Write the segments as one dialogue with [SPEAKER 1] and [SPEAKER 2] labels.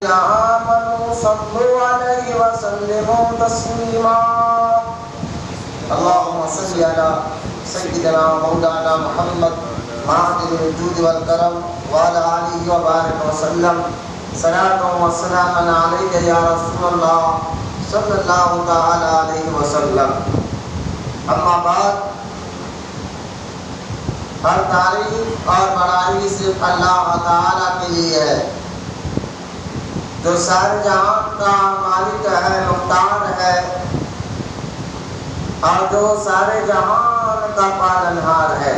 [SPEAKER 1] آمنوا صلوا عليه وسلموا تسليما اللهم صل على سيدنا مولانا محمد معدن الجود والكرم وعلى آله وبارك وسلم صلاة وسلاما عليك يا رسول الله صلى الله تعالى عليه وسلم. اما بعد، ہر تعریف اور بڑائی صرف اللہ تعالیٰ کے لیے ہے جو سارے جہان کا مالک ہے، مختار ہے، اور جو سارے جہان کا پالنہار ہے.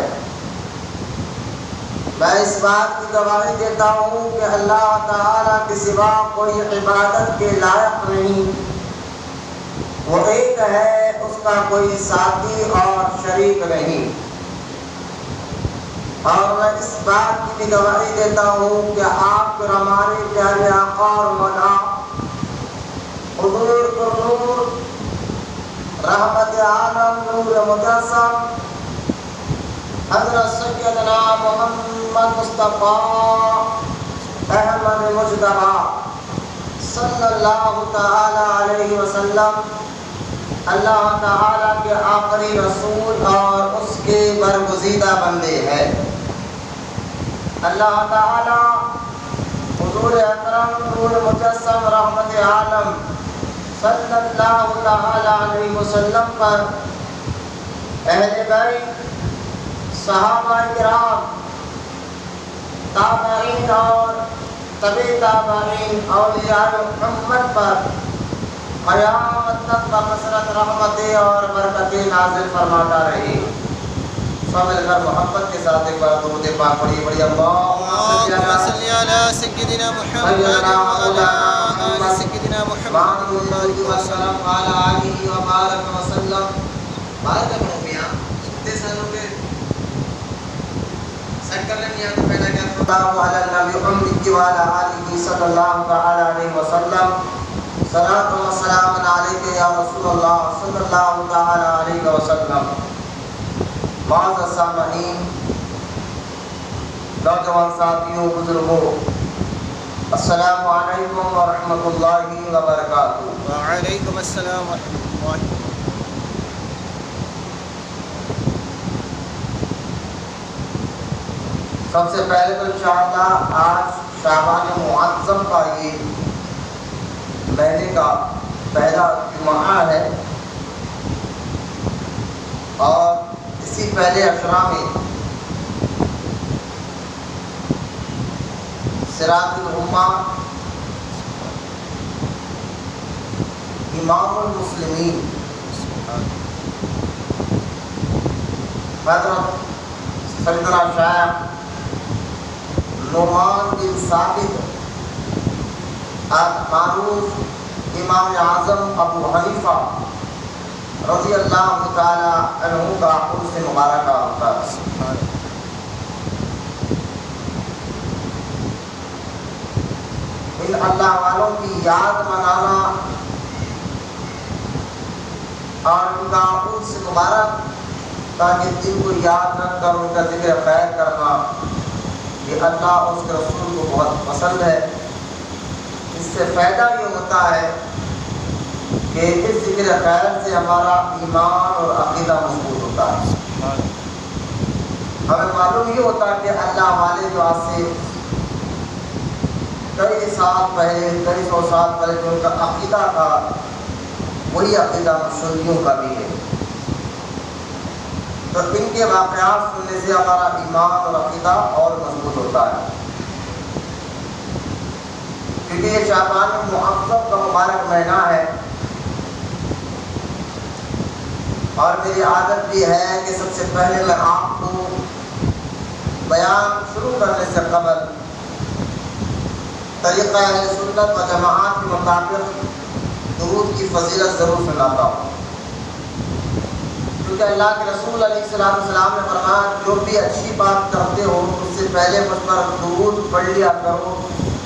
[SPEAKER 1] میں اس بات کی گواہی دیتا ہوں کہ اللہ تعالیٰ کے سوا کوئی عبادت کے لائق نہیں، وہ ایک ہے، اس کا کوئی ساتھی اور شریک نہیں. اور میں اس بات کی بھی گواہی دیتا ہوں کہ آپ پر ہمارے پیارے آقا اور مولا حضور نور رحمت عالم نور مجسم حضرت سیدنا محمد مصطفیٰ احمد مجتبیٰ صلی اللہ تعالی علیہ وسلم اللہ تعالیٰ کے آخری رسول اور اس کے برگزیدہ بندے ہیں. اللہ تعالیٰ حضور اکرم نور مجسم رحمت عالم صلی اللہ تعالی علیہ وسلم پر، اہل بیت، صحابہ کرام، تابعین اور تبع تابعین، اولیاء محمد پر قیامت تک بکثرت رحمتیں اور برکتیں نازل فرماتا رہی. سب مل کر محبت کے ساتھ ایک بار درود پاک پڑھیے. بڑی اللہم صلی علی سیدنا محمد وعلی آل سیدنا محمد وسلم وعلی آلہ وبارک وسلم. بات کرو میاں کتنے سالوں کے سیٹ کر لیں. تو پہلا کیا اللہ علی النبی محمد وعلی آلہ صلی اللہ تعالی علیہ وسلم. صلاۃ و سلام علیک یا رسول اللہ صلی اللہ تعالی علیہ وسلم. معزز سامعین، نوجوان ساتھیوں، بزرگوں، السلام علیکم ورحمۃ اللہ وبرکاتہ.
[SPEAKER 2] وعلیکم السلام ورحمۃ اللہ.
[SPEAKER 1] سب سے پہلے تو انشاءاللہ آج شعبان معظم کا یہ مہینے کا پہلا جمعہ ہے، اور اسی پہلے عشرہ میں سراج الامہ امام المسلمین حضرت سیدنا شیخ نعمان بن ثابت معروف امام اعظم ابو حنیفہ رضی اللہ تعالی عنہ کا عرس مبارکہ ہوتا ہے. ان اللہ والوں کی یاد منانا اور ان کا عرس مبارک تاکہ دن کو یاد رکھ کر ان کا ذکر خیر کرنا، یہ اللہ اور اس کے رسول کو بہت پسند ہے. اس سے فائدہ یہ ہوتا ہے کہ اس ذکر خیر سے ہمارا ایمان اور عقیدہ مضبوط ہوتا ہے. ہمیں معلوم یہ ہوتا ہے کہ اللہ والے جو آج سے کئی سال پہلے، کئی سو سال پہلے جو ان کا عقیدہ تھا وہی عقیدہ مسلموں کا بھی ہے. تو ان کے واقعات سننے سے ہمارا ایمان اور عقیدہ اور مضبوط ہوتا ہے، کیونکہ یہ شعبان معظم کا مبارک مہینہ ہے. اور میری عادت بھی ہے کہ سب سے پہلے میں آپ کو بیان شروع کرنے سے قبل طریقہ اہل سنت و جماعت کے مطابق درود کی فضیلت ضرور سناتا ہوں، کیونکہ اللہ کے رسول علیہ السلام نے فرمایا جو بھی اچھی بات کرتے ہو اس سے پہلے مجھ پر درود پڑھ لیا کرو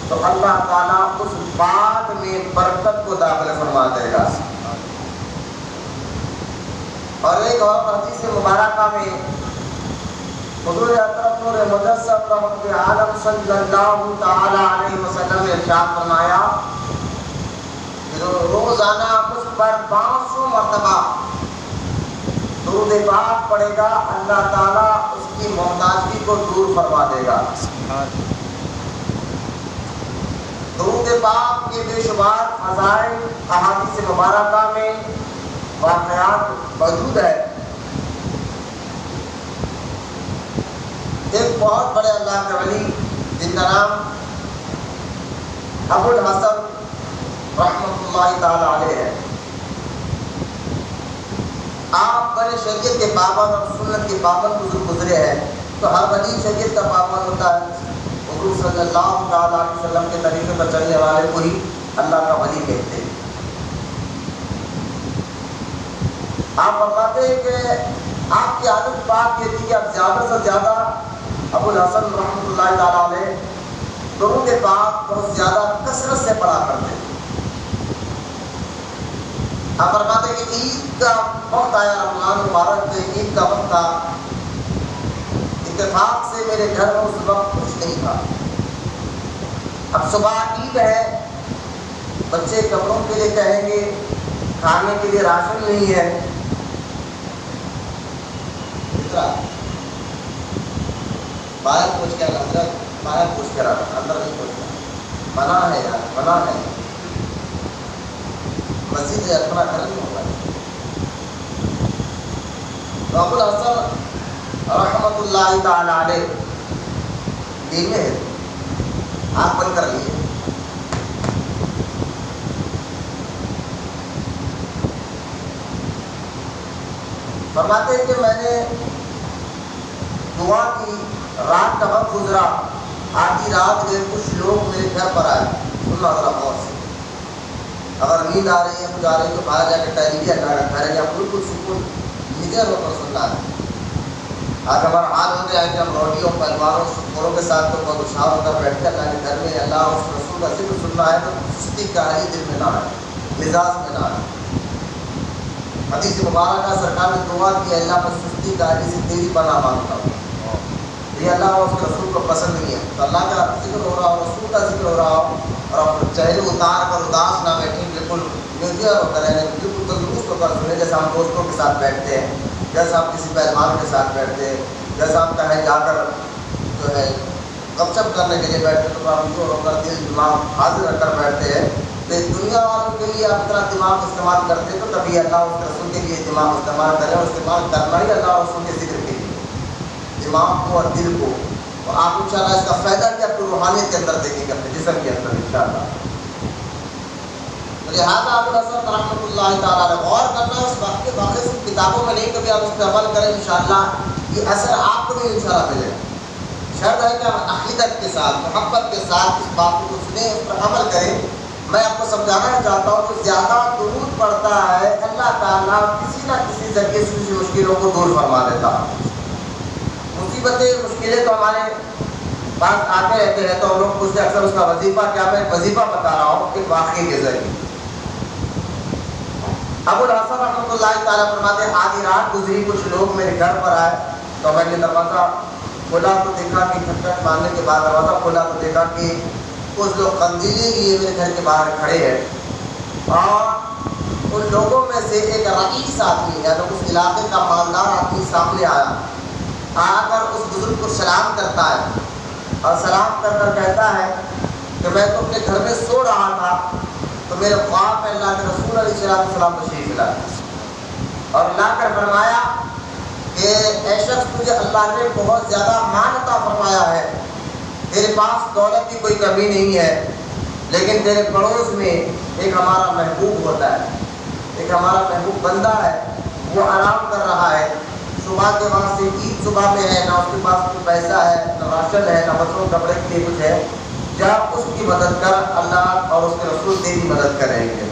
[SPEAKER 1] تو اللہ تعالیٰ اس بات میں برکت کو داخل فرما دے گا. اور ایک اور حدیث مبارکہ میں حضور اکرم نور مجسم رحمت عالم صلی اللہ تعالی علیہ وسلم نے ارشاد فرمایا روزانہ مجھ پر 500 مرتبہ درود پاک پڑھے گا، اللہ تعالیٰ اس کی محتاجگی کو دور فرما دے گا۔ درود پاک کے بے شمار فضائل احادیث مبارکہ میں واقعات موجود ہے۔ ایک بہت بڑے اللہ کے ولی جن کا نام ابو الحسن رحمۃ اللہ تعالی علیہ ہے، آپ بڑے شریعت کے پابند اور سنت کے پابند بزرگ گزرے ہیں، تو ہر ولی شریعت کا پابند ہوتا ہے۔ حضور صلی اللہ تعالی علیہ وسلم کے طریقے پر چلنے والے کو ہی اللہ کا ولی کہتے ہیں۔ آپ فرماتے ہیں کہ آپ کی عادت پاک یہ تھی کہ آپ زیادہ سے زیادہ ابو الحسن رحمۃ اللہ تعالی علیہ درود پاک بہت زیادہ کثرت سے پڑھا کرتے ہیں۔ آپ فرماتے ہیں کہ عید کا وقت آیا، رمضان مبارک کے عید کا وقت تھا، اتفاق سے میرے گھر میں اس وقت کچھ نہیں تھا۔ اب صبح عید ہے، بچے کپڑوں کے لیے کہیں گے، کھانے کے لیے راشن نہیں ہے، باہر پوچھ کے حضرت باہر پوچھ کے رہا، اندر نہیں پوچھنا، منع ہے یار، منع ہے، مسجد ہے، اپنا گھر نہیں ہوگا۔ تو ابو الحسن رحمۃ اللہ تعالی علیہ دین میں آنکھ بند کر لیے، فرماتے ہیں کہ میں نے دعا کی، رات کا وقت گزرا، آدھی رات میں کچھ لوگ میرے گھر پر آئے، سننا ذرا غور سے، اگر نیند آ رہی ہے کچھ آ رہی ہے تو باہر جا کے ٹہلیے، اللہ کا گھر ہے، یا بالکل سکون نگر ہو کر سننا ہے۔ آج ہمارا حال ہو گیا ہے کہ ہم روٹیوں پریواروں سکھوروں کے ساتھ تو بہت خوشحال ہو کر بیٹھتے ہیں، اللہ کے گھر میں اللہ اور اس رسول کا ذکر سننا ہے تو سستی کا ہی دل میں نہ آئے، مزاج میں نہ آئے۔ حدیث مبارکہ سرکار نے دعا کی، اللہ پر سستی کا سے تیری پناہ مانگتا ہوں، یہ اللہ اور اس کے رسول کو پسند نہیں ہے۔ تو اللہ کا ذکر ہو رہا ہو، رسول کا ذکر ہو رہا ہو، اور آپ چہرے اتار کر اداس نہ بیٹھیں، بالکل میوزر ہو کر بالکل تندرست ہو کر سنیں، جیسا ہم دوستوں کے ساتھ بیٹھتے ہیں، جیسا ہم کسی پہلوان کے ساتھ بیٹھتے ہیں، جیسا ہم کہیں جا کر جو ہے گپ شپ کرنے کے لیے بیٹھتے ہیں، تو ہم جو ہو کر دل دماغ حاضر رکھ کر بیٹھتے ہیں۔ تو دنیا والوں کے لیے آپ اتنا دماغ استعمال کرتے ہیں، تو کبھی اللہ اس کے رسول کے لیے دماغ استعمال کریں، اور استعمال کرنا ہی اللہ اور رسول کے ذکر کے لیے، دماغ کو اور دل کو۔ تو آپ انشاءاللہ اس کا فائدہ بھی آپ کو روحانیت کے اندر دیکھیں گے، اپنے جسم کے اندر انشاءاللہ۔ لہٰذا ابو الحسن رحمۃ اللہ تعالیٰ نے غور کرنا اس وقت کے واقعے سے کتابوں میں نہیں، کبھی آپ اس پہ عمل کریں انشاءاللہ یہ اثر آپ کو بھی انشاءاللہ ملے گا۔ شرط ہے کہ ہم عقیدت کے ساتھ، محبت کے ساتھ اس بات کو سنیں، اس پر عمل کریں۔ میں آپ کو سمجھانا چاہتا ہوں کہ زیادہ درود پڑتا ہے، اللہ تعالیٰ کسی نہ کسی ذریعے سے کسی مشکلوں کو دور فرما دیتا ہے۔ مصیبتیں مشکلیں تو ہمارے پاس آتے رہتے ہیں، تو ہم لوگ پوچھتے اکثر اس کا وظیفہ کیا؟ میں ایک وظیفہ بتا رہا ہوں ایک واقعے کے ذریعے۔ ابو الحسن رحمۃ اللہ تعالیٰ فرماتے ہیں آدھی رات گزری، کچھ لوگ میرے گھر پر آئے، تو میں نے دروازہ کھولا تو دیکھا کہ کھٹکھٹ مارنے کے بعد دروازہ کھولا تو دیکھا کہ کچھ لوگ قندیلیں لیے میرے گھر کے باہر کھڑے ہیں، اور ان لوگوں میں سے ایک رئیس آدمی ہے، اس علاقے کا مالدار آدمی سامنے آیا، آ کر اس بزرگ کو سلام کرتا ہے، اور سلام کر کر کہتا ہے کہ میں تو اپنے گھر میں سو رہا تھا، تو میرے خواب میں اللہ کے رسول علیہ السلام تشریف لائے، اور لا کر فرمایا کہ اے شخص تجھے اللہ نے بہت زیادہ مان عطا فرمایا ہے، تیرے پاس دولت کی کوئی کمی نہیں ہے، لیکن تیرے پڑوس میں ایک ہمارا محبوب ہوتا ہے، ایک ہمارا محبوب بندہ ہے، وہ آرام کر رہا ہے، صبح کے وقت سے عید صبح میں ہے، نہ اس کے پاس کوئی پیسہ ہے، نہ راشن ہے، نہ بچوں کپڑے کے لیے کچھ ہے، جا اس کی مدد کر، اللہ اور اس کے رسول تیری مدد کریں گے۔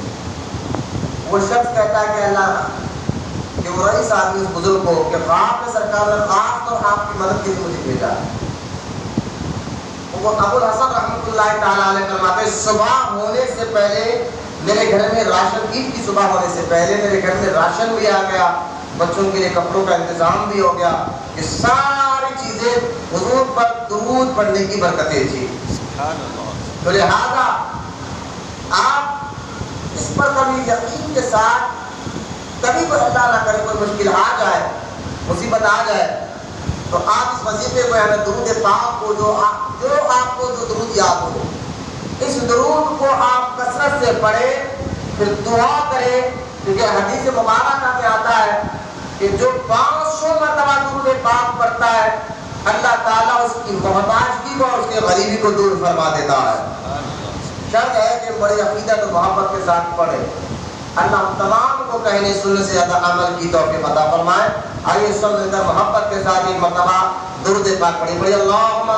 [SPEAKER 1] وہ شخص کہتا ہے کہ اللہ کہ وہ رئیس آدمی اس بزرگ کو کہ خواب میں سرکار نے خاص طور آپ کی مدد کے لیے مجھے بھیجا ہے۔ وہ ابو الحسن رحمۃ اللہ تعالیٰ علیہ فرماتے ہیں صبح ہونے سے پہلے میرے گھر میں راشن، عید کی صبح ہونے سے پہلے میرے گھر میں راشن بھی آ گیا، بچوں کے لیے کپڑوں کا انتظام بھی ہو گیا، یہ ساری چیزیں چیزیں حضور پر درود پڑھنے کی برکتیں تھی.
[SPEAKER 2] سبحان اللہ.
[SPEAKER 1] تو لہذا آپ اس پر کبھی یقین کے ساتھ کبھی کوئی اللہ نہ کرے کوئی مشکل آ جائے, مصیبت آ جائے, تو آپ اس وظیفے کو یعنی درود پاک کو جو آپ کو جو درود یاد ہو, اس درود کو آپ کثرت سے پڑھیں, پھر دعا کریں. کیونکہ حدیث مبارکہ میں آتا ہے کہ جو 500 مرتبہ درود پاک پڑھتا ہے اللہ تعالیٰ اس کی محتاجگی کو اور اس کے غریبی کو دور فرما دیتا ہے. شرط ہے کہ بڑی عقیدت و محبت کے ساتھ پڑھیں. اللہ ہم تمام کو کہنے سننے سے زیادہ عمل کی توفیق عطا فرمائے. آئیے سب مل کر محبت کے ساتھ ایک مرتبہ درود پاک پڑھیں. بڑی اللہم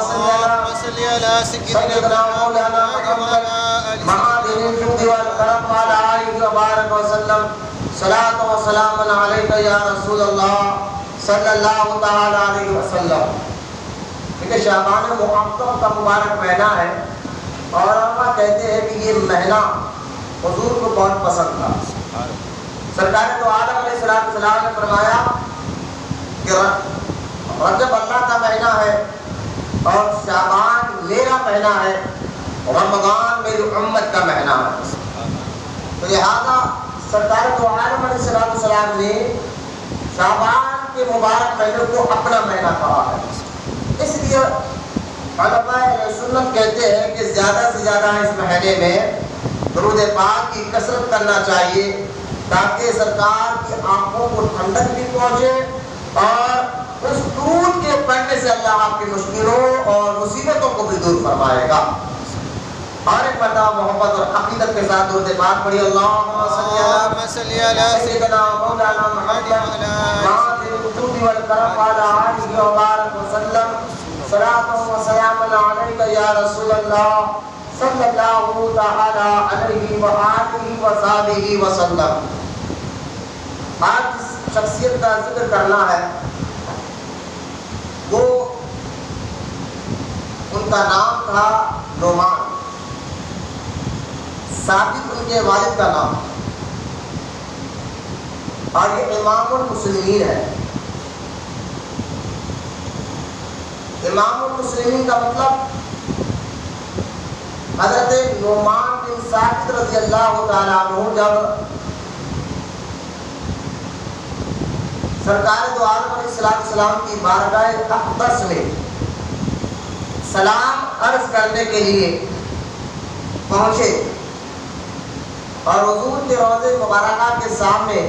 [SPEAKER 1] صلی علی سیدنا مولانا محمد معادن الجود والکرم وعلی آلہ وبارک وسلم. صلاۃ و سلام علیک یا رسول اللہ صلی اللہ تعالی علیہ وسلم. کیونکہ شعبان معظم کا مبارک مہینہ ہے اور علماء کہتے ہیں کہ یہ مہینہ حضور کو بہت پسند تھا. سرکار تو عالم علیہ السلام نے فرمایا کہ رجب اللہ کا مہینہ ہے اور شعبان میرا مہینہ ہے, رمضان میری امت کا مہینہ ہے. تو لہذا سرکار تو عالم علیہ السلام نے شعبان کے مبارک مہینے کو اپنا مہینہ کہا ہے. اس لیے علماء سنت کہتے ہیں کہ زیادہ سے زیادہ اس مہینے میں درود پاک کی کثرت کرنا چاہیے تاکہ سرکار کی آنکھوں کو ٹھنڈک بھی پہنچے اور اس درود کے پڑھنے سے اللہ آپ کی مشکلوں اور مصیبتوں کو بھی دور فرمائے گا. اور ایک مرتبہ محبت اور عقیدت کے ساتھ درود پاک پڑھی. اللہم صلی علی سیدنا مولانا محمد معادن الجود والکرم وعلی آلہ وبارک وسلم. صلاۃ و سلام علیک یا رسول اللہ صلی اللہ تعالی علیہ وآلہ وصحبہ وسلم. آج جس شخصیت کا ذکر کرنا ہے وہ ان کا نام تھا نعمان. ثابت ان کے والد کا نام اور یہ امام المسلمین ہے. امام المسلمین کا مطلب حضرت نعمان بن ثابت رضی اللہ تعالیٰ عنہ جب سرکار دو عالم علیہ السلام کی بارگاہ اقدس میں سلام عرض کرنے کے لیے پہنچے اور حضور کے روضے مبارکہ کے سامنے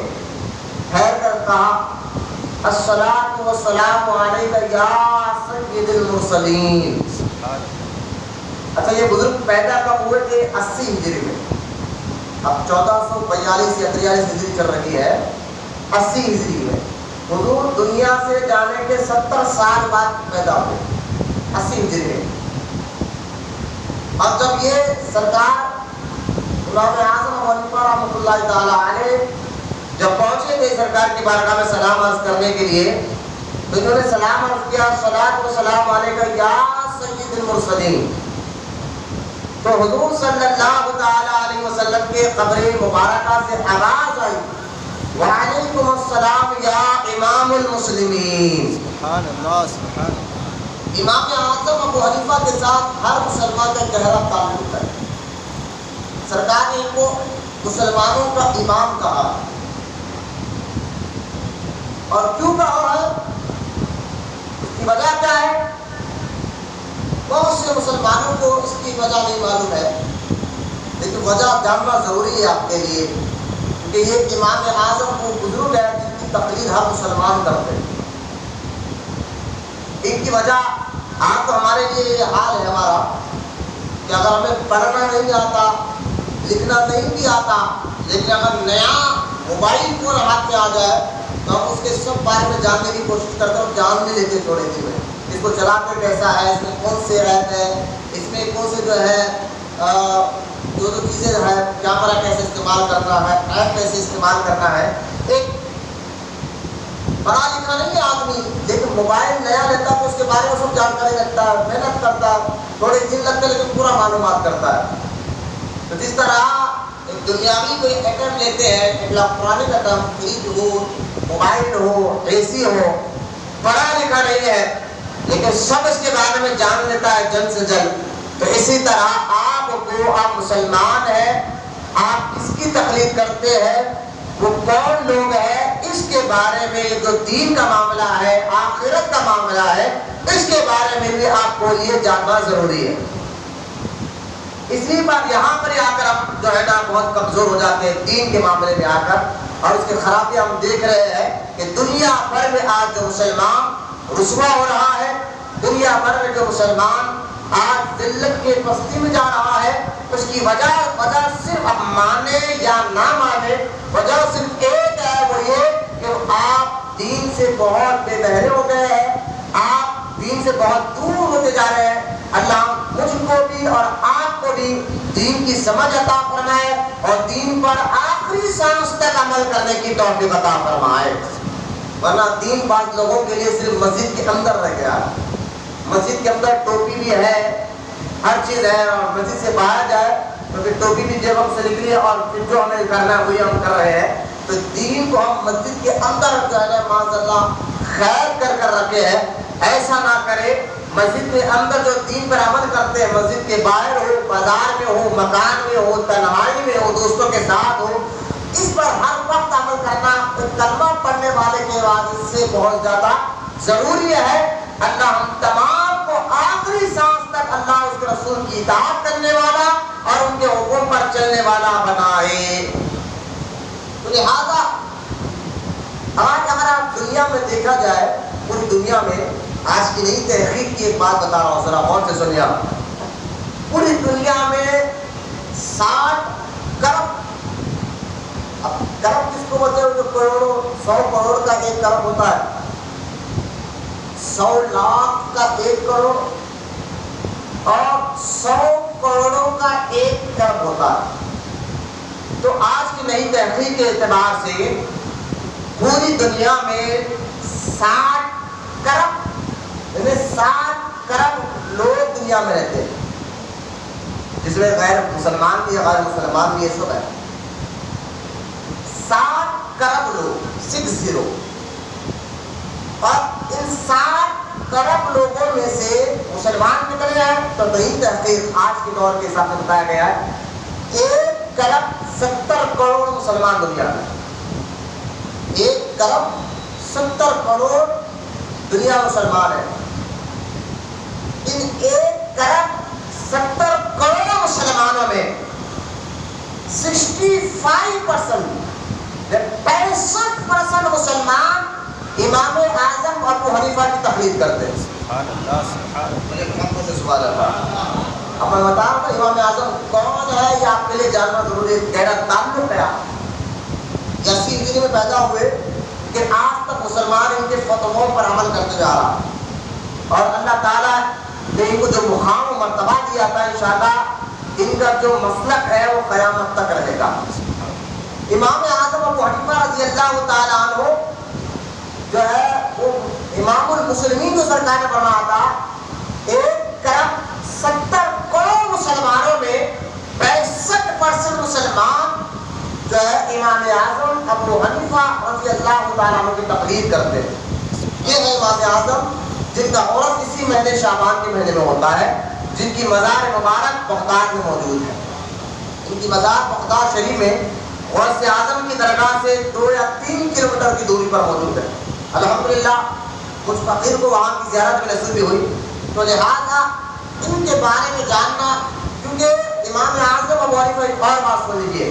[SPEAKER 1] ٹھہر کر کہا الصلاۃ والسلام علیک یا سید المرسلین. اچھا یہ بزرگ پیدا کب ہوئے تھے؟ 80 ہجری میں. اب 1442 یا 43 ہجری چل رہی ہے. 80 ہجری میں حضور دنیا سے جانے کے 70 سال بعد پیدا ہوئے 80 ہجری میں. اور جب یہ سرکار امام اعظم ابو حنیفہ رحمۃ اللہ تعالی علیہ جب پہنچے تھے سرکار کی بارگاہ میں سلام عرض کرنے کے لیے تو انہوں نے سلام عرض کیا الصلاۃ والسلام علیک یا سید المرسلین. تو حضور صلی اللہ تعالی علیہ وسلم کے قبر مبارکہ سے آواز آئی وعلیکم السلام یا امام المسلمین.
[SPEAKER 2] سبحان اللہ. سبحان اللہ.
[SPEAKER 1] امام اعظم ابو حنیفہ کے ساتھ ہر مسلمان کا گہرا تعلق ہے. سرکار نے ان کو مسلمانوں کا امام کہا. اور کیوں کہا ہے اس کی وجہ کیا ہے؟ بہت سے مسلمانوں کو اس کی وجہ نہیں معلوم ہے, لیکن وجہ جاننا ضروری ہے آپ کے لیے کیونکہ یہ امام اعظم وہ بزرگ ہے جن کی تقلید ہر مسلمان کرتے ہیں. ان کی وجہ آج تو ہمارے لیے یہ حال ہے ہمارا کہ اگر ہمیں پڑھنا نہیں آتا لکھنا نہیں بھی آتا لیکن اگر نیا موبائل فون ہاتھ میں آ جائے تو ہم اس کے سب بارے میں جاننے کی کوشش کرتے ہیں اور جان بھی لیتے تھوڑے دن میں. اس کو چلاتے کیسا ہے, اس میں کون سے ایپ ہے, اس میں کون سے جو ہے جو چیزیں ہے, کیمرہ کیسے استعمال کرنا ہے, ایپ کیسے استعمال کرنا ہے. ایک پڑھا لکھا نہیں ہے آدمی لیکن موبائل نیا لیتا ہے تو اس کے بارے میں سب جانکاری رکھتا ہے, محنت کرتا ہے, تھوڑے دن لگتے ہیں لیکن پورا معلومات کرتا ہے. تو جس طرح ایک دنیاوی کوئی ایٹم لیتے ہیں, الیکٹرانک ایٹم, فریج ہو, موبائل ہو, اے سی ہو, پڑھا لکھا نہیں ہے لیکن سب اس کے بارے میں جان لیتا ہے جلد سے جلد. تو اسی طرح آپ مسلمان ہیں، آپ کس کی تقلید کرتے ہیں، وہ کون لوگ ہیں، اس کے بارے میں جو دین کا معاملہ ہے، آخرت کا معاملہ ہے، اس کے بارے میں بھی آپ کو یہ جاننا ضروری ہے. اس لیے بات یہاں پر آ کر ہم جو ہے نا بہت کمزور ہو جاتے ہیں دین کے معاملے میں آ کر، اور اس کی خرابیاں ہم دیکھ رہے ہیں کہ دنیا بھر میں آج جو مسلمان رسوا ہو رہا ہے، دنیا بھر میں جو مسلمان آج ذلت کے پستی میں جا رہا ہے، اس کی وجہ صرف اب مانے یا نہ مانے، وجہ صرف ایک ہے، وہ یہ کہ آپ دین سے بہت بے بہرے ہو گئے ہیں، آپ دین سے بہت دور ہوتے جا رہے ہیں. اللہ مجھ کو بھی اور آپ کو بھی دین کی سمجھ عطا فرمائے اور دین پر آخری سانس تک عمل کرنے کی توفیق عطا فرمائے. ورنہ دین بعض لوگوں کے لیے صرف مسجد کے اندر رہ گیا. مسجد کے اندر ٹوپی بھی ہے، ہر چیز ہے، اور مسجد سے باہر جائے تو پھر ٹوپی بھی جب ہم سے نکلی اور پھر جو ہمیں کرنا ہے وہی ہم کر رہے ہیں. تو دین کو ہم مسجد کے اندر جو ہے معاذ اللہ خیر کر رکھے ہیں. ایسا نہ کرے. مسجد کے اندر جو دین پر عمل کرتے ہیں، مسجد کے باہر ہو، بازار میں ہو، مکان میں ہو، تنہائی میں ہو، دوستوں کے ساتھ ہو، اس پر ہر وقت عمل کرنا کلمہ پڑھنے والے کے بعد اس سے بہت زیادہ ضروری ہے. اللہ ہم تمام کو آخری سانس تک اللہ اس کے رسول کی اطاعت کرنے والا اور ان کے حکم پر چلنے والا بنائے. تو لہذا آج ہمارا دنیا میں دیکھا جائے، پوری دنیا میں آج کی نئی تحقیق کی ایک بات بتا رہا ہوں، ذرا غور سے سنیے. پوری دنیا میں 60 کرب، اب کرب کس کو بولتے ہیں؟ جو کروڑوں، 100 کروڑ کا 1 کرب ہوتا ہے، 100 لاکھ کا 1 کروڑ اور 100 کروڑوں کا 1 کرب ہوتا ہے. تو آج کی نئی تحقیق کے اعتبار سے پوری دنیا میں 60 کرب 60 کرب لوگ دنیا میں رہتے ہیں، جس میں غیر مسلمان بھی ہے، غیر مسلمان بھی ہے، سب ہے. 60 کرب لوگ، 60. اور ان 60 کرب لوگوں میں سے مسلمان کتنے ہیں؟ تو نئی تحقیق آج کے دور کے حساب سے بتایا گیا ہے 1 کرب 70 کروڑ مسلمان دنیا میں. 1 کرب 70 کروڑ دنیا مسلمان ہے. ان 1 کرب 70 کروڑ مسلمانوں میں 65% مسلمان امام اعظم ابو حنیفہ کی تقلید کرتے ہیں. سبحان اللہ. اب میں بتا رہا ہوں امام اعظم کون ہے، یہ آپ کے لیے جاننا ضروری ہے. گہرا تعلق ہے، یا زندگی میں پیدا ہوئے کہ آج تک مسلمان ان کے فتووں پر عمل کرتے جا رہا، اور اللہ تعالیٰ نے ان کو جو مقام و مرتبہ دیا تھا، انشاءاللہ ان کا جو مسلک ہے وہ قیامت تک رہے گا. امام اعظم ابو حنیفہ رضی اللہ تعالیٰ عنہ جو ہے وہ امام المسلمین جو سرکار نے فرمایا تھا 1 کرب 70 کروڑ مسلمانوں میں 65% مسلمان جو ہے امام اعظم ابو حنیفہ رضی اللہ تعالیٰ عنہ کی تقلید کرتے ہیں. یہ ہے امام اعظم جن کا عرس اسی مہینے شعبان کے مہینے میں ہوتا ہے، جن کی مزار مبارک بغداد میں موجود ہے. ان کی مزار بغداد شریف میں غوث اعظم کی درگاہ سے 2 یا 3 کلومیٹر کی دوری پر موجود ہے. الحمدللہ کچھ فقیر کو وہاں کی زیارت میں نصیب بھی ہوئی. تو لہٰذا ان کے بارے میں جاننا، کیونکہ امام اعظم ابو حنیفہ، ایک اور بات سن لیجیے،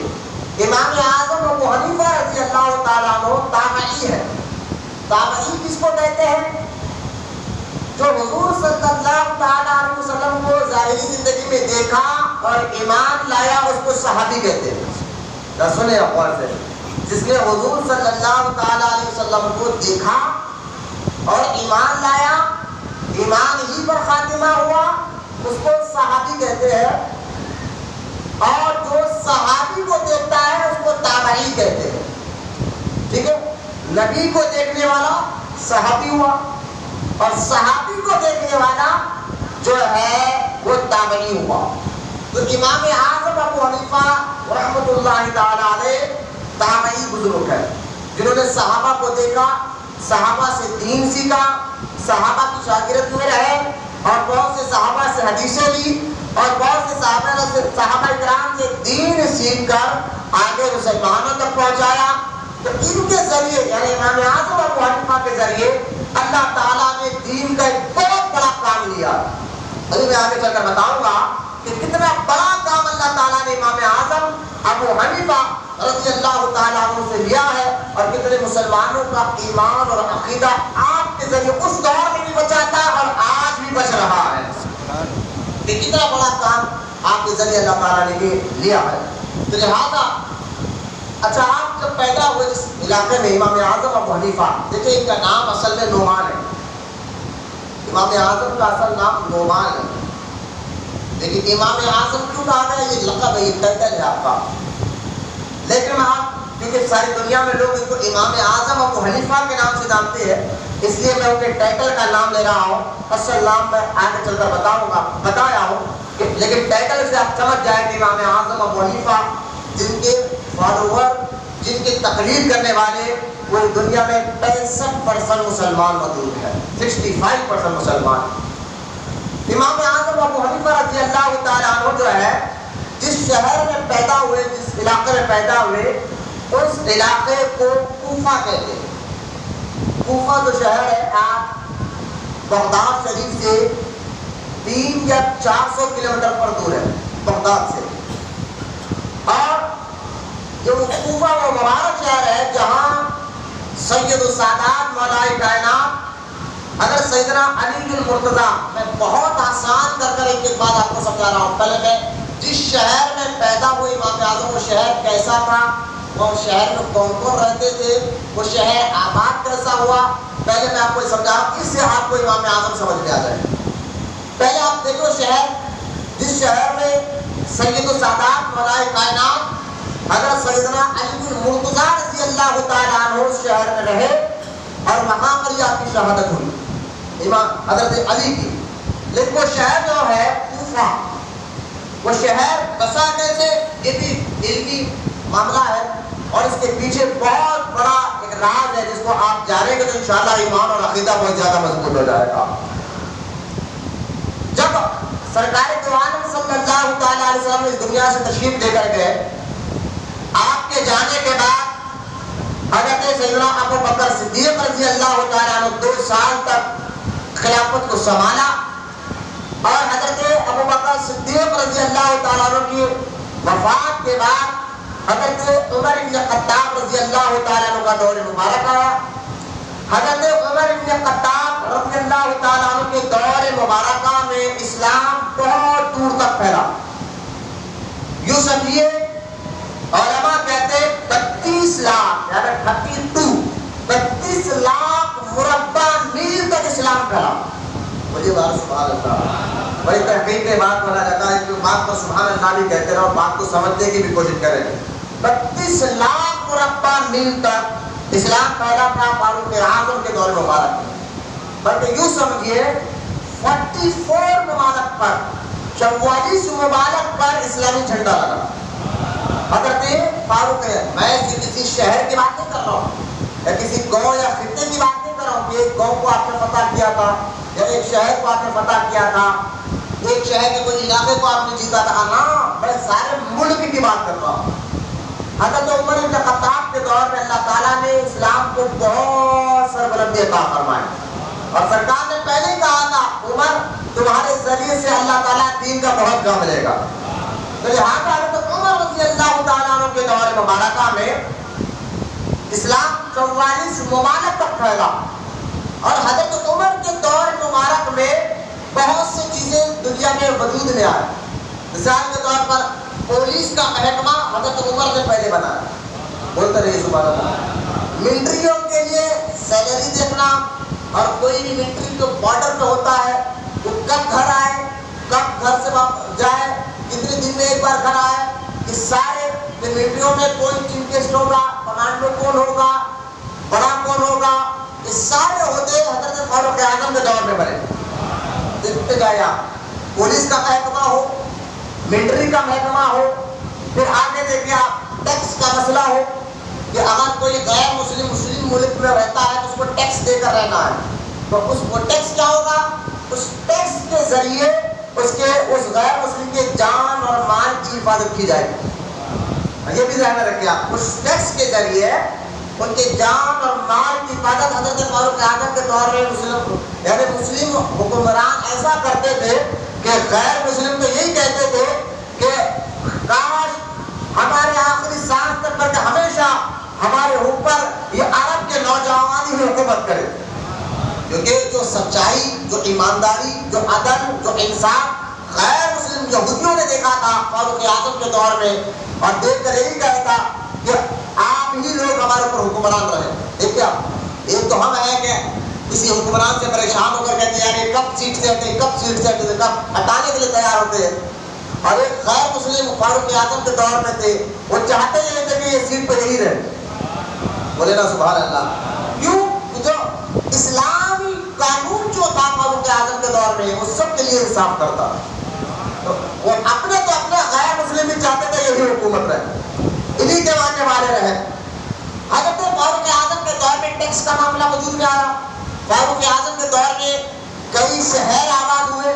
[SPEAKER 1] امام اعظم ابو حنیفہ رضی اللہ تعالیٰ عنہ تابعی ہے. تابعی کس کو کہتے ہیں؟ جو حضور صلی اللہ تعالیٰ علیہ وسلم کو ظاہری زندگی میں دیکھا اور ایمان لایا، اس کو صحابی کہتے ہیں. سنیں اقوال سے، جس نے حضور صلی اللہ تعالیٰ علیہ وسلم کو دیکھا اور ایمان لایا، ایمان ہی پر خاتمہ ہوا، اس کو صحابی کہتے ہیں. اور جو صحابی کو دیکھتا ہے اس کو تابعی کہتے ہیں. ٹھیک ہے، نبی کو دیکھنے والا صحابی ہوا، اور صحابی کو دیکھنے والا جو ہے وہ تابعی ہوا. تو امام اعظم ابو حنیفہ رحمۃ اللہ تعالی علیہ تابعی بزرگ ہے، جنہوں نے صحابہ کو دیکھا، صحابہ سے دین سیکھا، صحابہ کی شاگردی میں رہ حدیثیں لی اور بہت سے صحابہ کرام سے دین سیکھ کر آگے مسلمانوں تک پہنچایا. تو ان کے ذریعے یعنی امام اعظم ابو حنیفہ کے ذریعے اللہ تعالیٰ نے دین کا ایک بہت بڑا کام لیا. ابھی میں آگے چل کر بتاؤں گا کہ کتنا بڑا کام اللہ تعالیٰ نے امام اعظم ابو حنیفہ رضی اللہ تعالیٰ عنہ سے لیا ہے اور کتنے مسلمانوں کا ایمان اور عقیدہ آپ کے ذریعے اس دور میں بھی بچاتا ہے اور آج بھی بچ رہا ہے. کہ کتنا بڑا کام آپ کے ذریعے اللہ تعالیٰ نے لیا ہے. تو لہٰذا اچھا آپ جب پیدا ہوئے جس علاقے میں امام اعظم ابو حنیفہ، دیکھیں ان کا نام اصل میں نعمان ہے. امام اعظم کا اصل نام نعمان ہے، لیکن امام اعظم کیوں کہا گیا؟ یہ لقب ہے، یہ ٹائٹل ہے آپ کا. لیکن آپ کیونکہ ساری دنیا میں لوگ ان کو امام اعظم ابو حنیفہ کے نام سے جانتے ہیں، اس لیے میں ان کے ٹائٹل کا نام لے رہا ہوں. اصل نام میں آگے چل کر بتایا ہوں لیکن ٹائٹل سے آپ سمجھ جائیں کہ امام اعظم ابو حنیفہ جن کے فالوور، جن کے تقلید کرنے والے پوری دنیا میں 65% مسلمان موجود ہیں، 65% مسلمان. امام اعظم ابو حنیفہ رضی اللہ تعالیٰ عنہ جو ہے جس شہر میں پیدا ہوئے، جس علاقے میں پیدا ہوئے، اس علاقے کو کوفہ کہتے ہیں. کوفہ جو شہر ہے آپ بغداد شریف سے 300 یا 400 کلومیٹر پر دور ہے بغداد سے. اور جو کوفہ وہ مبارک شہر ہے جہاں سید السادات مولائے کائنات حضرت سیدنا علی المرتضیٰ، میں بہت آسان کر ایک بات آپ کو سمجھا رہا ہوں. پہلے میں جس شہر میں پیدا ہوئے امام اعظم، وہ شہر کیسا تھا، اور شہر میں کون کون رہتے تھے، وہ شہر آباد کیسا ہوا، پہلے میں آپ کو سمجھا. اس سے آپ کو امام اعظم سمجھ میں آ جائے. پہلے آپ دیکھو شہر، جس شہر میں سید السادات مولائے کائنات حضرت سیدنا علی المرتضیٰ رضی اللہ تعالیٰ عنہ اس شہر میں رہے اور وہاں پر یہ آپ کی شہادت ہوئی امام حضرت علی کی. لیکن وہ شہر جو ہے کوفہ، وہ شہر بسا کیسے، یہ بھی علمی معاملہ ہے اور اس کے پیچھے بہت بڑا ایک راز ہے جس کو آپ جانیں گے تو انشاءاللہ ایمان اور عقیدہ بہت زیادہ مضبوط ہو جائے گا. جب سرکار دو عالم صلی اللہ تعالیٰ علیہ وسلم اس دنیا سے تشریف لے کر گئے، آپ کے جانے کے بعد حضرت سیدنا ابو بکر صدیق رضی اللہ تعالیٰ عنہ 2 سال تک خلافت کو سنبھالا اور حضرت ابو بکر صدیق رضی اللہ تعالیٰ عنہ کی وفات کے بعد حضرت عمر بن خطاب رضی اللہ تعالیٰ عنہ کا دور مبارک آیا. حضرت عمر بن خطاب رضی اللہ تعالیٰ عنہ کے دور مبارکہ میں اسلام بہت دور تک پھیلا. یوں سمجھیے علماء کہتے ہیں 32 لاکھ یعنی 32 لاکھ مربع میل تک اسلام پھیلا. مجھے بات سبحان اللہ، بڑی تحقیق کے بات بولا جاتا ہے کہ بات کو سبحان اللہ بھی کہتے رہو، بات کو سمجھنے کی بھی کوشش کریں. 32 لاکھ مربع میل تک اسلام پھیلا تھا فاروق اعظم کے دور مبارک میں. بلکہ یوں سمجھیے 44 ممالک پر، 44 ممالک پر اسلامی جھنڈا لگا. حضرت فاروق ہے، میں کسی شہر کی بات نہیں کر رہا ہوں یا کسی گاؤں یا خطے کی بات نہیں کر رہا ہوں کہ ایک گاؤں کو آپ نے فتح کیا تھا یا ایک شہر کو آپ نے فتح کیا تھا، ایک شہر کے کوئی علاقے کو آپ نے جیتا تھا. نا، میں سارے ملک کی بات کر رہا ہوں. حضرت عمر بن خطاب کے دور میں اللہ تعالیٰ نے اسلام کو بہت سربلندی عطا فرمائی اور سرکار نے پہلے ہی کہا تھا عمر تمہارے ذریعے سے اللہ تعالیٰ دین کا بہت کام ملے گا. تو لہٰذا حضرت عمر رضی اللہ تعالیٰ عنہ کے دور مبارکہ میں اسلام 44 ممالک تک پھیلا اور حضرت عمر کے دور مبارک میں بہت سی چیزیں دنیا میں وجود میں آئیں. مثال کے طور پر پولیس کا محکمہ حضرت عمر نے پہلے بنایا. بولتے رہیے سبحان اللہ. ملٹریوں کے لیے سیلری دیکھنا اور کوئی بھی ملٹری جو بارڈر پہ ہوتا ہے وہ کب گھر آئے، کب گھر سے جائے، کتنے دن میں ایک بار گھر آئے، اس سارے ملٹریوں میں کوئی چیف گیسٹ ہوگا، کمانڈو کون ہوگا، بڑا کون ہوگا، یہ سارے عہدے حضرت فاروق اعظم کے دور میں بنے. دیکھتے جائے آپ، پولیس کا محکمہ ہو، ملٹری کا محکمہ ہو، پھر آگے دیکھیں آپ ٹیکس کا مسئلہ ہو کہ اگر کوئی غیر مسلم ملک میں رہتا ہے تو اس کو ٹیکس دے کر رہنا ہے، تو اس کو ٹیکس کیا ہوگا، اس ٹیکس کے ذریعے اس کے اس غیر مسلم کے جان اور مال کی حفاظت کی جائے گی. یہ بھی ذہن میں رکھیے آپ, اس ٹیکس کے ذریعے ان کے جان اور مال کی حفاظت حضرت فاروق اعظم کے دور میں مسلم حکمران ایسا کرتے تھے کہ غیر مسلم تو یہی کہتے تھے کہ کاش ہمارے آخری سانس تک پر ہمیشہ ہمارے اوپر یہ عرب کے نوجوان ہی حکومت کرے, کیونکہ جو سچائی, جو ایمانداری, جو عدل, جو انصاف غیر مسلم یہودیوں نے دیکھا تھا فاروق اعظم کے دور میں, اور دیکھ کر یہی کہا تھا کہ آپ ہی لوگ ہمارے اوپر حکمران رہے. دیکھیے آپ, ایک تو ہم ہیں کہ کسی حکمران سے پریشان ہو کر کہتے ہیں یعنی کب سیٹ سے ہٹے, کب سیٹ سے ہٹے, کب ہٹانے کے لیے تیار ہوتے ہیں. اور ایک غیر مسلم فاروق اعظم کے دور میں تھے, وہ چاہتے یہ تھے کہ یہ سیٹ پہ یہی رہے. بولے نا سبحان اللہ. کیوں؟ جو اسلامی قانون جو تھا فاروق اعظم کے دور میں وہ سب کے لیے انصاف کرتا, تو وہ اپنے تو اپنے غیر مسلم بھی چاہتے تھے یہی حکومت رہے, انہی کے ماننے والے رہے. حضرت فاروق اعظم کے دور میں ٹیکس کا معاملہ وجود میں آیا. فاروق اعظم کے دور میں کئی شہر آباد ہوئے.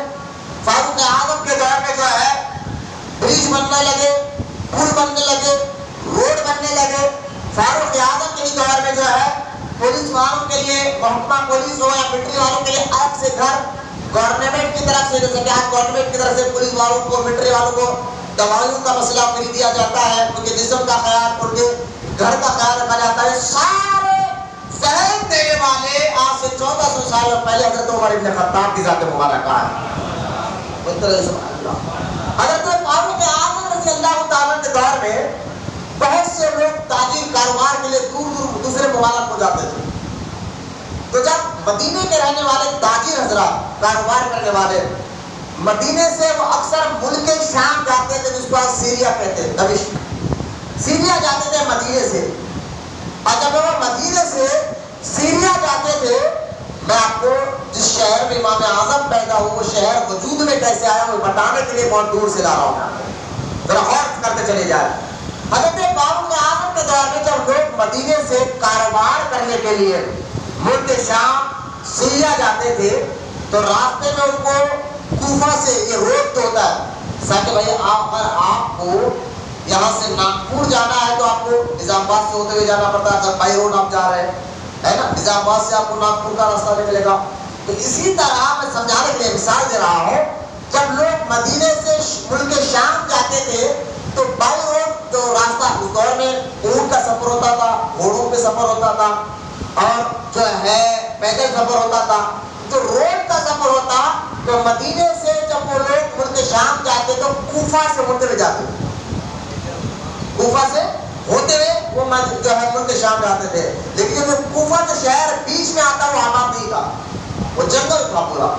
[SPEAKER 1] فاروق اعظم کے دور میں جو ہے برج بننے لگے, پل بننے لگے, روڈ بننے لگے. فاروق اعظم کے دور میں جو ہے پولیس والوں کے لیے, محکمہ پولیس ہو یا ملٹری والوں کے لیے الگ سے گھر گورنمنٹ کی طرف سے, جیسے کہ آج گورنمنٹ کی طرف سے پولیس والوں کو, ملٹری والوں کو دوائیوں کا مسئلہ فری دیا جاتا ہے, ان کے جسم کا خیال, ان کے گھر کا خیال رکھا جاتا ہے. سارے ذہن دینے والے آج سے 1400 سال پہلے حضرت عمر ابن خطاب کی ذات مبارکہ ہے. حضرت فاروق اعظم رضی اللہ تعالیٰ کے دور میں بہت سے لوگ تاجر کاروبار کے لیے دور دور دوسرے ممالک کو جاتے تھے. تو جب مدینے کے رہنے والے تاجر حضرات, کاروبار کرنے والے, مدینے سے وہ اکثر ملک شام جاتے تھے, جس کو آج سیریا کہتے ہیں, دمشق, سیریا جاتے تھے مدینے سے. اور جب وہ مدینے سے سیریا جاتے تھے, میں آپ کو جس شہر میں امام اعظم پیدا ہو وہ شہر وجود میں کیسے آیا وہ بتانے کے لیے بہت دور سے لا رہا ہوں, ذرا غور کرتے چلے جائیں. حضرت فاروق اعظم کے دور میں جب لوگ مدینے سے کاروبار کرنے کے لیے ملک شام سیریا جاتے تھے, تو راستے میں ان کو کوفہ سے, یہ روڈ تو ہوتا ہے کہ بھائی اگر آپ کو یہاں سے ناگپور جانا ہے تو آپ کو نظام آباد سے ہوتے ہوئے جانا پڑتا ہے. اگر بائی روڈ آپ جا رہے ہیں ہے نا, نظام آباد سے آپ کو ناگپور کا راستہ نہیں ملے گا. تو اسی طرح میں سمجھانے کے لیے مثال دے رہا ہوں, جب لوگ مدینے سے ملک شام جاتے تھے تو بائی روڈ جو راستہ, اس دور میں اونٹ کا سفر ہوتا تھا, گھوڑوں پہ سفر ہوتا تھا, اور جو ہے پیدل سفر ہوتا تھا. جو روڈ کا سفر ہوتا تو مدینے سے جب وہ لوگ ملک شام جاتے تو کوفہ سے ہوتے ہوئے جاتے, کوفہ سے ہوتے ہوئے وہ جو ہے ملک شام جاتے تھے. لیکن جو کوفہ جو شہر بیچ میں آتا وہ آباد نہیں تھا, وہ جنگل تھا پورا.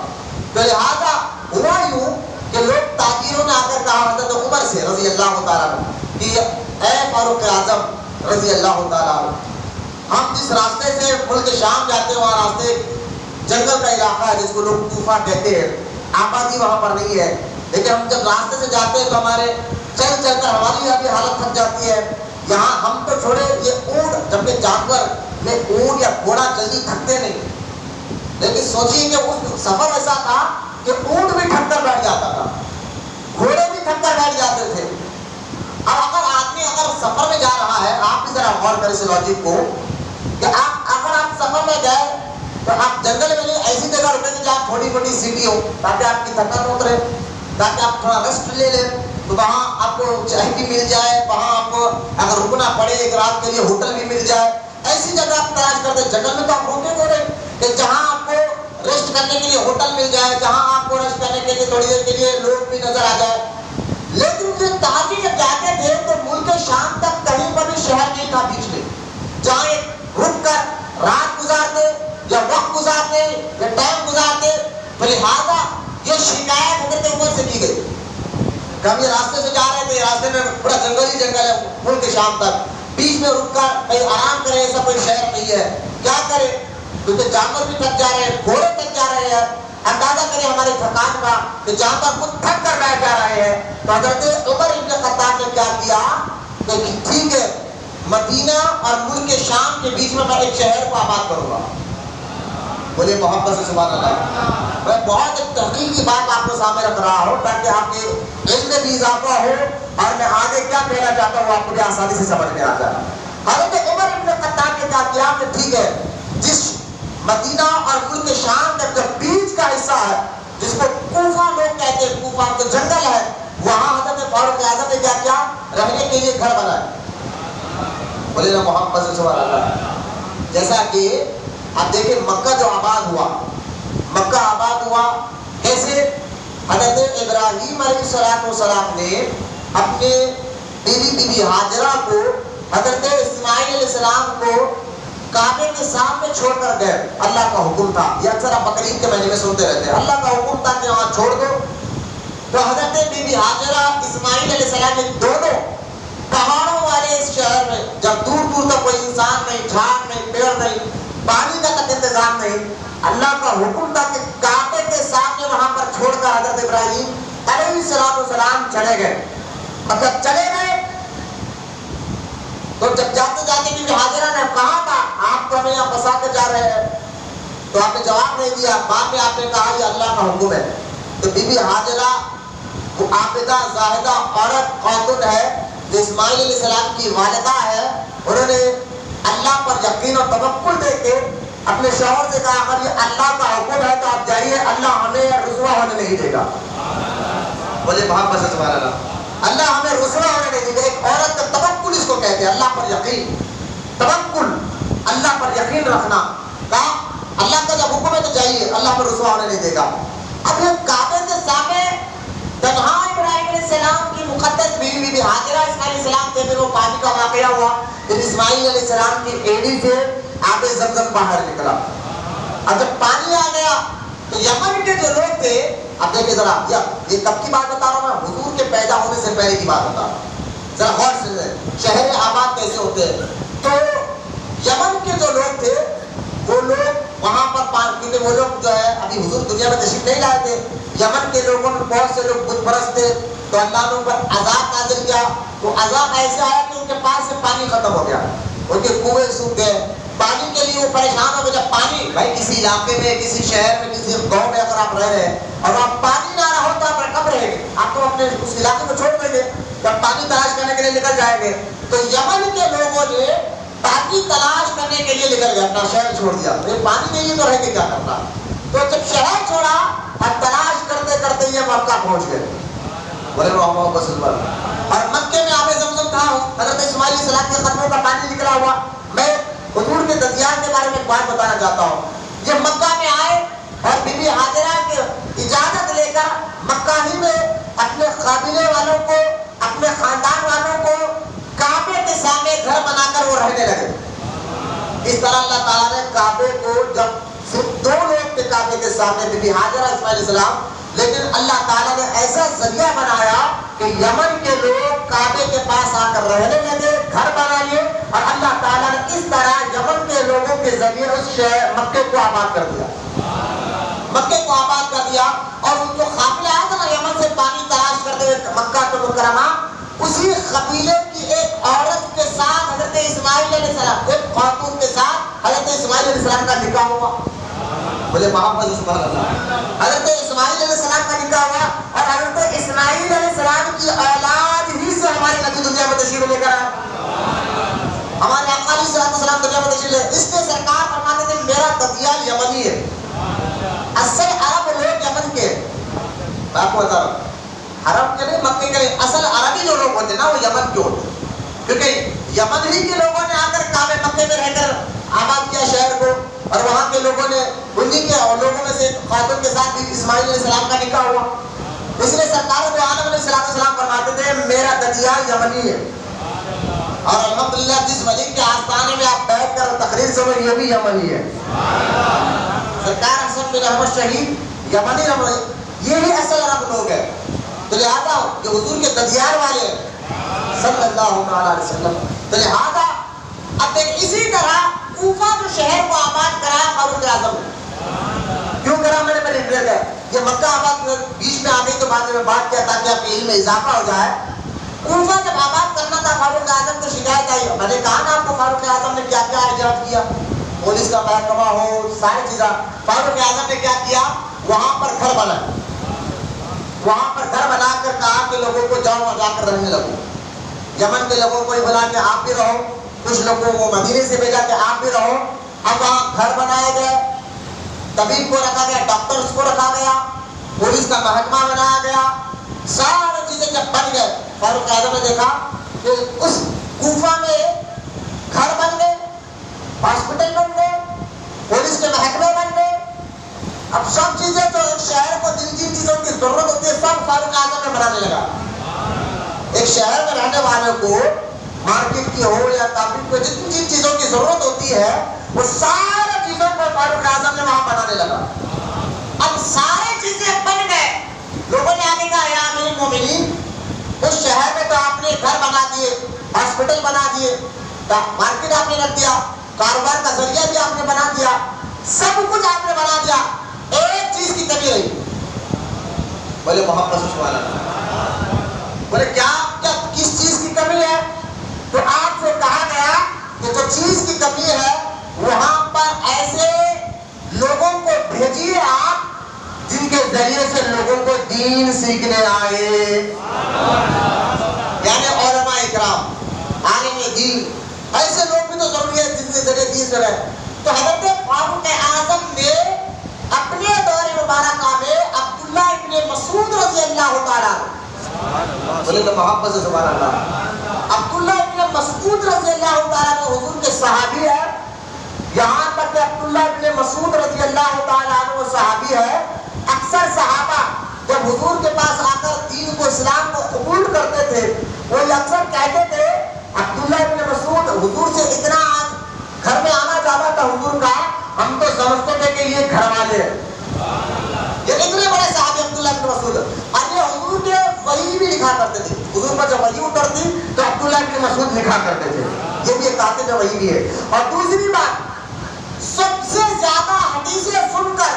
[SPEAKER 1] تو لہٰذا ہوا یوں کہ لوگ تاجروں نے آ کر کہا حضرت عمر سے رضی اللہ تعالیٰ عنہ کہ اے فاروق اعظم رضی اللہ تعالیٰ عنہ, ہم جس راستے سے ملک شام جاتے ہیں وہاں راستے جنگل کا علاقہ ہے جس کو لوگ کوفہ کہتے ہیں, آبادی وہاں پر نہیں ہے. لیکن ہم جب راستے سے جاتے ہیں تو ہمارے چل چل کر ہماری یہاں بھی حالت تھک جاتی ہے. یہاں ہم تو چھوڑے, یہ اونٹ, جبکہ جانور میں اونٹ یا گھوڑا جلدی تھکتے نہیں, لیکن سوچیے کہ اس سفر ایسا تھا کہ اونٹ بھی تھک کر بیٹھ جاتا تھا, گھوڑے بھی تھک کر بیٹھ جاتے تھے. اب اگر آدمی اگر سفر میں جا رہا ہے, آپ بھی ذرا غور کریں اس لاجک کو, کہ اگر آپ سفر میں گئے تو آپ جنگل میں نہیں, ایسی جگہ رکیں گے جہاں تھوڑی موٹی سیٹی ہو تاکہ آپ کی تھکن اترے, تاکہ آپ تھوڑا ریسٹ لے لیں. تو وہاں آپ کو چائے بھی مل جائے, وہاں آپ کو اگر رکنا پڑے ایک رات کے لیے ہوٹل بھی مل جائے. ایسی جگہ آپ تلاش کرتے. جنگل میں تو آپ روکے گے کہ جہاں آپ کو ریسٹ کرنے کے لیے ہوٹل مل جائے, جہاں آپ کو ریسٹ کرنے کے لیے تھوڑی دیر کے لیے لوگ بھی نظر آ جائے. لیکن جو تاجر جب جاتے تھے تو ملک شام تک کہیں پر بھی شہر نہیں تھا بیچ میں جہاں ایک رک کر رات گزارتے یا وقت گزارتے یا ٹائم گزارتے. تو لہٰذا یہ شکایت حضرت عمر سے کی گئی کہ ہم یہ راستے سے جا رہے تھے, راستے میں پورا جنگل ہی جنگل ہے ملک شام تک, بیچ میں رک کر کہیں آرام کرے ایسا کوئی شہر نہیں ہے, کیا کرے؟ کیونکہ جانور بھی تھک جا رہے ہیں, گھوڑے تھک جا رہے ہیں. اندازہ کریں ہماری تھکان کا کہ جانور خود تھک کر بیٹھ جا رہے ہیں. تو حضرت عمر ابن خطاب نے کیا کیا کہ ٹھیک ہے, مدینہ اور ملک شام کے بیچ میں ایک شہر کو آباد کروں گا. بولے محبت سے سبحان اللہ۔ میں بہت ایک تحقیقی بات آپ کو سامنے رکھ رہا ہوں تاکہ آپ کے علم میں بھی اضافہ ہو اور میں آگے کیا کہنا چاہتا ہوں آپ مجھے آسانی سے سمجھ میں آ جائے۔ حضرت عمر ابن خطاب نے کہا کیا کہ ٹھیک ہے، جس مدینہ اور ملک شام کا جو بیچ کا حصہ ہے جس کو کوفہ لوگ کہتے ہیں، کوفہ تو جنگل ہے، وہاں حضرت فاروق اعظم نے کیا رہنے کے لیے گھر بنائے۔ بولے نا محمد صلی اللہ علیہ وسلم۔ جیسا کہ آپ دیکھیں مکہ جو آباد ہوا، مکہ آباد ہوا کیسے؟ حضرت ابراہیم علیہ السلام نے اپنے بیوی ہاجرہ کو حضرت اسماعیل علیہ السلام کو کعبے کے سامنے چھوڑ کر گئے۔ اللہ کا حکم تھا، یہ اکثر آپ بقرعید کے مہینے میں سنتے رہتے ہیں، اللہ کا حکم تھا کہ وہاں چھوڑ دو۔ تو حضرت ہاجرہ اسماعیل علیہ السلام نے دونوں پہاڑوں والے اس شہر میں، جب دور دور تک کوئی انسان نہیں، جھاڑ نہیں، پیڑ نہیں، پانی کا تک انتظام نہیں، اللہ کا حکم تھا کہ کعبے کے سامنے وہاں پر چھوڑ کر حضرت ابراہیم علیہ السلام چلے گئے۔ مطلب چلے گئے تو جب جاتے جاتے بیوی ہاجرہ نے کہا تھا آپ تو ہمیں یہاں پھنسا کے جا رہے ہیں، تو آپ نے جواب نہیں دیا، بعد میں آپ نے کہا یہ اللہ کا حکم ہے۔ تو بیوی ہاجرہ وہ عابدہ زاہدہ عورت خاتون ہے جو اسماعیل علیہ السلام کی والدہ ہے، انہوں نے اللہ پر یقین اور توکل دے کے اپنے شوہر سے کہا اگر یہ اللہ کا حکم ہے تو آپ جائیے، اللہ ہمیں رسوا ہونے نہیں دے گا۔ بولے محمد صلی اللہ علیہ وسلم، اللہ ہمیں رسوا ہونے نہیں دے گا۔ ایک عورت کا توکل اس کو کہتے ہیں، اللہ پر یقین، توکل، اللہ پر یقین رکھنا۔ کہا اللہ کا جب حکم ہے تو جائیے، اللہ ہمیں رسوا ہونے نہیں دے گا۔ اب یہ کعبے کے سامنے تنہا ابراہیم علیہ السلام کی مقدس بیوی ہاجرہ اسماعیل علیہ السلام تھے، پھر وہ پانی کا واقعہ ہوا، پھر اسماعیل علیہ السلام کی ایڑی سے آب زمزم باہر نکلا۔ اب جب پانی آ گیا تو یمن کے جو لوگ تھے، اب دیکھیں ذرا یہ کب کی بات بتا رہا ہوں میں، حضور کے پیدا ہونے سے پہلے کی بات بتا رہا ہوں، ذرا غور سے شہر آباد کیسے ہوتے ہیں۔ تو یمن کے جو لوگ تھے وہ لوگ وہاں پر کیونکہ وہ لوگ جو ہے ابھی حضور دنیا میں تشریف نہیں لائے تھے، یمن کے لوگوں میں بہت سے لوگ بت پرست تھے، تو اللہ نے ان پر عذاب نازل کیا۔ تو عذاب ایسے آیا کہ ان کے پاس سے پانی ختم ہو گیا، ان کے کنویں سوکھ گئے، پانی کے لیے وہ پریشان ہو گئے۔ جب پانی بھائی کسی علاقے میں، کسی شہر میں، کسی گاؤں میں اگر آپ رہ رہے ہیں اور وہاں پانی نہ رہا ہو تو آپ کب رہیں گے؟ آپ تو اپنے اس علاقے کو چھوڑ دیں گے، جب پانی تلاش کرنے کے لیے نکل جائیں گے۔ تو یمن کے لوگوں نے پانی تلاش کرنے کے لیے نکل گئے، اپنا شہر چھوڑ دیا، پانی نہیں ہے تو رہ کے کیا کرنا۔ تو جب شہر چھوڑا اور تلاش کرتے کرتے یہ مکہ پہنچ گئے، بولے محمد صلی اللہ علیہ وسلم۔ اور مکے میں آب زمزم تھا، حضرت اسماعیل علیہ السلام کے قدموں کا پانی نکلا ہوا۔ میں حضور کے ددیان کے بارے میں ایک بات بتانا چاہتا ہوں۔ یہ مکہ میں آئے اور بی بی ہاجرہ کی اجازت لے کر مکہ ہی میں اپنے قبیلے والوں کو، اپنے خاندان والوں کو کعبے کے سامنے گھر بنا کر وہ رہنے لگے۔ اس طرح اللہ تعالیٰ نے کعبے کو، جب صرف دو لوگ تھے کعبے کے سامنے، بی بی ہاجرہ اسماعیل علیہ السلام، لیکن اللہ تعالیٰ نے ایسا ذریعہ بنایا کہ یمن کے لوگ کعبے کے پاس آ کر رہنے لگے، گھر بنا لیے، اور اللہ تعالیٰ نے اس طرح یمن کے لوگوں کے ذریعے اس شہر مکے کو آباد کر دیا، مکے کو آباد کر دیا۔ اور ان کو قافلہ آیا تھا نا یمن سے پانی تلاش کرتے ہوئے مکہ مکرمہ، اسی قبیلے کی ایک عورت کے ساتھ حضرت اسماعیل علیہ السلام، ایک خاتون کے ساتھ حضرت اسماعیل علیہ السلام کا نکاح ہوا۔ بولے محمد سبحان اللہ۔ حضرت اسماعیل علیہ السلام کا نکاح ہوا، اور حضرت اسماعیل علیہ السلام کی اولاد ہی سے ہمارے نبی دنیا میں تشریف لے کر آئے، ہمارے آقا علیہ السلام دنیا میں تشریف لے۔ اس لیے سرکار فرماتے تھے میرا ددیال یمنی ہے، اصل عرب لوگ یمن کے، میں آپ کو بتا رہا ہوں، عرب کے نہیں، مکے کے نہیں، اصل عربی جو لوگ ہوتے ہیں نا وہ یمن کے ہوتے ہیں، کیونکہ یمن ہی کے لوگوں نے آ کر کعبے مکے میں رہ کر آباد کیا شہر کو، اور وہاں کے لوگوں نے انہیں کے اور لوگوں میں سے خاتون کے ساتھ بھی اسماعیل علیہ السلام کا نکاح ہوا۔ اس لیے سرکار دو عالم علیہ السلام فرماتے تھے میرا ددیال یمنی ہے، اور الحمدللہ جس ملک کے آستانے میں آپ بیٹھ کر تقریر سنیں یہ بھی یمنی ہے۔ سرکار حسن بن احمد شہید یمنی رہے، یہی اصل عرب لوگ ہیں۔ تو لہٰذا جو حضور کے ددیال والے صلی اللہ علیہ وسلم، تو لہٰذا اب ایک اسی طرح کوفہ جو شہر کو آباد کرایا فاروق اعظم نے، کیوں کرا میں نے پہلے انٹرنیٹ ہے، یہ مکہ آباد بیچ میں آ گئی تو بعد میں بات کیا تاکہ آپ کے علم میں اضافہ ہو جائے۔ کوفہ جب آباد کرنا تھا فاروق اعظم کو شکایت آئی، میں نے کہا نا آپ کو فاروق اعظم نے کیا کیا ایجاد کیا، پولیس کا محکمہ ہو، ساری چیزیں. فاروق اعظم نے کیا کیا؟ وہاں پر گھر بنا، وہاں پر گھر بنا کر کہا کہ لوگوں کو جاؤ وہاں جا کر رہنے لگو. یمن کے لوگوں کو ہی بلا کے آپ بھی رہو، کچھ لوگوں کو مدینے سے بھیجا کہ آپ بھی رہو. اب وہاں گھر بنائے گئے، طبیب کو رکھا گیا، ڈاکٹرز کو رکھا گیا، پولیس کا محکمہ بنایا گیا. ساری چیزیں جب بن گئے، فاروق اعظم نے دیکھا کہ اس کوفہ میں گھر بن گئے، ہاسپٹل بن گئے، پولیس کے محکمے بن گئے. اب سب چیزیں جو ایک شہر کو جن جن چیزوں کی ضرورت ہوتی ہے سب فاروق اعظم نے بنانے لگا. ایک شہر میں رہنے والوں کو مارکیٹ کی ہو یا تعلیم کو جن جن چیزوں کی ضرورت ہوتی ہے وہ ساری چیزوں کو فاروق اعظم نے وہاں بنانے لگا. اب ساری چیزیں بن گئے، لوگوں نے آگے کہا یا امیر المومنین، اس شہر میں تو آپ نے گھر بنا دیے، ہاسپٹل بنا دیے، مارکیٹ آپ نے رکھ دیا، کاروبار کا ذریعہ بھی آپ نے بنا دیا، سب کچھ آپ نے بنا دیا، ایک چیز کی کمی رہی. بولے محمد صلی اللہ علیہ وسلم. بولے کیا کس چیز کی کمی ہے؟ تو آپ سے کہا گیا کہ جو چیز کی کمی ہے وہاں پر ایسے لوگوں کو بھیجیے آپ جن کے ذریعے سے لوگوں کو دین سیکھنے آئے، یعنی علماء اکرام، عالم دین. ایسے لوگ بھی تو ضروری ہے جن کے ذریعے دین سے رہے. تو حضرت فاروق اعظم نے اپنے دور مبارکہ میں عبداللہ ابن مسعود رضی اللہ تعالیٰ، بولے تو محبت سے سبحان اللہ، عبداللہ ابن مسعود رضی اللہ تعالیٰ عنہ حضور کے صحابی ہے. یہاں تک کہ عبداللہ ابن مسعود رضی اللہ تعالیٰ عنہ صحابی ہے. اکثر صحابہ جب حضور کے پاس آ کر دین کو، اسلام کو قبول کرتے تھے، وہ اکثر کہتے تھے عبداللہ ابن مسعود حضور سے اتنا گھر میں آنا جانا تھا حضور کا، ہم تو سمجھتے تھے کہ یہ گھر والے ہیں. یہ اتنے بڑے صحابی عبداللہ ابن مسعود، اور یہ حضور کے وحی بھی لکھا کرتے تھے. حضور پر جب وحی اترتی تو عبداللہ ابن مسعود لکھا کرتے تھے. یہ بھی ایک کاتب وحی بھی ہے. اور دوسری بات، سب سے زیادہ حدیثیں سن کر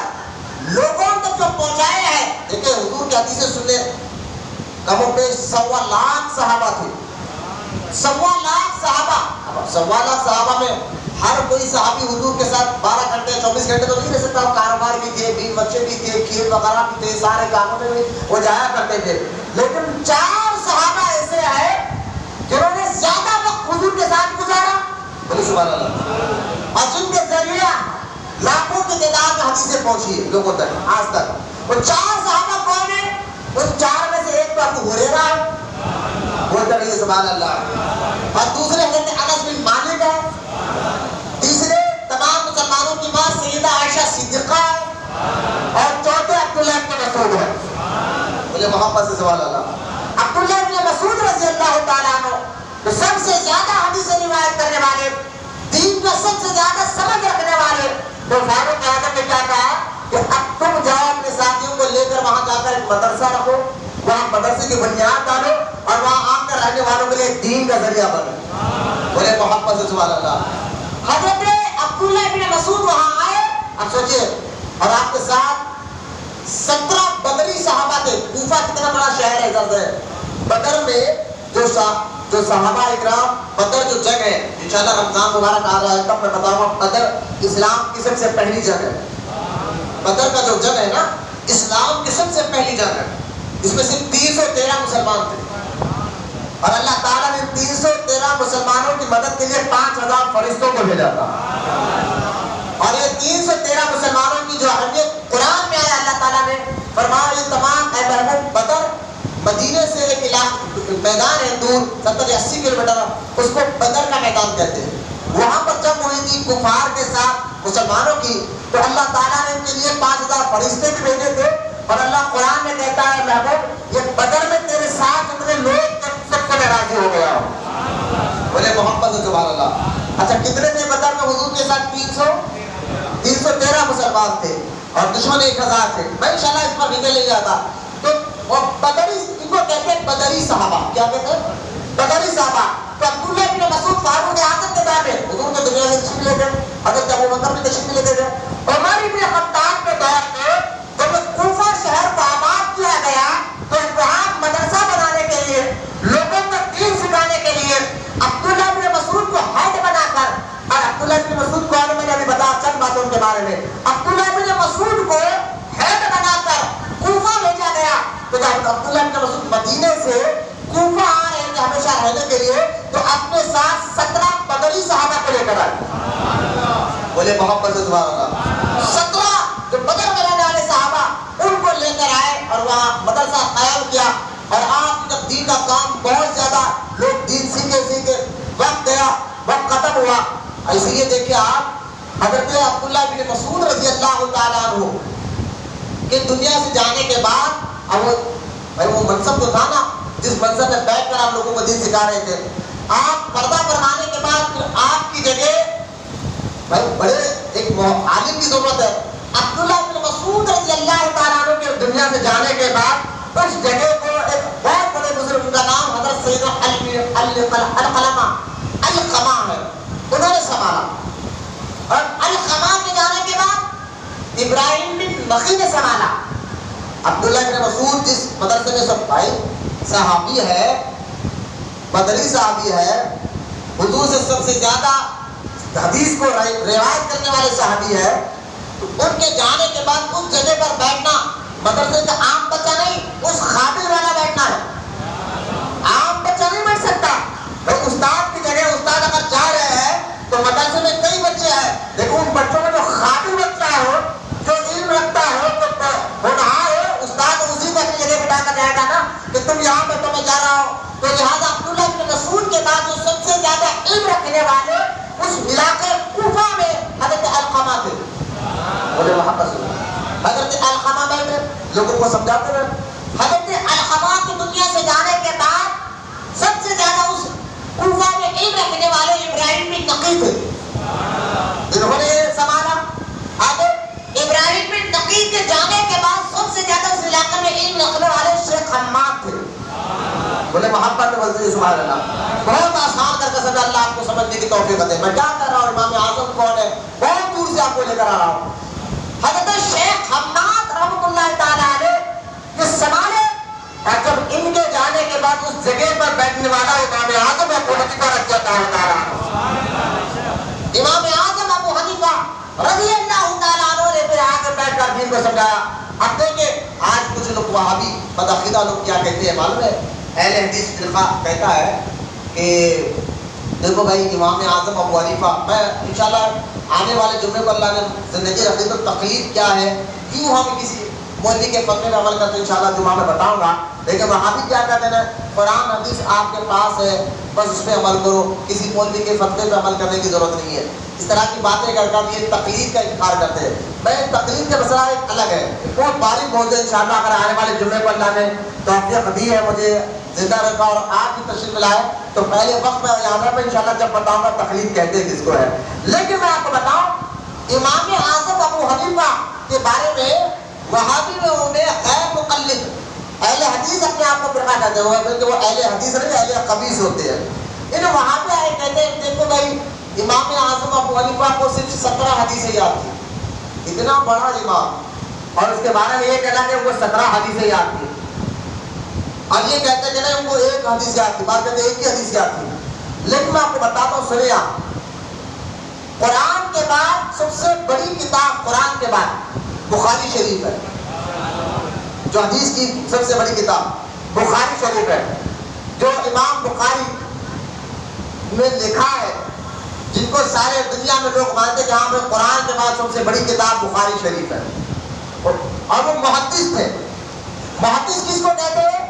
[SPEAKER 1] لوگوں تک جو پہنچائے ہیں، دیکھیں حضور کی حدیثیں سننے کم و بیش 1.25 لاکھ صحابہ تھے. 1.25 لاکھ صحابہ. 1.25 لاکھ صحابہ میں ہر کوئی صحابی حضور کے ساتھ 12 گھنٹے 24 گھنٹے تو نہیں رہ سکتا. کاروبار بھی تھے، بیوی بچے بھی تھے، کھیت وغیرہ بھی تھے، سارے کاموں میں بھی وہ جایا کرتے تھے. لیکن 4 صحابہ ایسے ہیں جنہوں نے زیادہ وقت حضور کے ساتھ گزارا، بولے سبحان اللہ، اور جن کے ذریعہ لاکھوں کی تعداد میں حدیثیں پہنچی ہے لوگوں تک آج تک. وہ 4 صحابہ کون ہیں؟ ان 4 میں سے ایک تو ابو ہریرہ ہے، بولتے رہیے سبحان اللہ، اور دوسرے حضرت انس بن مالک ہے، تیسرے تمام مسلمانوں کی ماں سیدہ عائشہ صدیقہ ہے، اور چوتھے عبداللہ ابن مسعود ہے. بولے محمد سے سبحان اللہ. عبداللہ ابن مسعود رضی اللہ تعالیٰ عنہ تو سب سے زیادہ حدیثیں روایت کرنے والے، دین کا سب سے زیادہ سمجھ رکھنے والے. تو فاروق اعظم نے کیا کہا کہ اب تم جاؤ اپنے ساتھیوں کو لے کر وہاں جا کر ایک مدرسہ رکھو، وہاں مدرسے کی بنیاد ڈالو، اور وہاں آ کر رہنے والوں کے لیے دین کا ذریعہ بنو. بولے محمد سے سبحان اللہ. حضرت عبداللہ ابن مسعود وہاں آئے. اب سوچئے، اور آپ کے ساتھ 17 بدری صحابہ تھے. کوفہ کتنا بڑا شہر ہے ادھر سے. بدر میں جو صحابہ اکرام، بدر جو جنگ ہے، انشاءاللہ رمضان مبارک آ رہا ہے تب میں بتاؤں گا. بدر اسلام کی سب سے پہلی جنگ ہے. بدر کا جو جنگ ہے نا، اسلام کی سب سے پہلی جنگ ہے. اس میں صرف 313 مسلمان تھے، اور اللہ تعالیٰ نے 313 مسلمانوں کی مدد کے لیے 5000 فرشتوں کو بھیجا تھا. اور یہ 313 مسلمانوں کی جو اہمیت قرآن میں آیا، اللہ تعالیٰ نے فرمایا یہ تمام اے محبوب، بدر مدینے سے ایک علاقہ میدان ہے دور 70-80 کلومیٹر، اس کو بدر کا میدان کہتے ہیں. وہاں پر جنگ ہوئی تھی کفار کے ساتھ مسلمانوں کی. تو اللہ تعالیٰ نے ان کے لیے 5000 فرشتے بھی بھیجے تھے. اور اللہ قرآن میں کہتا ہے محبوب یہ بدر میں تیرے ساتھ اتنے لوگ سب سے راضی ہو گیا. بولے محمد سے سبحان اللہ. اچھا کتنے تھے بدر میں حضور کے ساتھ؟ 313 مسلمان تھے، اور دشمن 1000 تھے. میں انشاءاللہ اس پر ڈیٹیل لے جاتا. تو بدری، ان کو کہتے ہیں بدری صحابہ. کیا کہتے ہیں؟ بدری صحابہ. تو عبداللہ ابن مسعود فاروق اعظم کے دور میں حضور کو دنیا میں تشریف لے گئے، حضرت ابو بکر بھی تشریف لے گئے. عمر ابن خطاب کے دور میں جب کوفہ شہر کو آباد کیا گیا تو وہاں مدرسہ بنانے کے لیے، لوگوں کو دین سکھانے کے لیے عبداللہ ابن مسعود کو ہیڈ بنا کر، اور عبداللہ ابن مسعود کو میں نے ابھی عبداللہ بن مسعود مدینے سے کوفہ آ رہے تھے ہمیشہ رہنے کے لیے، تو اپنے ساتھ 17 بدری صحابہ کو لے کر آئے. بولے محبت سے سبحان اللہ. 17 جو بدر میں رہنے والے صحابہ ان کو لے کر آئے اور وہاں مدرسہ قائم کیا. اور آپ جب دین کا کام بہت زیادہ لوگ دین سیکھے وقت گیا، وقت ختم ہوا. اسی لیے دیکھیں آپ حضرت عبداللہ بن مسعود رضی اللہ تعالیٰ عنہ کہ دنیا سے جانے کے بعد اب وہ منصب تو تھا نا جس منصب میں بیٹھ کر آپ لوگوں کو دین سکھا رہے تھے. آپ پردہ فرمانے کے بعد پھر آپ کی جگہ بھائی بڑے ایک عالم کی ضرورت ہے. عبداللہ بن مسعود رضی اللہ تعالیٰ عنہ کے دنیا سے جانے کے بعد اس جگہ کو ایک بہت بڑے بزرگ کا نام حضرت سیدنا القمہ ہے، انہوں نے سنبھالا. اور القمہ کے جانے کے بعد ابراہیم بن نخی نے سنبھالا. عبداللہ بن مسعود جس مدرسے میں سب بھائی صحابی ہے، بدری صحابی ہے، حضور سے سب سے زیادہ حدیث کو روایت کرنے والے صحابی ہے، تو ان کے جانے کے بعد اس جگہ پر بیٹھنا مدرسے کا عام بچہ نہیں، اس قابل والا بیٹھنا ہے. عام بچہ نہیں بیٹھ سکتا. بھائی استاد کی جگہ استاد اگر جا رہے ہیں تو مدرسے میں کئی بچے ہیں، دیکھو ان بچوں میں جو قابل بچہ ہو، جو علم رکھتا ہو، جو ہونہار ہو، استاد اسی کو اپنی جگہ بٹھا کر جائے گا نا کہ تم یہاں بیٹھو میں جا رہا ہوں. تو لہٰذا عبداللہ بن مسعود کے بعد جو سب سے زیادہ علم رکھنے والے اس علاقے کوفہ میں حضرت القمہ تھے. بولے محبت سے حضرت القمہ بیٹھے لوگوں کو سمجھاتے رہے. حضرت القمہ کی دنیا سے جانے کے بعد سب سے زیادہ اس کوفہ میں علم رکھنے والے ابراہیم بن نقی تھے، انہوں نے سنبھالا. آگے ابراہیم بن نقی کے جانے کے بعد سب سے زیادہ اس علاقے میں علم رکھنے والے شیخ حماد تھے. بولے محبت سے سبحان اللہ. بہت آسان کر کے سمجھا، اللہ آپ کو سمجھنے کی توفیق دے. میں کیا کر رہا ہوں، امام اعظم کون ہے، بہت دور سے آپ کو لے کر آ رہا ہوں. حضرت شیخ حماد رحمۃ اللہ تعالیٰ علیہ کے سنبھالے. اور جب ان کے جانے کے بعد اس جگہ پر بیٹھنے والا امام اعظم ابو حنیفہ رضی اللہ تعالیٰ عنہ، امام اعظم ابو حنیفہ رضی اللہ تعالیٰ عنہ نے پھر آگے بیٹھ کر دین کو سمجھایا. اب دیکھیں آج کچھ لوگ وہابی بدعقیدہ لوگ کیا کہتے ہیں معلوم ہے؟ اہل حدیث فرقہ کہتا ہے کہ دیکھو بھائی امام اعظم ابو حنیفہ، میں انشاءاللہ آنے والے جمعے کو اللہ نے زندگی رکھی تو تقلید کیا ہے، کیوں ہم کسی مولوی کے فتوے میں عمل کرتے انشاءاللہ جمعہ میں بتاؤں گا. لیکن وہابی کیا کہتے ہیں، قرآن حدیث آپ کے پاس ہے بس اس پہ عمل کرو، کسی مولوی کے فتوے پہ عمل کرنے کی ضرورت نہیں ہے. اس طرح کی باتیں کر کر یہ تقلید کا انکار کرتے ہیں. میں تقلید کا مسئلہ ایک الگ ہے، بہت باریک موضوع ہے. انشاءاللہ اگر آنے والے جمعے کو اللہ نے توفیق دی ہے مجھے زندہ رکھا اور آپ بھی تشریف لائے تو پہلے وقت میں یہاں پہ انشاءاللہ جب بتاؤں گا تقلید کہتے ہیں کس کو ہے. لیکن میں آپ کو بتاؤں امام اعظم ابو حنیفہ کے بارے میں وہابی میں انہیں غیر مقلد اہل حدیث اپنے آپ کو فرقہ کہتے ہیں، بلکہ وہ اہل حدیث نہیں اہل خبیث ہوتے ہیں. انہیں وہابی آئے کہتے ہیں دیکھو بھائی امام اعظم ابو حنیفہ کو صرف 17 حدیثیں یاد تھی، اتنا بڑا امام، اور اس کے بارے میں یہ کہنا کہ ان کو 17 حدیثیں یاد تھی. اور یہ کہتے ہیں کہ ان کو ایک حدیث یاد تھی، بات کہتے ہیں ایک ہی حدیث یاد تھی. لیکن میں آپ کو بتاتا ہوں سنیں آپ، قرآن کے بعد سب سے بڑی کتاب قرآن کے بعد بخاری شریف ہے. جو حدیث کی سب سے بڑی کتاب بخاری شریف ہے، جو امام بخاری میں لکھا ہے، جن کو سارے دنیا میں لوگ مانتے ہیں کہ ہاں قرآن کے بعد سب سے بڑی کتاب بخاری شریف ہے. اور وہ محدث تھے. محدث کس کو کہتے ہیں؟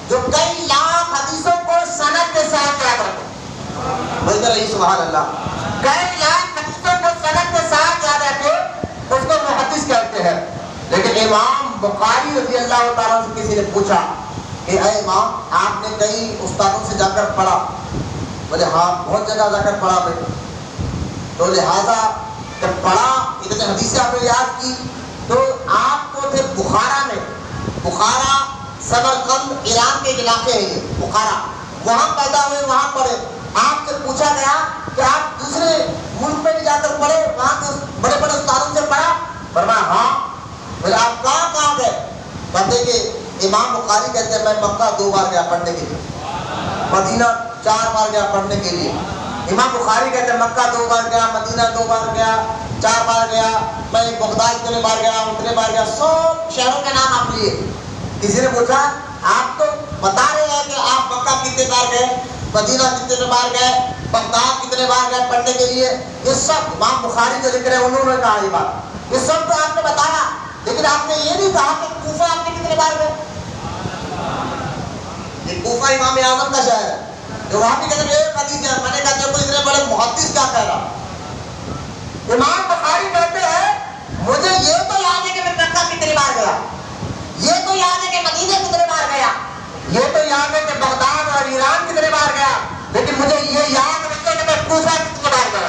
[SPEAKER 1] جو کئی لاکھ حدیثوں کو سند کے ساتھ یاد رکھتے. بولتے رہیے سبحان اللہ. کئی لاکھ حدیثوں کو سند کے ساتھ یاد رکھتے اس کو محدث کہتے ہیں. لیکن امام بخاری رضی اللہ تعالیٰ سے کسی نے پوچھا کہ اے امام آپ نے کئی استادوں سے جا کر پڑھا؟ بولے ہاں بہت جگہ جا کر پڑھا میں. تو لہٰذا جب پڑھا اتنے حدیثیں آپ نے یاد کی تو آپ کو تھے بخارا میں، بخارا سمرقند ایران کے علاقے ہے یہ بخارا، وہاں پیدا ہوئے وہاں پڑھے. آپ سے پوچھا گیا کہ آپ دوسرے ملک میں بھی جا کر پڑھے، وہاں کے بڑے بڑے استادوں سے پڑھا؟ فرمایا ہاں. پھر آپ کہاں گئے؟ کہتے کہ امام بخاری کہتے ہیں میں مکہ 2 بار گیا پڑھنے کے لیے، مدینہ 4 بار گیا پڑھنے کے لیے. امام بخاری کہتے ہیں مکہ 2 بار گیا، مدینہ 2 بار گیا، 4 بار گیا، میں بغداد اتنے بار گیا، اتنے بار گیا. 100 شہروں کے نام آپ لیے. کسی نے پوچھا آپ تو بتا رہے ہیں کہ آپ مکہ کتنے بار گئے، مدینہ کتنے بار گئے، بغداد کتنے بار گئے پڑھنے کے لیے، یہ سب امام بخاری جو لکھ رہے ہیں انہوں نے کہا یہ بات، یہ سب تو آپ نے بتایا، لیکن آپ نے یہ نہیں کہا کہ کوفہ آپ نے کتنے بار گئے۔ یہ کوفہ امام اعظم کا شہر ہے، جو وہاں بھی کہتے ہیں ایک حدیث ہے، میں نے کہا کہ اتنے بڑے محدث کیا کہہ رہا۔ امام بخاری کہتے ہیں مجھے یہ تو یاد ہے کہ میں مکہ کتنی بار گیا، یہ تو یاد ہے کہ مدینہ کتنے بار گیا، یہ تو یاد ہے کہ بغداد اور ایران کتنے بار گیا، لیکن مجھے یہ یاد نہیں ہے کہ میں کوفہ کتنے بار گیا۔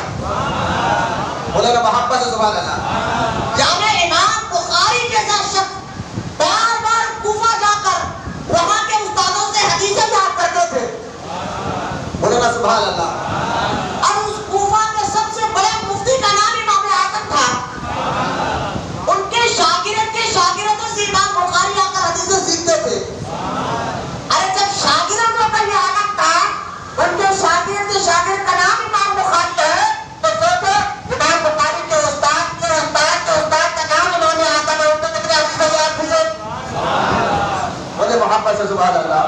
[SPEAKER 1] بولے نا محبت سے سبحان اللہ۔ یعنی امام بخاری جیسا شخص بار بار کوفہ جا کر وہاں کے استادوں سے حدیثیں یاد کرتے تھے۔ بولے نا سبحان اللہ۔ اور اس کوفہ کے سب سے بڑے مفتی کا نام امام اعظم تھا، ان کے شاگردوں سے امام بخاری آ کر حدیثیں سیکھتے تھے۔ ارے جب شاگردوں کا یہ عالم تھا، ان کے شاگرد کا نام امام بخاری ہے، تو سوچو امام بخاری کے استاد کا نام امام اعظم ہے، ان کو کتنے حدیثیں یاد تھی۔ بولے محبت سے سبحان اللہ۔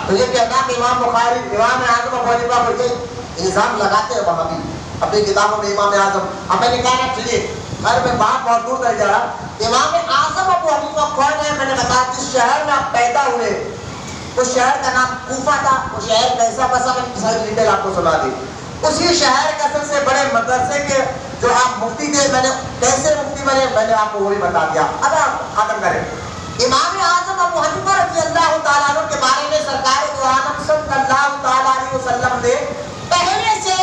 [SPEAKER 1] تو یہ کہنا کہ امام بخاری امام اعظم ابو حنیفہ پر یہ الزام لگاتے ہیں وہاں بھی اپنی کتابوں میں امام اعظم۔ اب میں نے کہا نا چلیے خیر میں بات بہت دور تک جا رہا۔ امام اعظم ابو حنیفہ کون ہے؟ میں نے بتایا جس شہر میں آپ پیدا ہوئے اس شہر کا نام کوفہ تھا۔ وہ شہر کیسا بسا میں ساری ڈیٹیل آپ کو سنا دی۔ اسی شہر کا سب سے بڑے مدرسے کے جو آپ مفتی تھے، میں نے کیسے مفتی بنے میں نے آپ کو وہی بتا دیا۔ اب آپ ختم کریں۔ امام اعظم ابو حنیفہ رضی اللہ تعالیٰ عنہ کے بارے میں سرکار دو عالم صلی اللہ تعالیٰ علیہ وسلم نے پہلے سے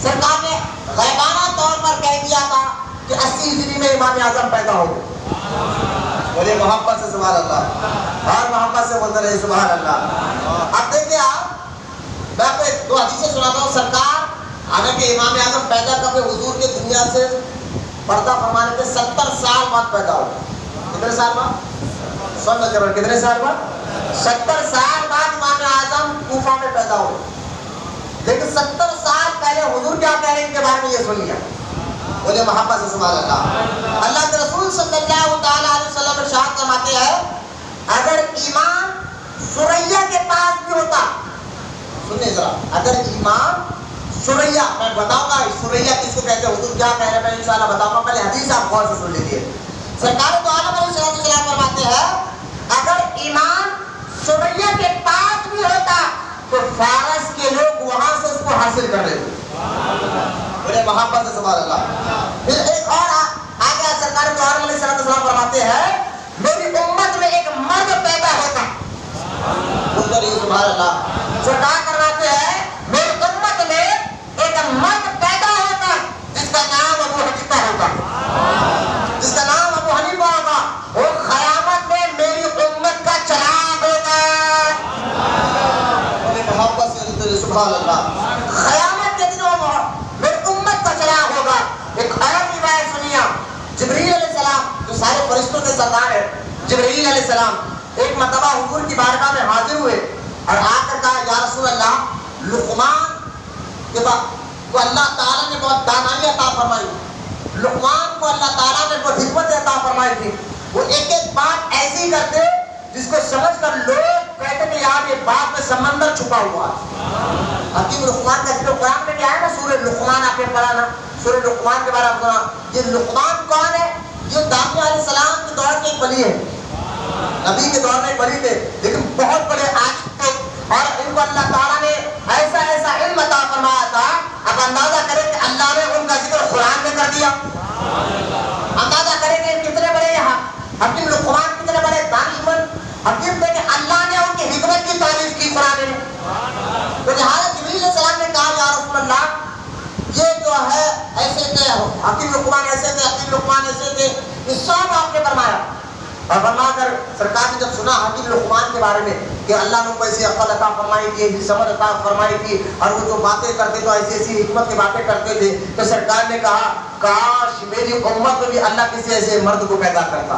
[SPEAKER 1] سرکار نے غیبانہ طور پر کہہ دیا تھا کہ 80 ہجری میں امام اعظم پیدا ہو گئے۔ بولے محبت سے سبحان اللہ، اور محبت سے بولتے رہے سبحان اللہ۔ اب دیکھیں آپ، میں آپ کو دو حدیثیں سناتا ہوں۔ سرکار حالانکہ امام اعظم پیدا کر کے حضور کے دنیا سے پردہ فرمانے کے 70 سال بعد پیدا ہو۔ کتنے سال بعد؟ کتنے سال بعد؟ 70 سال بعد امام اعظم کوفہ میں پیدا ہوئے۔ لیکن 70 سال پہلے حضور کیا کہہ رہے ہیں ان کے بارے میں یہ سن لیا۔ بولے محبت سے سبحان اللہ۔ اللہ کے رسول صلی اللہ تعالیٰ علیہ وسلم ارشاد فرماتے ہیں اگر ایمان سریا کے پاس بھی ہوتا، سنیں ذرا، اگر ایمان سریا، میں بتاؤں گا سریا کس کو کہتے ہیں، حضور کیا کہہ رہے ہیں میں انشاءاللہ بتاؤں گا، پہلے حدیث آپ غور سے سن لیجیے۔ سرکار دو عالم علیہ السلام فرماتے ہیں اگر ایمان سریا کے پاس بھی ہوتا تو فارس کے لوگ وہاں سے اس کو حاصل کر لیتے۔ بڑے محبت سے سبحان اللہ۔ پھر ایک اور آگے سرکار دو عالم علیہ السلام فرماتے ہیں میری امت میں ایک مرد پیدا ہوتا، بولتے رہیے سبحان اللہ۔ سرکار فرماتے ہیں میری امت میں ایک مرد پیدا ہوتا جس کا نام ابو حنیفہ ہوگا، جس کا نام ابو حنیفہ ہوگا، وہ قیامت میں میری امت کا چراغ ہوگا۔ محبت سے سبحان اللہ۔ قیامت کے دنوں میری امت کا چراغ ہوگا۔ ایک اور روایت سنیے، جبریل علیہ السلام جو سارے فرشتوں کے سردار ہے، جبریل علیہ السلام ایک مرتبہ حضور کی بارگاہ میں حاضر ہوئے اور آ کر کہا یا رسول اللہ لقمان کے بعد کو اللہ تعالیٰ نے بہت دانائی عطا فرمائی، لقمان کو اللہ تعالیٰ نے بہت حکمت عطا فرمائی تھی، وہ ایک ایک بات ایسی کرتے جس کو سمجھ کر لوگ کہتے کہ یار یہ بات میں سمندر چھپا ہوا ہے۔ حکیم لقمان کا ذکر قرآن میں کیا ہے نا، سورہ لقمان آپ نے پڑھا نا، سورہ لقمان کے بارے میں سنا۔ یہ لقمان کون ہے؟ یہ دانیہ علیہ السلام کے دور کے ایک ولی ہے، نبی کے دور میں ایک ولی تھے لیکن بہت بڑے عاشق تھے، اور ان کو اللہ تعالیٰ نے ایسا ایسا علم عطا فرمایا تھا، اب اندازہ کریں کہ اللہ نے ان کا ذکر قرآن میں کر دیا۔ اندازہ کریں کہ کتنے بڑے حکیم لقمان کتنے بڑے دانشمند حکیم تھے کہ اللہ نے ان کی حکمت کی تعریف کی قرآن میں۔ تو لہٰذا جبریل علیہ السلام نے کہا یا رسول اللہ یہ جو ہے ایسے تھے، حکیم لقمان ایسے تھے، حکیم لقمان ایسے تھے، یہ سب آپ نے فرمایا۔ اور فرما کر سرکار نے جب سنا حکیم لقمان کے بارے میں کہ اللہ نے ان کو ایسی عقل عطا فرمائی تھی، ایسی سمجھ عطا فرمائی تھی، اور وہ جو باتیں کرتے تو ایسی ایسی حکمت کی باتیں کرتے تھے، تو سرکار نے کہا کاش میری امت میں بھی اللہ کسی ایسے مرد کو پیدا کرتا۔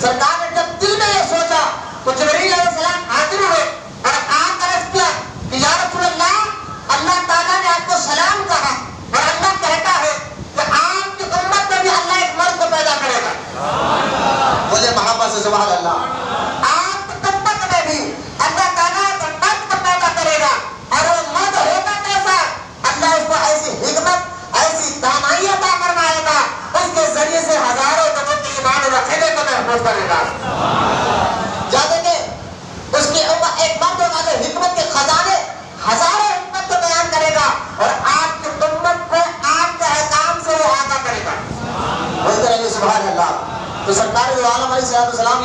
[SPEAKER 1] سرکار نے جب دل میں یہ سوچا تو جبریل علیہ السلام حاضر ہوئے اور آ کر عرض کیا کہ یا رسول اللہ اللہ تعالیٰ نے آپ کو سلام کہا اور اللہ کہتا ہے کہ آپ کی امت میں بھی اللہ ایک مرد کو پیدا کرے گا۔ بولے محبت سے سبحان اللہ۔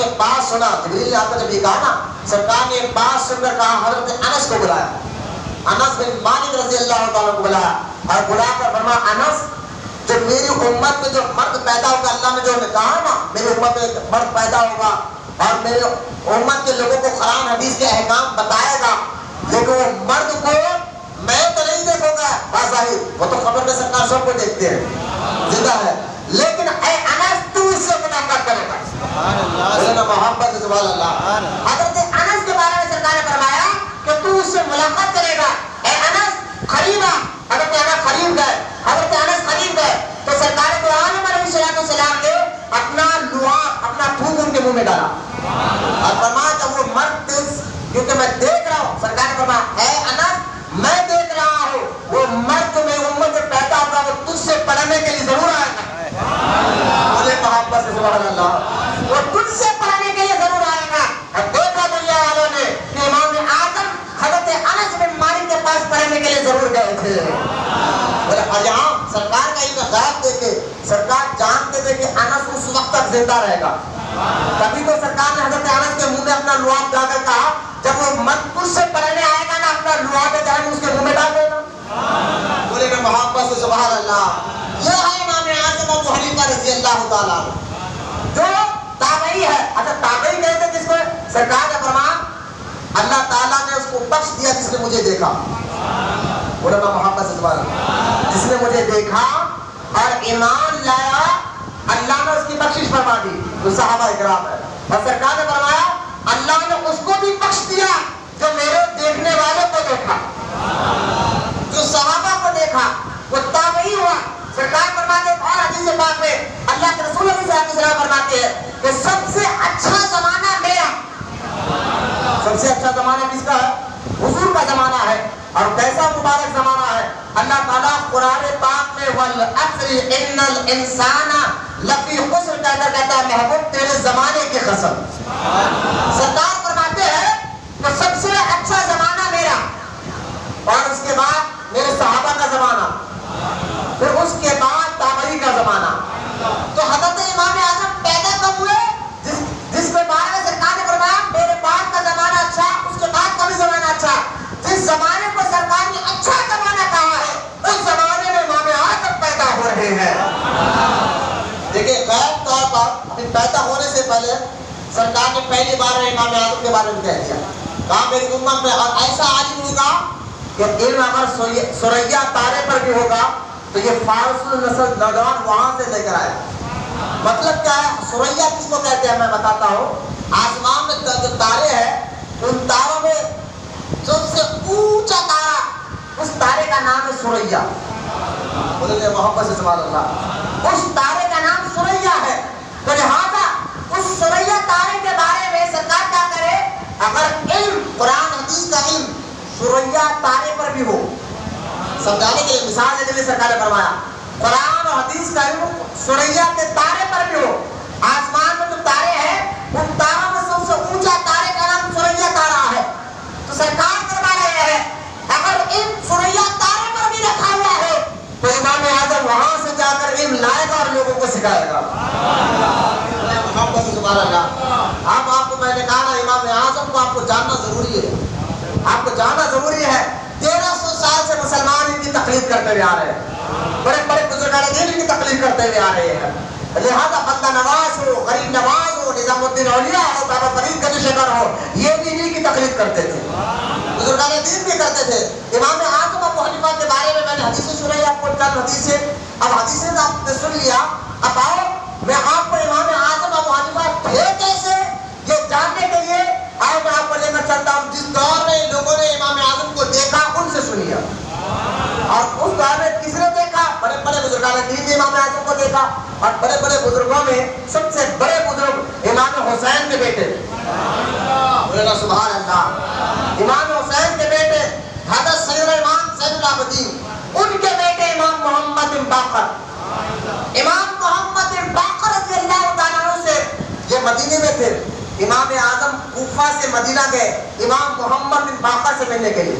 [SPEAKER 1] ایک بات سنا، جبریل نے آپ کو جب یہ کہا نا، سرکار نے ایک بات سن کر کہا، حضرت انس کو بلایا، انس بن مالک رضی اللہ تعالیٰ کو بلایا اور بلا کر فرمایا انس، جو میری امت میں جو مرد پیدا ہوگا، اللہ نے جو کہا نا میری امت میں مرد پیدا ہوگا اور میری امت کے لوگوں کو قرآن حدیث کے احکام بتائے گا، لیکن وہ مرد کو میں تو نہیں دیکھوں گا بظاہر، وہ تو خبر میں سرکار سب کو دیکھتے ہیں، زندہ ہے، لیکن اے انس تو اس سے ملاقات کرے گا، محبت سبحان اللہ۔ حضرت انس کے بارے میں سرکار نے فرمایا کہ تو اس سے ملاقات کرے گا، اے انس قریب آ۔ حضرت انس قریب گئے، حضرت انس قریب گئے تو سرکار دو عالم علیہ السلام نے اپنا لعاب، اپنا تھوک ان کے منہ میں ڈالا اور فرمایا جب وہ مرد، کیونکہ میں دیکھ رہا ہوں، سرکار نے فرمایا اے انس میں دیکھ رہا ہوں وہ مرد میں امت میں پیدا ہوگا، وہ تجھ سے پڑھنے کے لیے ضرور آئے گا، مجھے محبت سے سبحان اللہ، وہ تجھ سے پڑھنے کے لیے ضرور آئے گا۔ اور دیکھا دنیا والوں نے کہ امام اعظم حضرت انس بن مالک کے پاس پڑھنے کے لیے ضرور گئے تھے، اور یہاں سرکار کا علم غیب دے کے سرکار جانتے تھے کہ انس اس وقت تک زندہ رہے گا، تبھی تو سرکار نے حضرت انس کے منہ میں اپنا لعاب ڈال کر کہا جب وہ مرد تجھ سے پڑھنے آئے گا نا، اپنا لعاب جہنم اس کے منہ میں ڈال دینا، بولے نا محبت سے سبحان اللہ۔ یہ ہے امام اعظم ابو حنیفہ رضی اللہ تعالیٰ جو تابعی ہے۔ اچھا تابعی کہتے ہیں جس کو سرکار نے فرمایا اللہ تعالیٰ نے اس کو بخش دیا جس نے مجھے دیکھا، بولے نا محبت سے سبحان اللہ، جس نے مجھے دیکھا اور ایمان لایا اللہ نے اس کی بخشش فرما دی، جو صحابہ اکرام ہے، اور سرکار نے فرمایا اللہ نے اس کو بھی بخش دیا جو میرے دیکھنے والوں کو دیکھا، جو صحابہ کو دیکھا وہ تابعی ہوا۔ سرکار فرماتے ہیں اور حدیث پاک میں اللہ کے رسول علیہ السلام فرماتے ہیں کہ سب سے اچھا زمانہ میرا، سب سے اچھا زمانہ کس کا ہے؟ حضور کا زمانہ ہے، اور کیسا مبارک زمانہ ہے؟ اللہ تعالیٰ قرآن پاک میں والعصر ان الانسان لفی خسر کہتا ہے محبوب تیرے زمانے کی قسم، سرکار فرماتے ہیں کہ سب سے اچھا زمانہ میرا، اور اس کے بعد میرے صحابہ کا زمانہ، پھر اس کے بعد تابعی کا زمانہ۔ تو حضرت امام اعظم پیدا کب ہوئے؟ جس کے بارے میں سرکار نے فرمایا میرے بعد کا زمانہ اچھا، اس کے بعد کا بھی زمانہ اچھا، جس زمانے کو سرکار نے اچھا زمانہ کہا ہے اس زمانے میں امام اعظم پیدا ہو رہے ہیں۔ دیکھیں غیب طور پر پیدا ہونے سے پہلے سرکار نے پہلی بار امام اعظم کے بارے میں کہہ دیا، کہا میری امت میں اور ایسا عالم ہوگا کہ علم اگر ثریا تارے پر بھی ہوگا تو یہ فارس النسل نوجوان وہاں سے لے کر آئے۔ مطلب کیا ہے؟ ثریا کس کو کہتے ہیں میں بتاتا ہوں، آسمان میں جو تارے ہیں ان تاروں میں سب سے اونچا تارا، اس تارے کا نام ہے ثریا، بولے محبت سے سبحان اللہ، اس تارے کا نام ثریا ہے۔ تو لہٰذا اس ثریا تارے کے بارے میں سرکار کیا کرے، اگر علم قرآن حدیث کا علم ثریا تارے پر بھی ہو، سمجھانے کے لیے مثال دینے کے لیے سرکار نے فرمایا قرآن اور حدیث کا علم ثریا کے تارے پر بھی ہو، آسمان میں جو تارے ہیں ان تاروں میں سب سے اونچا تارے کا نام ثریا تارا ہے، تو سرکار فرما رہے ہیں اگر علم ثریا تارے پر بھی رکھا ہوا ہے تو امام اعظم وہاں سے جا کر علم لائے گا اور لوگوں کو سکھائے گا، محبت سے سبحان اللہ۔ اب آپ کو میں نے کہا نا امام اعظم کو آپ کو جاننا ضروری ہے، آپ کو جاننا ضروری ہے۔ 1300 سال سے مسلمان ان کی تقلید کرتے ہوئے آ رہے ہیں، بڑے بڑے بزرگان دین ان کی تقلید کرتے ہوئے آ رہے ہیں، لہذا بندہ نواز ہو، غریب نواز ہو، نظام الدین اولیاء ہو، بابا فرید گنج شکر ہو، یہ بھی انہی کی تقلید کرتے تھے، بزرگان دین بھی کرتے تھے۔ امام اعظم ابو حنیفہ کے بارے میں نے حدیثیں سنائی آپ کو، چند حدیثیں، اب حدیثیں آپ نے سن لیا، اب آؤ میں آپ کو امام اعظم ابو حنیفہ تھے کیسے یہ جاننے کے لیے آؤ میں آپ کو لے کر چلتا ہوں جس دور میں لوگوں نے امام اعظم کو دیکھا ان سے سنیا، اور اس دور میں کس نے دیکھا؟ بڑے بڑے بزرگان دین نے امام اعظم کو دیکھا، اور بڑے بڑے بزرگوں میں سب سے بڑے بزرگ امام حسین کے بیٹے، بولنا سبحان اللہ، امام حسین کے بیٹے حضرت سید امام زین العابدین، ان کے بیٹے امام محمد بن باقر، امام محمد بن باقر رضی اللہ تعالیٰ عنہ سے یہ مدینے میں تھے، امام اعظم کوفہ سے مدینہ گئے امام محمد بن باقر سے ملنے کے لیے،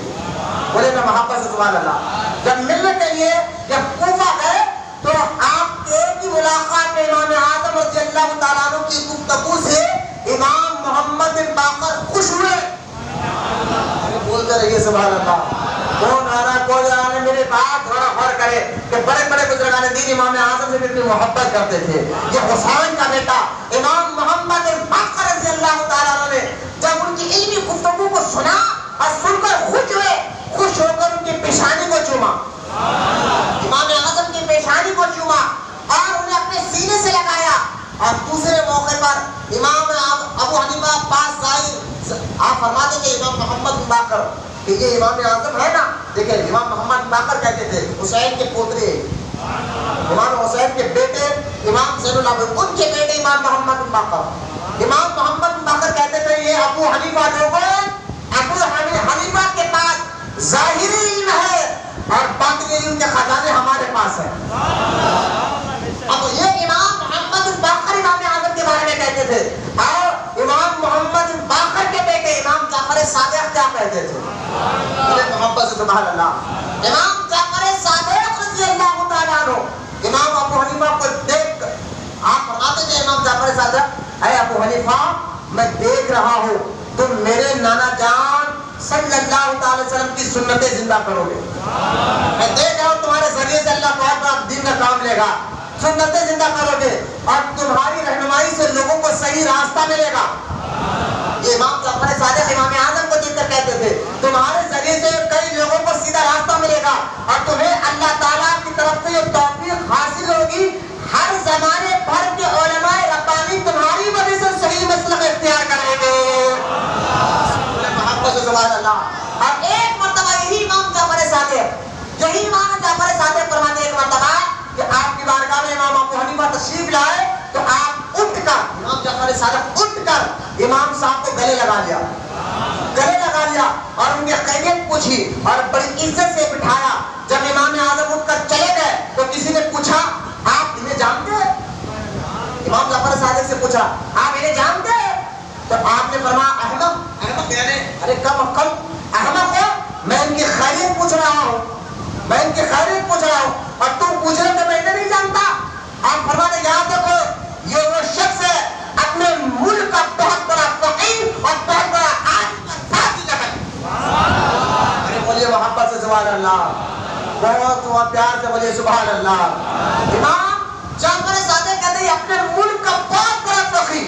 [SPEAKER 1] بولے نا محبت سے سبحان اللہ، جب ملنے کے لیے جب کوفہ گئے تو آپ ایک ہی ملاقات میں امام اعظم رضی اللہ تعالیٰ عنہ کی گفتگو سے امام محمد بن باقر خوش ہوئے. بولتے رہیے سبحان اللہ. کون آ رہا کوئی آ رہا, میرے بات تھوڑا غور کرے کہ بڑے بڑے بزرگان دین امام اعظم سے بھی اتنی محبت کرتے تھے. یہ حسین کا بیٹا امام محمد بن باقر رضی اللہ تعالیٰ عنہ نے جب ان کی علمی گفتگو کو سنا اور سن کر خوش ہوئے, خوش ہو کر ان کی پیشانی کو چوما, امام اعظم کی پیشانی کو چوما اور انہیں اپنے سینے سے لگایا. اور دوسرے موقع پر امام ابو حنیفہ پاس ظاہر آپ فرماتے کہ امام محمد بن باقر کہ یہ امام اعظم ہے نا, دیکھیں امام محمد بن باقر کہتے تھے حسین کے پوترے, امام حسین کے بیٹے امام زین العابدین, ان کے بیٹے امام محمد بن باقر. امام محمد بن باقر کہتے تھے یہ ابو حنیفہ ابو حنیفہ کے پاس ظاہری علم ہے اور باطنی علم کے خزانے ہمارے پاس ہیں. اب یہ امام محمد بن باقر امام اعظم کے بارے میں کہتے تھے, اور امام محمد بن باقر کے بیٹے امام جعفر صادق کیا کہتے تھے؟ محبت سے سبحان اللہ. امام جعفر صادق رضی اللہ تعالیٰ عنہ امام ابو حنیفہ کو دیکھ کر آپ فرماتے تھے امام جعفر صادق اے ابو حنیفہ میں دیکھ رہا ہوں تم میرے نانا جان صلی اللہ تعالی وسلم کی سنتیں زندہ کرو گے. میں دیکھ رہا ہوں تمہارے ذریعے سے اللہ بہت بڑا دین کا کام لے گا, سنتیں زندہ کرو گے اور تمہاری رہنمائی سے لوگوں کو صحیح راستہ ملے گا. یہ امام جعفر صادق امام اعظم کو دیکھ کر کہتے تھے تمہارے ذریعے سے کئی لوگوں کو سیدھا راستہ ملے گا اور تمہیں اللہ تعالیٰ کی طرف سے یہ توفیق حاصل ہوگی. ہر زمانے بھر کے علماء ربانی تمہاری وجہ سے صحیح مسلک اختیار کریں گے. محبت سے سبحان اللہ. اور ایک مرتبہ یہی امام جعفر صادق, یہی امام جعفر صادق فرماتے ایک مرتبہ کہ آپ کی بارگاہ میں امام ابو حنیفہ تشریف لائے تو آپ اٹھ کر امام جعفر صادق اٹھ کر امام صاحب کو گلے لگا لیا اور ان کی خیریت پوچھی اور بڑی عزت سے بٹھایا. جب امام اعظم اٹھ کر چلے گئے تو کسی نے پوچھا آپ انہیں جانتے ہیں؟ امام جعفر صادق سے پوچھا آپ انہیں جانتے ہیں؟ تو آپ نے فرمایا احمد یعنی ارے کم احمد ہو, میں ان کی خیریت پوچھ رہا ہوں اور تم پوچھ رہے میں انہیں نہیں جانتا. آپ فرماتے یاد رکھو یہ وہ شخص ہے اپنے ملک کا بہت بڑا فقیہ اور بہت بڑا عالم کا ساتھی ہے. ارے بولیے محبت سے سبحان اللہ, بہت پیار سے بولیے سبحان اللہ. امام جعفر صادق کہتے ہیں اپنے ملک کا بہت بڑا فقیہ,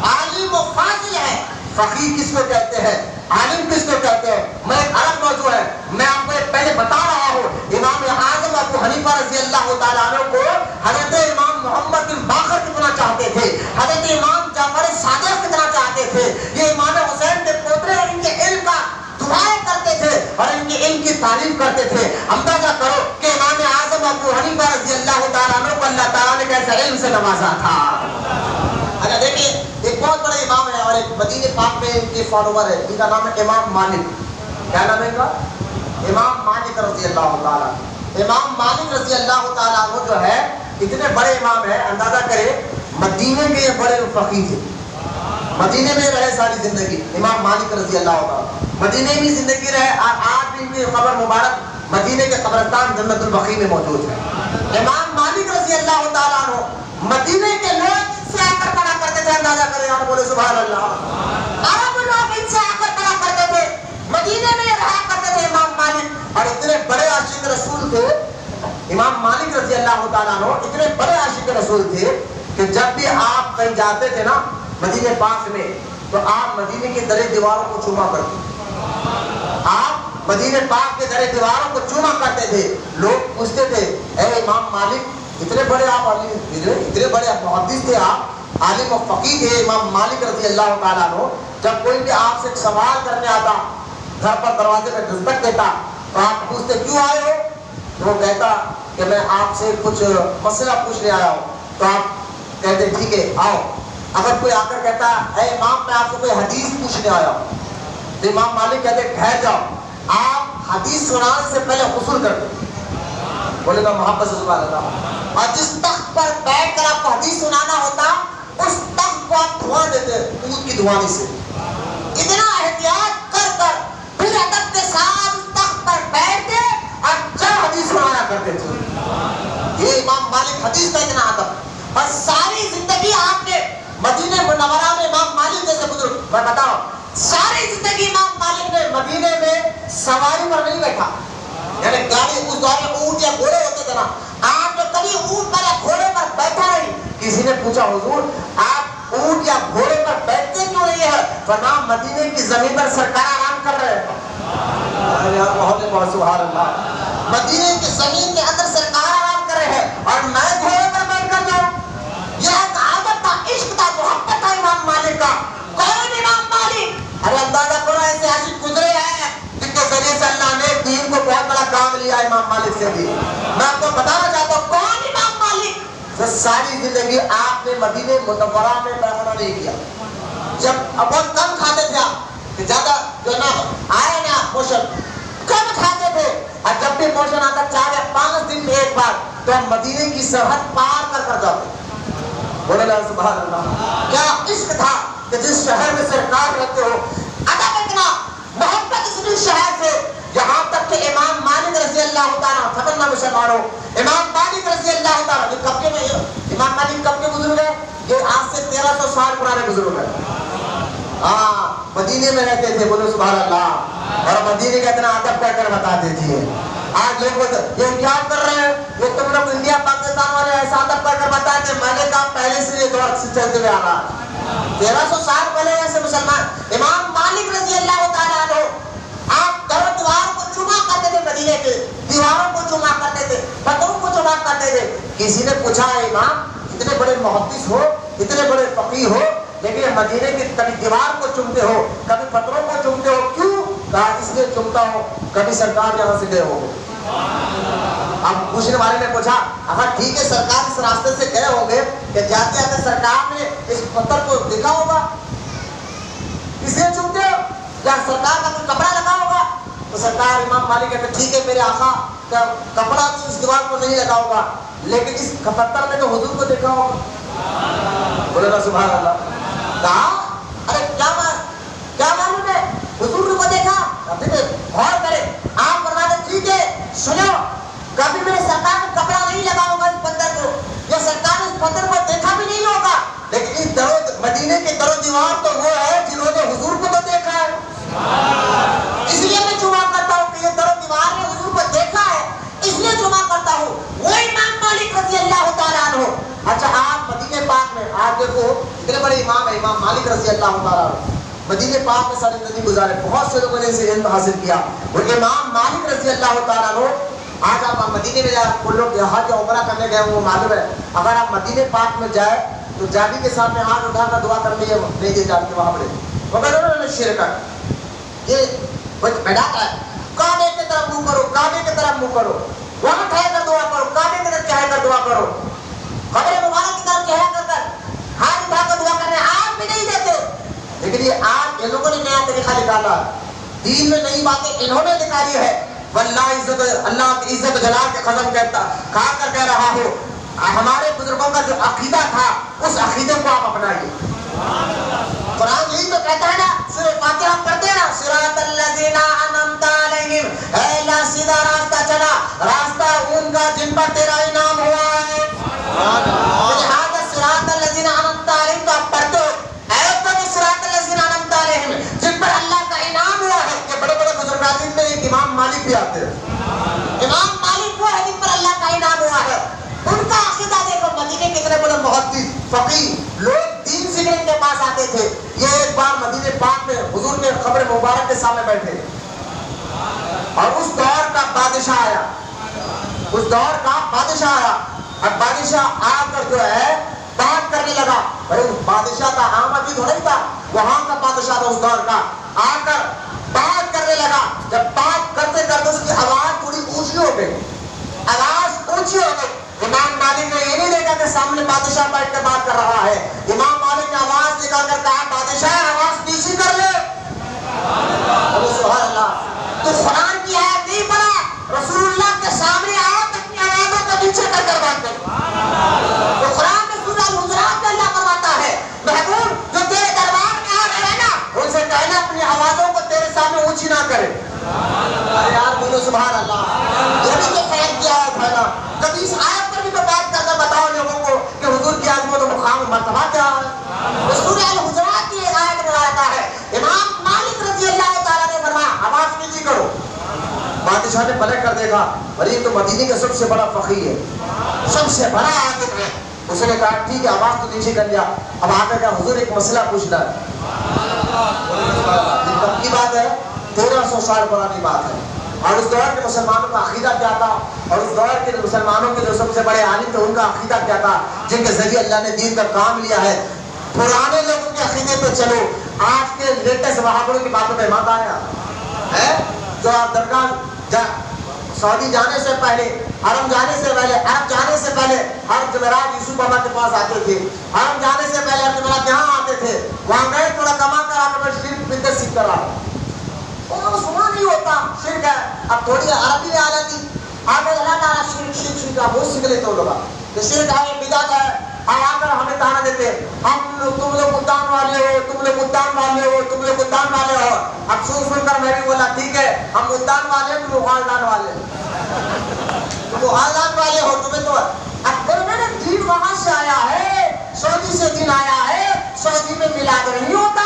[SPEAKER 1] عالم و فاضل ہے. فقیہ کس کو کہتے ہیں, عالم کس کو کہتے ہیں, میں ایک الگ موضوع ہے, میں آپ کو پہلے بتا رہا ہوں. امام اعظم ابو حنیفہ رضی اللہ تعالیٰ عنہ کو حضرت امام محمد بن باقر کتنا چاہتے تھے, حضرت امام جعفر صادق کتنا چاہتے تھے. یہ امام حسین کے پوترے اور ان کے علم کا دعائیں کرتے تھے اور ان کے علم کی تعریف کرتے تھے. اندازہ کرو کہ امام اعظم ابو حنیفہ رضی اللہ تعالیٰ عنہ کو اللہ تعالیٰ نے کیسے علم سے نوازا تھا. اگر دیکھیے ایک بہت بڑے امام ہے اور ایک مدینہ پاک میں ان کے فالوور ہے, ان کا نام ہے امام مالک. کیا نام ہے ان کا؟ امام مالک رضی اللہ تعالیٰ. امام مالک رضی اللہ تعالیٰ عنہ جو ہے اتنے بڑے امام ہیں, اندازہ کرے مدینے کے یہ بڑے فقیہ تھے, مدینے میں رہے ساری زندگی. امام مالک رضی اللہ تعالیٰ مدینے میں زندگی رہے اور آج بھی ان کی قبر مبارک مدینے کے قبرستان جنت البقیع میں موجود ہے. امام مالک رضی اللہ تعالیٰ عنہ مدینے کے لوگ سے آ کر پڑھا کرتے تھے. اندازہ کریں آپ بولے سبحان اللہ. عرب لوگ ان سے آ کر پڑھا کرتے تھے, مدینے میں رہا کرتے تھے امام مالک. اور اتنے بڑے عاشق رسول تھے امام مالک رضی اللہ تعالیٰ عنہ, اتنے بڑے عاشق رسول تھے کہ جب بھی آپ کہیں جاتے تھے نا مدینے پاک میں تو آپ مدینے کی درے دیواروں کو چوما کرتے. آپ مدینے پاک کے درے دیواروں کو چوما کرتے تھے. لوگ پوچھتے تھے اے امام مالک اتنے بڑے آپ اتنے بڑے محدث تھے, آپ عالم و فقیہ تھے امام مالک رضی اللہ تعالیٰ عنہ. جب کوئی بھی آپ سے سوال کرنے آتا, گھر پر دروازے پہ دستک دیتا تو آپ پوچھتے کیوں آئے ہو؟ تو وہ کہتا کہ میں آپ سے کچھ مسئلہ پوچھنے آیا ہوں. تو آپ کہتے ٹھیک ہے آؤ. اگر کوئی آ کر کہتا اے امام میں آپ سے کوئی حدیث پوچھنے آیا ہوں تو امام مالک کہتے ٹھہر جاؤ, آپ حدیث سنانے سے پہلے غسل کرتے. بولے گا محبت سے سبحان اللہ. اور جس تخت پر بیٹھ کر آپ کو حدیث سنانا ہوتا اس تخت کو آپ دھواں دیتے دودھ کی دھوانی سے. اتنا احتیاط کر کر پھر ادب کے ساتھ تخت پر بیٹھتے اور جب حدیث سنایا کرتے تھے. یہ امام مالک حدیث کا اتنا ادب. اور ساری زندگی آپ نے مدینہ منورہ میں سواری پر نہیں بیٹھا، یعنی گاڑی اس دور میں اونٹ یا گھوڑے ہوتے تھے نا، آپ نے کبھی اونٹ پر یا گھوڑے پر بیٹھا نہیں۔ کسی نے پوچھا حضور آپ اونٹ یا گھوڑے پر بیٹھتے کیوں نہیں ہے؟ فرمایا مدینے کی زمین پر سرکار آرام کر رہے ہیں۔ بہت سبحان اللہ، مدینے کی زمین کے اندر سرکار آرام کر رہے ہیں اور میں گھوڑے پر بیٹھ کر جاؤں؟ یہ ایک عادت تھا، عشق تھا، محبت تھا امام مالک کا۔ کون امام مالک؟ ارے اندازہ کرو ایسے عاشق گزرے ہیں جن کے ذریعے سے اللہ نے دین کو بہت بڑا کام لیا امام مالک سے بھی۔ میں آپ کو بتانا چاہتا ہوں کون امام مالک؟ جو ساری زندگی آپ نے مدینے منورہ میں پیغمبر نہیں کیا، جب بہت کم کھاتے تھے آپ، زیادہ جو نا آئے نا پوشن کم کھاتے تھے، اور جب بھی پوشن آتا 4 یا 5 دن میں ایک بار تو ہم مدینے کی سرحد پار کر جاتے۔ بولے لا سبحان اللہ، کیا عشق تھا کہ جس شہر میں سرکار رہتے ہو، ادب اتنا، محبت اس شہر سے، یہاں تک کہ امام مالک رضی اللہ تعالیٰ خبرنا مسلمانوں، امام مالک رضی اللہ تعالیٰ جو کب کے میں امام مالک کب کے بزرگ ہیں؟ یہ آج سے 1300 سال پرانے بزرگ ہیں۔ ہاں مدینے میں رہتے تھے، بولو سبحان اللہ، اور مدینے کا اتنا ادب کر کر بتاتے تھے۔ آج لوگ یہ کیا کر رہے ہیں؟ یہ تم لوگ انڈیا پاکستان والے ایسا ادب کر کر بتائے تھے، میں نے کہا پہلے سے یہ دور سے چلتے ہوئے آ رہا ہے۔ 1300 سال پہلے ایسے مسلمان امام مالک رضی اللہ تعالیٰ عنہ، آپ در و دیوار کو چما کرتے تھے، مدینے کے دیواروں کو چما کرتے تھے، پتھروں کو چما کرتے تھے۔ کسی نے پوچھا امام اتنے بڑے محدث ہو، اتنے بڑے فقیہ ہو، لیکن مدینے کی کبھی دیوار کو چمتے ہو، کبھی پتھروں کو چمتے ہو، کیوں؟ کہا اس لیے چمتا ہو کبھی سرکار یہاں سے گئے ہو۔ اب پوچھنے والے نے پوچھا اگر ٹھیک ہے سرکار اس راستے سے گئے ہوں گے کہ جاتے آتے سرکار نے اس پتھر کو دیکھا ہوگا، اس لیے چمتے ہو، یا سرکار کا کوئی کپڑا لگا ہوگا؟ تو سرکار امام مالک کہتے ٹھیک ہے میرے آقا کا کپڑا تو اس دیوار کو نہیں لگا ہوگا، لیکن اس پتھر میں تو حضور کو دیکھا ہوگا۔ بولے نا سبحان اللہ۔ کہا ارے کیا معلوم ہے حضور کو دیکھا؟ غور کرے، آپ فرماتے ٹھیک ہے سنو، کبھی میرے سرکار کا کپڑا نہیں لگا ہوگا اس پتھر کو، یا سرکار نے اس پتھر کو دیکھا بھی نہیں ہوگا، لیکن اس مدینے کے در و دیوار تو وہ ہے جنہوں نے حضور کو تو دیکھا ہے، اس لیے میں چما کرتا ہوں کہ یہ در و دیوار نے حضور کو دیکھا ہے، اس لیے چما کرتا ہوں۔ وہ امام مالک رضی اللہ تعالیٰ عنہ۔ اچھا آپ مدینے پاک میں آج دیکھو اتنے بڑے امام ہے امام مالک رضی اللہ تعالیٰ عنہ، مدینے پاک میں ساری زندگی گزارے، بہت سے لوگوں نے اسے علم حاصل کیا، اور امام مالک رضی اللہ تعالیٰ عنہ آج آپ مدینے میں جائیں، کل لوگ یہاں جو عمرہ کرنے گئے وہ معلوم ہے، اگر آپ مدینے پاک میں جائیں تو جاگی کے سامنے ہاتھ اٹھا کر دعا کر لیے نہیں دی جاتی وہاں پہ، وغیرہ شرک ہے، یہ بیٹھاتا ہے کعبے کی طرف منہ کرو، کعبے کی طرف منہ کرو، وہاں ٹھہر کر دعا کرو، کعبے کی طرف چہر کر دعا کرو، قبر مبارک کی طرف چہرہ کر ہاتھ اٹھا کر دعا کرنے آپ بھی نہیں دیتے، لیکن یہ آج ان لوگوں نے نیا طریقہ نکالا، دین میں نئی باتیں انہوں نے نکالی ہے۔ واللہ عزت اللہ کی عزت جلال کے قسم کھا کر کہہ رہا ہوں ہمارے بزرگوں کا جو عقیدہ تھا اس عقیدے کو آپ اپنائیے۔ قرآن یہی تو کہتا ہے نا، سورہ فاتحہ پڑھتے ہیں نا، صراط الذین انعمت علیہم، اے اللہ سیدھا راستہ چلا، راستہ ان کا جن پر تیرا انعام ہوا ہے۔ لہذا صراط الذین انعمت علیہم تو آپ پڑھتے ہو، اے اللہ صراط الذین انعمت علیہم جن پر اللہ کا انعام ہوا ہے۔ یہ بڑے بڑے بزرگان جن میں ایک امام مالک بھی آتے ہیں، امام مالک وہ ہے جن پر اللہ کا انعام ہوا ہے، ان کا عقیدہ دیکھو، مدینے کتنے بڑے محدث فقیہ لوگ دین سیکھنے کے پاس آتے تھے۔ یہ ایک بار مدینے پاک میں حضور کے قبر مبارک کے سامنے بیٹھے اور اس دور کا بادشاہ آیا، اس دور کا بادشاہ آیا، اور بادشاہ آ کر جو ہے بات کرنے لگا، بھائی بادشاہ کا عام آدمی تو نہیں تھا، وہاں کا بادشاہ تھا اس دور کا، آ کر بات کرنے لگا، جب بات کرتے کرتے اس کی آواز تھوڑی اونچی ہو گئی، آواز اونچی ہو گئی، امام مالک نے یہ نہیں دیکھا کہ سامنے بادشاہ بیٹھ کر بات کر رہا ہے، امام مالک نے آواز نکال کر کہا بادشاہ آواز نیچی کر لے۔ سبحان اللہ، تو قرآن کی آیت نہیں پڑھا، رسول اللہ کے سامنے آؤ تو اپنی آوازوں کو نیچے کر کر بات کرو۔ تو قرآن میں سورہ الحجرات میں اللہ فرماتا ہے محبوب جو تیرے دربار میں آ رہے ہیں نا ان سے کہنا اپنی آوازوں کو تیرے سامنے اونچی نہ کرے۔ ارے یار بولو سبحان اللہ، یہ بھی تو خیر کی آیت ہے نا، کبھی اس آیت پر بھی تو بات کر کر بتاؤ لوگوں کو کہ حضور کی عظمت و مقام و مرتبہ کیا ہے۔ سورہ الحجرات کی ایک آیت میں آتا ہے امام مالک رضی اللہ تعالیٰ نے فرمایا آواز نیچی کرو، بادشاہ نے پلٹ کر دیکھا، ارے تو مدینے کا سب سے بڑا فقیہ ہے، سب سے بڑا عالم ہے. اس نے کہا ٹھیک ہے، آواز تو نیچے کر لیا. اب آ کر کہا حضور ایک مسئلہ پوچھنا ہے. یہ کب کی بات ہے؟ 1300 سال پرانی بات ہے. اور اس دور کے مسلمانوں کا عقیدہ کیا تھا، اور اس دور کے مسلمانوں کے جو سب سے بڑے عالم تھے ان کا عقیدہ کیا تھا، جن کے ذریعے اللہ نے دین کا کام لیا ہے. پرانے لوگوں کے عقیدے پہ چلو، آج کے لیٹسٹ وہابیوں کی باتوں پہ مت آیا ہے. جو آپ درگاہ سعودی جانے سے پہلے، حرم جانے سے پہلے، عرب جانے سے پہلے ہر جمعرات یوسف بابا کے پاس آتے تھے. حرم جانے سے پہلے ہر جمعرات یہاں آتے تھے. وہاں گئے تھوڑا کما کر آ کر شرک بدعت سیکھ کر آئے. انہوں نے سنا نہیں ہوتا شرک ہے. اب تھوڑی عربی میں آ جاتی، آگے اللہ تعالیٰ شرک شرک شرک آپ بہت سیکھ لیتے ہو لوگ کہ شرک ہے، بدعت ہے. اب آ کر ہمیں تانا دیتے، تم لوگ ملتان والے ہو، تم لوگ ملتان والے ہو، تم لوگ ملتان والے ہو. اب سن کر میں بھی بولا ٹھیک ہے، ہم ملتان والے ہیں، تم غالدان والے تم غالدان والے ہو. تمہیں تو اب میرے دین وہاں سے آیا ہے، سعودی سے دین آیا ہے. سعودی میں میلاد نہیں ہوتا،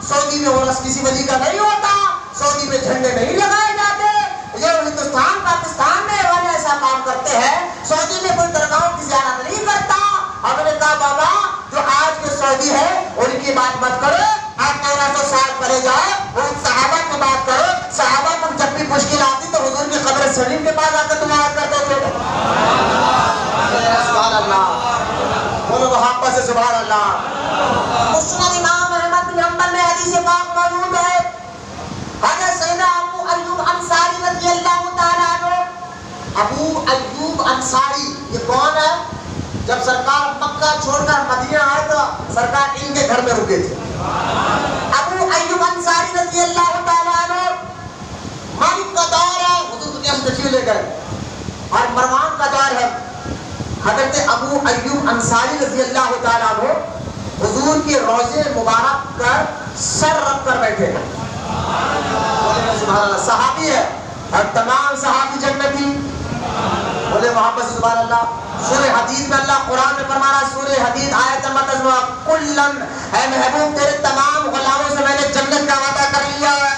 [SPEAKER 1] سعودی میں عرس کسی ولی کا نہیں ہوتا، سعودی میں جھنڈے نہیں لگائے جاتے. یہ ہندوستان پاکستان میں والے ایسا کام کرتے ہیں. سعودی میں کوئی درگاہوں کی زیارت نہیں کرتا. ہم نے کہا بابا جو آج کے سعودی ہے ان کی بات مت کرو، آپ 1300 سال پہلے جاؤ، ان صحابہ کی بات کرو. صحابہ کو جب بھی مشکل آتی تو حضور کی قبر شریف کے پاس آ کر دعا کرتے تھے. سبحان اللہ، بولو محبت سے سبحان اللہ. مسند امام احمد بن حنبل میں حدیث پاک موجود ہے. حضرت سیدنا ابو ایوب انصاری رضی اللہ تعالیٰ عنہ. ابو ایوب انصاری یہ کون ہے؟ جب سرکار مکہ چھوڑ کر مدینہ آئے تو سرکار ان کے گھر میں رکے تھے. ابو ایوب انصاری رضی اللہ تعالیٰ عنہ مالک کا دور ہے، حضور دنیا سے تشریف لے گئے، اور مروان کا دور ہے. حضرت ابو ایوب انصاری رضی اللہ تعالیٰ عنہ حضور کے روضے مبارک پر سر رکھ کر بیٹھے. سبحان اللہ، صحابی ہے اور تمام صحابی جنتی. بولے محبت سے سبحان اللہ. سورہ حدید میں اللہ قرآن میں فرما رہا ہے، سورہ حدید آیت نمبر 10، کلن اے محبوب تیرے تمام غلاموں سے میں نے جنت کا وعدہ کر لیا ہے.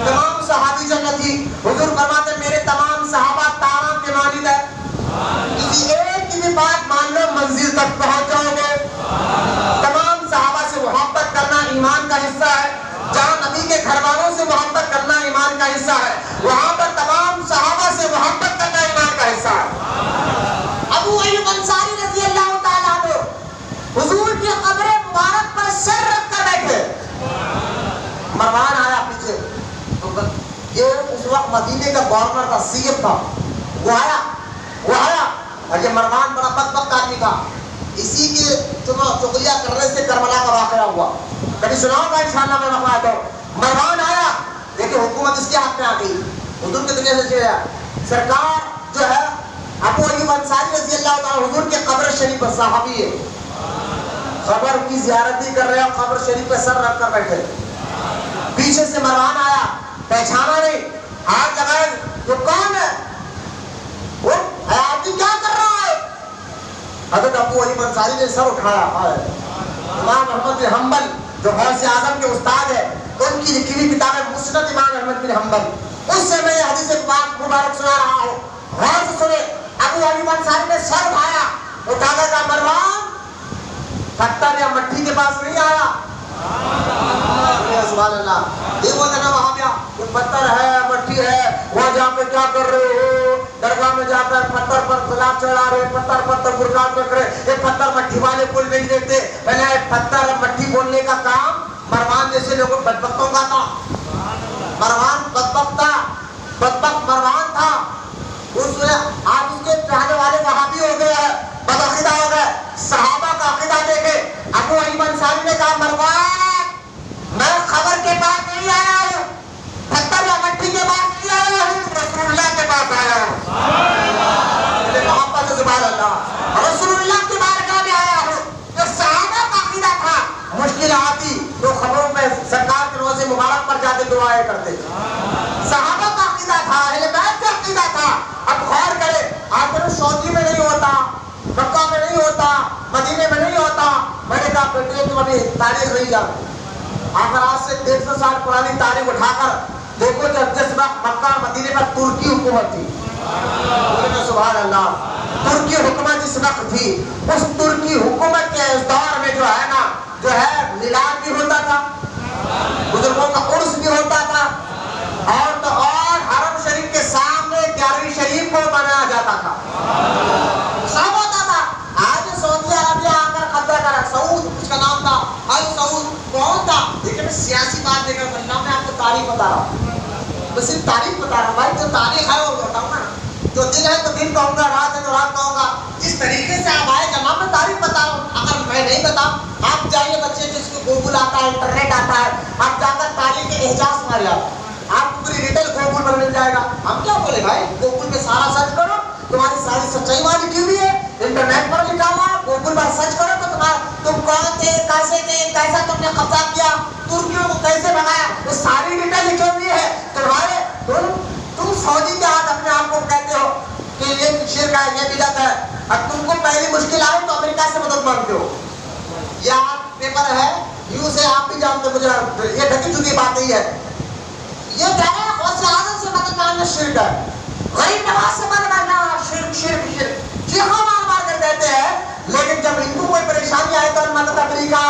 [SPEAKER 1] تمام صحابی جنتی. حضور فرماتے میرے تمام صحابہ تاروں کے مانند ہے، کسی ایک کی بھی بات مان لو منزل تک پہنچ جاؤ گے. تمام صحابہ سے محبت کرنا ایمان کا حصہ ہے. جہاں نبی کے گھر والوں سے محبت کرنا ایمان کا حصہ ہے، وہاں پر تمام صحابہ سے محبت کرنا ایمان کا حصہ ہے. ابو ایوب انصاری رضی اللہ تعالیٰ عنہ حضور کی قبر مبارک پر سر رکھ کر بیٹھے. مروان آیا پیچھے، یہ اس وقت مدینے کا گورنر تھا، سید تھا. وہ آیا اور یہ مروان بڑا بدبخت آدمی تھا. اسی کے چغلیہ کرنے سے کربلا کا واقعہ ہوا، کبھی سناؤں گا انشاءاللہ میں واقعہ. تو مروان آیا، دیکھیں حکومت اس کے ہاتھ میں آ گئی، حضور کے دنیا سے چلے گیا. سرکار جو ہے ابو ایوب انصاری رضی اللہ تعالیٰ حضور کے قبر شریف پر صحابی ہے، قبر کی زیارت بھی کر رہے ہیں، قبر شریف پہ سر رکھ کر بیٹھے. پیچھے سے مروان آیا، پہچانا نہیں، ہاتھ لگائے، تو کون ہے وہ؟ آدمی کیا کر رہا ہے؟ حضرت ابو ایوب انصاری نے سر اٹھایا. امام احمد بن حنبل جو غوث اعظم کے استاد ہے، ان کی لکھی ہوئی کتاب ہے مسند امام احمد بن حنبل، اس سے میں یہ حدیث پاک مبارک سنا رہا ہوں. غور سے سنے. ابو ایوب انصاری نے سر اٹھایا، اٹھا کر کہا مروان پتھر یا مٹی کے پاس نہیں آیا. سبحان اللہ. یہ بولتے نا وہاں پہ یہ پتھر ہے مٹی ہے، وہاں جا کے کیا کر رہے ہو؟ درگاہ میں جا کر پتھر پر گلاب چڑھا رہے، پتھر پر برکات رکھ رہے. یہ پتھر مٹی والے بول نہیں دیتے. پہلے پتھر اور مٹی بولنے کا کام مروان جیسے لوگوں بدبختوں کا تھا. مروان بدبخت تھا، بدبخت مروان تھا. اس نے آج اس کے چاہنے والے وہابی ہو گئے ہیں، بدعقیدہ ہو گئے. صحابہ کا عقیدہ دیکھے. ابو ایوب انصاری نے کہا مروان میں خبر کے پاس نہیں آیا ہوں، پتھر یا مٹی کے پاس نہیں آیا ہوں، رسول اللہ کے پاس آیا ہوں. محبت سے سبحان اللہ. رسول اللہ کی بارگاہ میں آیا ہوں. جو صحابہ کا عقیدہ تھا، مشکل آتی تو خبروں میں سرکار کے روزے مبارک پر جاتے دعائیں کرتے. صحابہ کا عقیدہ تھا، اہل بیت کا عقیدہ تھا. اب غور کرے، آپ کو سعودی میں نہیں ہوتا، مکہ میں نہیں ہوتا، مدینے میں نہیں ہوتا. میں نے کہا بیٹے تم ابھی تاریخ نہیں جانتے. اگر آج سے 150 سال پرانی تاریخ اٹھا کر دیکھو جب جس وقت مکہ اور مدینے پر ترکی حکومت تھی، سبحان اللہ، ترکی حکومت جس وقت تھی، اس ترکی حکومت کے اس دور میں جو ہے نا، جو ہے میلاد بھی ہوتا تھا، بزرگوں کا عرس بھی ہوتا تھا، اور تو اور حرم شریف کے سامنے 11ویں شریف کو بنایا جاتا تھا، سب ہوتا تھا۔ آج سعودی عربیہ آ کر قبضہ کرا، سعود اس کا نام تھا، سعود کون تھا؟ لیکن میں سیاسی بات نہیں کرتا، میں آپ کو تاریخ بتا رہا ہوں، میں صرف تاریخ بتا رہا ہوں بھائی، جو تاریخ ہے وہ بتاؤں گا، جو دن ہے تو دن کہوں گا، رات ہے تو رات کہوں گا، جس طریقے سے آپ آئے جناب میں تاریخ بتا رہا ہوں۔ اگر میں نہیں بتاؤں، آپ جائیے بچے جس کو گوگل آتا ہے، انٹرنیٹ آتا ہے، آپ جا کر تاریخ کے احجاز مارے آپ کو پوری ڈیٹیل گوگل پر مل جائے گا۔ ہم کیا بولے بھائی، گوگل پہ سارا سرچ کرو، تمہاری ساری سچائی وہاں لکھی ہوئی ہے، انٹرنیٹ پر لکھا ہوا ہے، گوگل پر سرچ کرو تو تم کون تھے، کیسے تھے، کیسا تم نے قبضہ کیا، ترکیوں کو کیسے بنایا، وہ ساری ڈیٹیل لکھی ہوئی ہے۔ تمہارے تم سعودی کے ہاتھ اپنے آپ کو کہتے ہو کہ یہ شرک ہے، یہ بدعت ہے، اب تم کو پہلی مشکل آئی تو امریکہ سے مدد مانگتے ہو۔ یہ آپ پیپر ہے، نیوز ہے، آپ بھی جانتے، مجھے یہ ڈھکی چکی بات نہیں ہے، یہ کہہ رہے ہیں غوث اعظم سے مدد مانگنا شرک ہے، غریب نواز سے مدد مانگنا شرک شرک شرک، چیخا مار مار کر کہتے ہیں، لیکن جب ان کو کوئی پریشانی آئے تو مدد امریکہ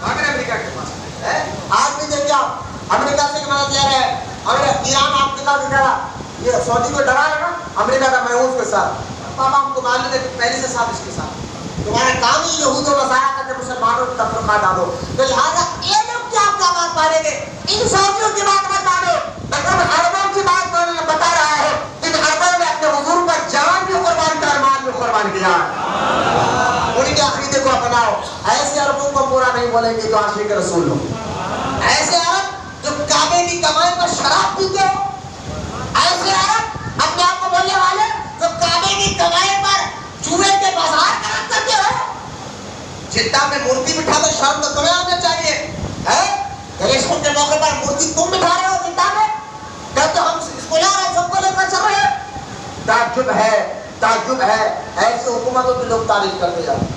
[SPEAKER 1] امریکہ کے پاس ہے۔ آج بھی دیکھیں آپ امریکہ سے مدد لے رہے ہیں، ایران افریقہ کی طرح، یہ سعودی کو ڈرا ہے نا امریکہ کا محفوظ کے ساتھ، پاپا ہم کو معلوم ہے پہلے سے صاحب اس کے ساتھ تمہارا کام ہی یہود و نصارہ کر کے مسلمانوں کو تفرقہ ڈالو، تو لہٰذا یہ لوگ کیا آپ کا بات مانیں گے، ان سعودیوں کی بات مت مانو، اگر عربوں کی بات ماننا بتا رہا ہے، ان عربوں نے اپنے حضور پر جان بھی قربان کیا، مال بھی قربان کیا، ان کے عقیدے کو اپناؤ۔ ایسے عربوں کو برا نہیں بولیں گے جو عاشق رسول ہو، ایسے عرب جو کعبے کی کمائی پر شراب پیتے ہو، ایسے عرب اپنے آپ کو بولنے والے جو کعبے کی کمائی پر جوئے کے بازار قائم کرتے ہو، جدہ میں مورتی بٹھا تو شرم تو تمہیں آنا چاہیے ہے، گریشن کے موقع پر مورتی تم بٹھا رہے ہو جدہ میں، کہتے ہم اس کو لا رہے ہیں، سب کو لے کر چل رہے ہیں، تعجب ہے، تعجب ہے، ایسے حکومتوں کی لوگ تعریف کرتے جاتے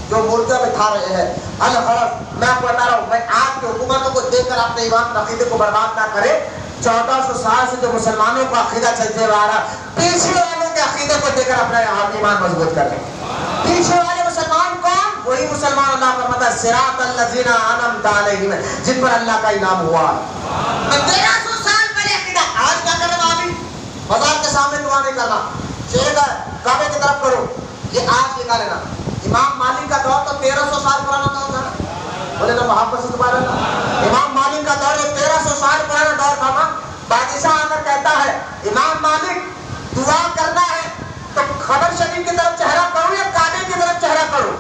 [SPEAKER 1] جو مورتیاں بٹھا رہے ہیں۔ الغرض میں آپ کو بتا رہا ہوں، میں آپ کی حکومتوں کو دیکھ کر اپنے ایمان عقیدے کو برباد نہ کرے۔ 1400 سال سے جو مسلمانوں کا عقیدہ چلتے ہوئے آ رہا، پیچھے والوں کے عقیدے کو دیکھ کر اپنا ایمان مضبوط کر لیں۔ پیچھے والے مسلمان کون؟ وہی مسلمان اللہ فرماتا ہے صراط الذین انعمت علیہم، جن پر اللہ کا انعام ہوا۔ 1300 سال پہلے عقیدہ، آج کیا کر رہے ہیں؟ بازار کے سامنے دعا نہیں کرنا، شیر کا کعبے کی طرف کرو، یہ آج نکال لینا۔ امام مالک کا دور تو 1300 سال پرانا دور تھا، بولے نا محبت سے دوبارہ۔ امام مالک کا دور 1300 سال پرانا دور تھا نا۔ بادشاہ آ کر کہتا ہے امام مالک دعا کرنا ہے تو خبر شریف کی طرف چہرہ کرو یا کعبے کی طرف چہرہ کرو؟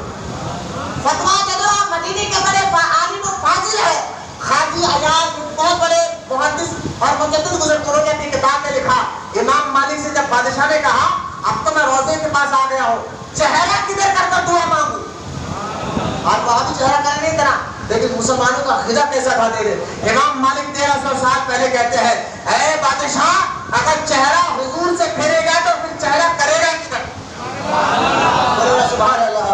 [SPEAKER 1] فتویٰ دے دو، آپ مدینے کے بڑے عالم و فاضل ہے، قاضی عیاض بہت بڑے محدث اور مجدد گزرے نے اپنی کتاب میں لکھا، امام مالک سے جب بادشاہ نے کہا اب تو میں روزے کے پاس آ گیا ہوں، چہرہ کدھر کر کر دعا مانگوں؟ آپ وہاں بھی چہرہ کرنے نہیں دینا، لیکن مسلمانوں کا عقیدہ کیسا تھا دے دے۔ امام مالک 1300 سال پہلے کہتے ہیں اے بادشاہ اگر چہرہ حضور سے پھیرے گا تو پھر چہرہ کرے گا کدھر؟ سبحان اللہ،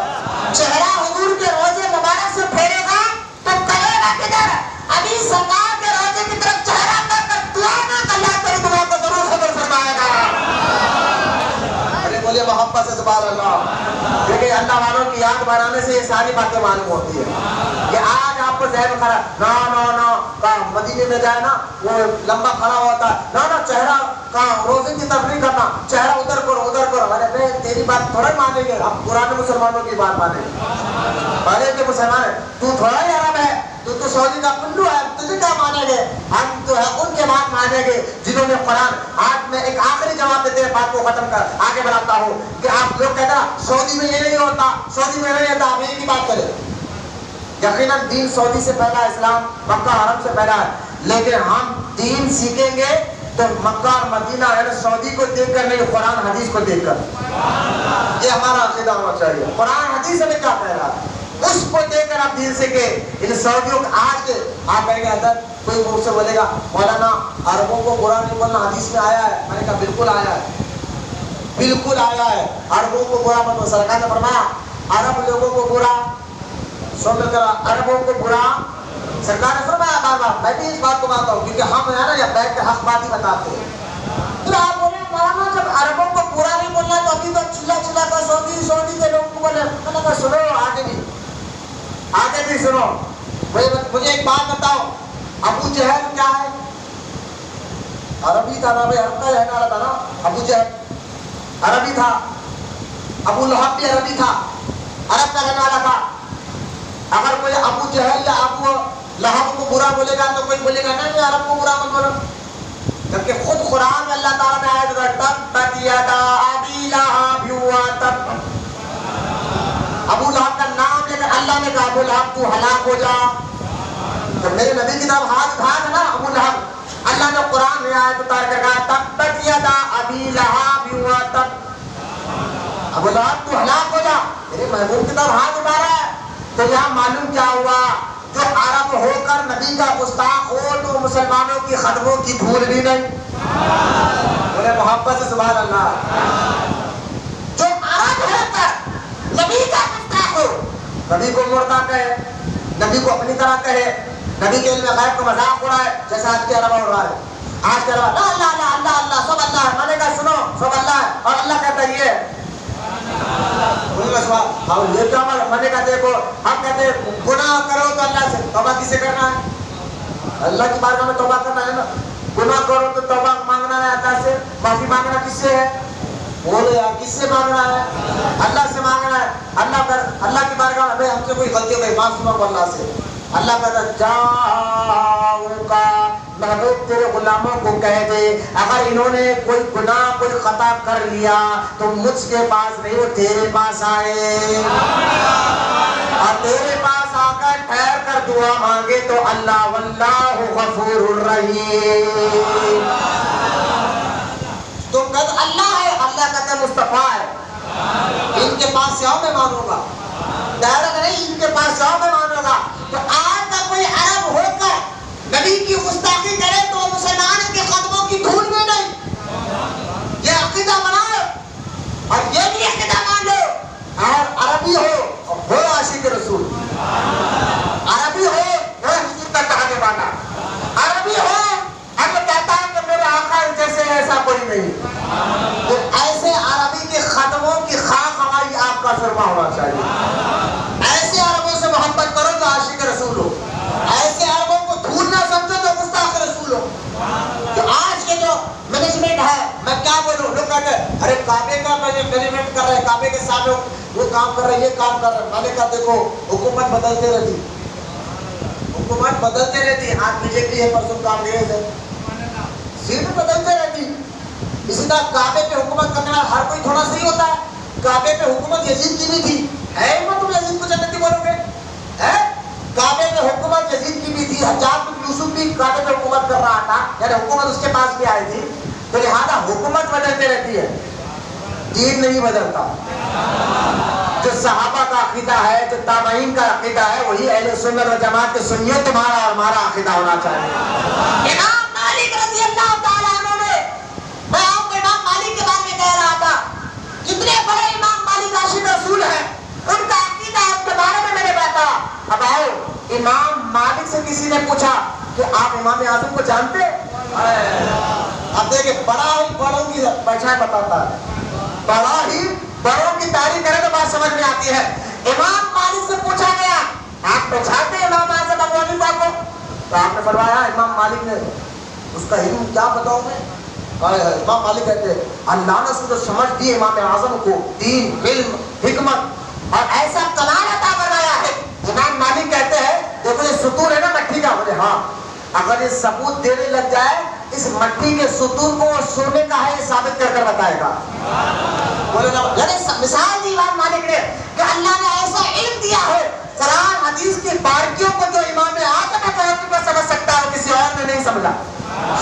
[SPEAKER 1] چہرہ حضور کے روزے مبارک سے پھیرے گا تو کرے گا کدھر؟ ابھی سرکار کے روزے کی طرف چہرہ کر کر دعا نہ کر، اللہ تیری دعا کو ضرور قبول فرمائے گا۔ بولیے محبت سے سبحان اللہ۔ دیکھیں اللہ والوں کی یاد بنانے سے یہ ساری باتیں معلوم ہوتی ہے کہ آج آپ کو ذہن کھڑا نا مدینے میں جائے نا وہ لمبا کھڑا ہوتا ہے نا چہرہ کا روزے کی طرف نہیں کرنا، چہرہ ادھر کرو ادھر کرو۔ ارے میں تیری بات تھوڑا مانیں گے، ہم پرانے مسلمانوں کی بات مانیں گے، پہلے کے مسلمان ہیں، تو تھوڑا ہی عرب ہے، تو سعودی کا پنڈو ہے، تجھے کیا مانیں گے؟ ہم جو ہے ان کے بات مانیں گے جنہوں نے قرآن۔ آج میں ایک آخری جواب دیتے ہیں، بات کو ختم کر آگے بڑھاتا ہوں کہ آپ لوگ کہتے ہیں سعودی میں یہ نہیں ہوتا، سعودی میں نہیں ہوتا، آپ یہ کی بات کریں۔ یقیناً دین سعودی سے پیدا ہے، اسلام مکہ حرم سے پیدا ہے، لیکن ہم دین سیکھیں گے تو مکہ اور مدینہ یعنی سعودی کو دیکھ کر نہیں، قرآن حدیث کو دیکھ کر۔ یہ ہمارا عقیدہ ہونا چاہیے، قرآن حدیث ہمیں کیا کہہ رہا ہے اس کو دیکھ کر آپ دین سیکھیں۔ ان سعودیوں کا آج کے آپ کہیں گے حضرت کوئی مجھ سے بولے گا مولانا عربوں کو برا نہیں بولنا حدیث میں آیا ہے، میں نے کہا بالکل آیا ہے، بالکل آیا ہے، عربوں کو برا مت۔ سرکار نے فرمایا عرب لوگوں کو برا، سو مل کر عربوں کو برا، سرکار نے فرمایا بار بار، میں میں بھی اس بات کو مانتا ہوں کیونکہ ہم ہے نا یا بیٹھ کے حق بات ہی بتاتے ہیں. پھر آپ بولے مولانا جب عربوں کو پورا نہیں بولنا تو ابھی تو چلا چلا کر سعودی کے لوگوں کو بولے. میں نے کہا سنو آگے بھی سنو. مجھے ایک بات بتاؤ, ابو جہل کیا ہے؟ عربی تھا نا بھائی, عرب کا رہنے والا تھا نا. ابو جہل عربی تھا, ابو لہب بھی عربی تھا, عرب کا رہنے والا تھا. اگر کوئی ابو جہل یا ابو لہب کو برا بولے گا تو کوئی بولے گا نہیں عرب کو برا مت بولو, جبکہ خود قرآن میں اللہ تعالیٰ نے آیت ہے تبت یدا ابی لہب وتب. ابو لہب کا نام لے کر اللہ نے کہا ابو لہب تو ہلاک ہو جا. تو میرے نبی کی طرف ہاتھ اٹھایا نا ابو لہب, اللہ نے قرآن میں آیت اتار کر کہا تبت یدا ابی لہب وتب. ابو لہب تو ہلاک ہو جا. میرے محبوب کی طرف ہاتھ اٹھا رہا ہے. تو یہاں معلوم کیا ہوا, جو عرب ہو کر نبی کا گستاخ ہو تو مسلمانوں کی قدموں کی دھول بھی نہیں. بولے محبت سے سبحان اللہ. جو عرب ہو کر نبی کا گستاخ ہو, نبی کو مردہ کہے, نبی کو اپنی طرح کہے, نبی کے علم غیب کو مذاق اڑائے, جیسا آج کے عرب اڑ رہا ہے. آج کے عرب اللہ اللہ اللہ اللہ سب اللہ ہے. میں نے کہا سنو سب اللہ ہے اور اللہ کہتا ہے یہ یہ کیا میں نے کہا دیکھو ہم کہتے ہیں گناہ کرو تو اللہ سے توبہ کس سے کرنا ہے؟ اللہ کی بارگاہ میں توبہ کرنا ہے نا. گناہ کرو تو توبہ مانگنا ہے اللہ سے, معافی مانگنا کس سے ہے؟ بولے یار کس سے مانگنا ہے؟ اللہ سے مانگنا ہے. اللہ کی بارگاہ میں ہم سے کوئی غلطی ہو گئی معاف مانگو اللہ سے. اللہ کہتا جاؤ کا محبوب تیرے غلاموں کو کہہ دے اگر انہوں نے کوئی گناہ کوئی خطا کر لیا تو مجھ کے پاس نہیں, وہ تیرے پاس آئے اور تیرے پاس آ کر ٹھہر کر دعا مانگے تو اللہ واللہ غفور الرحیم. تو کہتے اللہ ہے, اللہ کہتا ہے مصطفیٰ ہے, ان کے پاس سے آؤ میں مانوں گا. ڈائریکٹ نہیں, ان کے پاس سے آؤ میں مانوں گا. تو آج تک کوئی عرب ہو کر نبی کی گستاخی کرے تو مسلمان کے قدموں کی دھول میں نہیں. یہ عقیدہ بناؤ اور یہ بھی عقیدہ مان لو. اور عربی ہو عاشق رسول, عربی ہو حضور کا کہنے والا, عربی ہو ہم کہتا ہے کہ میرے آقا جیسے ایسا کوئی نہیں. تو ایسے عربی کے قدموں کی خاک ہماری آپ کا سرما ہونا چاہیے. ایسے عربوں سے محبت کرو جو عاشق رسول ہو, ایسے عربوں کو دھول نہ سمجھو جو گستاخ رسول ہو. جو آج کے جو مینجمنٹ ہے, میں کیا بولوں, لوگ کہتے ہیں ارے کعبے کا مینجمنٹ کر رہے ہیں, کعبے کے سامنے وہ کام کر رہے ہیں, یہ کام کر رہے ہیں. میں نے کہا دیکھو حکومت بدلتے رہتی, حکومت بدلتے رہتی. آج بی جے پی ہے, پرسوں کانگریس ہے, سیٹ بدلتے رہتی. اسی طرح کعبے پہ حکومت کرنے والا ہر کوئی تھوڑا صحیح ہوتا ہے. کعبے پہ حکومت یزید کی بھی تھی, ہے تم یزید کو جنتی بولو گے؟ کعبے پہ حکومت یزید کی بھی تھی, حجاج بن یوسف بھی کعبے پہ حکومت کر رہا تھا, یعنی حکومت اس کے پاس بھی آئی تھی. تو لہٰذا حکومت بدلتے رہتی ہے, دین نہیں بدلتا. جو صحابہ کا عقیدہ ہے, جو تابعین کا عقیدہ ہے, وہی اہل سنت و جماعت کے سنیوں تمہارا اور ہمارا عقیدہ ہونا چاہیے. امام مالک رضی اللہ تعالیٰ عنہ نے, میں آپ کو امام مالک کے بارے میں کہہ رہا تھا, کتنے بڑے امام مالک عاشق رسول ہیں, ان کا عقیدہ آپ کے بارے میں نے بتا. اب آؤ, امام مالک سے کسی نے پوچھا کہ آپ امام اعظم کو جانتے؟ اب دیکھیں بڑا ہی بڑوں کی پہچان بتاتا ہے, بڑا ہی بڑوں کی تعریف کرے تو بات سمجھ میں آتی ہے. امام مالک سے پوچھا گیا آپ پہچانتے ہیں امام اعظم ابو حنیفہ کو؟ تو آپ نے فرمایا امام مالک نے, اس کا علم کیا بتاؤں میں. امام مالک کہتے ہیں اللہ نے اس کو سمجھ دی امام اعظم کو دین, علم, حکمت اور ایسا کمال عطا فرمایا ہے. امام مالک کہتے ہیں دیکھو یہ ستون ہے نا مٹی کا, بولے ہاں, اگر یہ ثبوت دینے لگ جائے اس مٹی کے ستون کو سونے کا ہے یہ ثابت کر کر بتائے گا. بولے نا, یعنی مثال دی امام مالک نے کہ اللہ نے ایسا علم دیا ہے, قرآن حدیث کی باریکیوں کو جو امام اعظم کو سمجھ سکتا ہے کسی اور نے نہیں سمجھا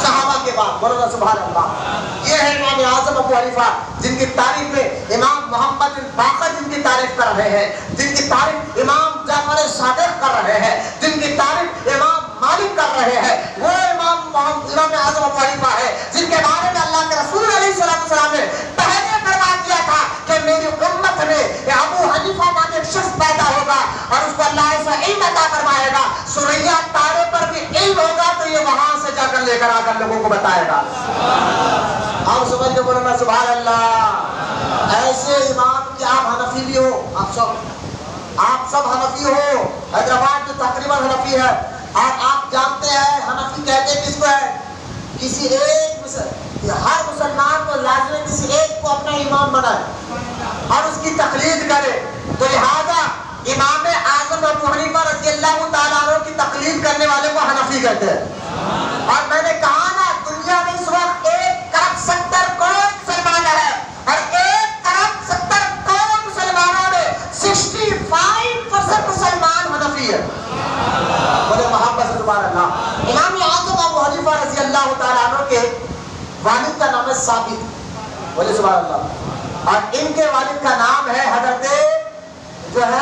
[SPEAKER 1] صحابہ کے بعد. بولو نا سبحان اللہ. یہ ہے امام اعظم ابو حنیفہ, جن کی تعریف میں امام محمد بن باقر جن کی تعریف کر رہے ہیں, جن کی تعریف امام جعفر صادق کر رہے ہیں, جن کی تعریف امام مالک کر رہے ہیں. وہ امام اعظم ابو حنیفہ ہے جن کے بارے میں اللہ کے رسول علیہ السلام نے پہلے فرما دیا تھا کہ میری امت میں ابو حنیفہ نام ایک شخص پیدا ہوگا اور اس کو اللہ ایسا علم عطا فرمائے گا, سوریا تارے پر بھی علم ہوگا تو برتن لے کر آ کر لوگوں کو بتائے گا. آپ سمجھ کے بولنا سبحان اللہ. ایسے امام کہ آپ حنفی بھی ہو, آپ سب حنفی ہو, حیدرآباد جو تقریباً حنفی ہے, اور آپ جانتے ہیں حنفی کہتے کس کو ہے, کسی ایک ہر مسلمان کو لازم ہے کسی ایک کو اپنا امام بنائے اور اس کی تقلید کرے. تو لہذا امام اعظم ابو حنیفہ رضی اللہ تعالیٰ عنہ کی تقلید کرنے والے کو حنفی کہتے ہیں. اور میں نے کہا نا دنیا میں اس وقت 1.70 کروڑ مسلمان ہے, اور 1.70 کروڑ مسلمانوں میں 65% مسلمان حنفی ہے. بولے محبت سے سبحان اللہ. امام اعظم ابو حنیفہ رضی اللہ تعالیٰ عنہ کے والد کا نام ہے ثابت. بولے سبحان اللہ. اور ان کے والد کا نام ہے حضرت جو ہے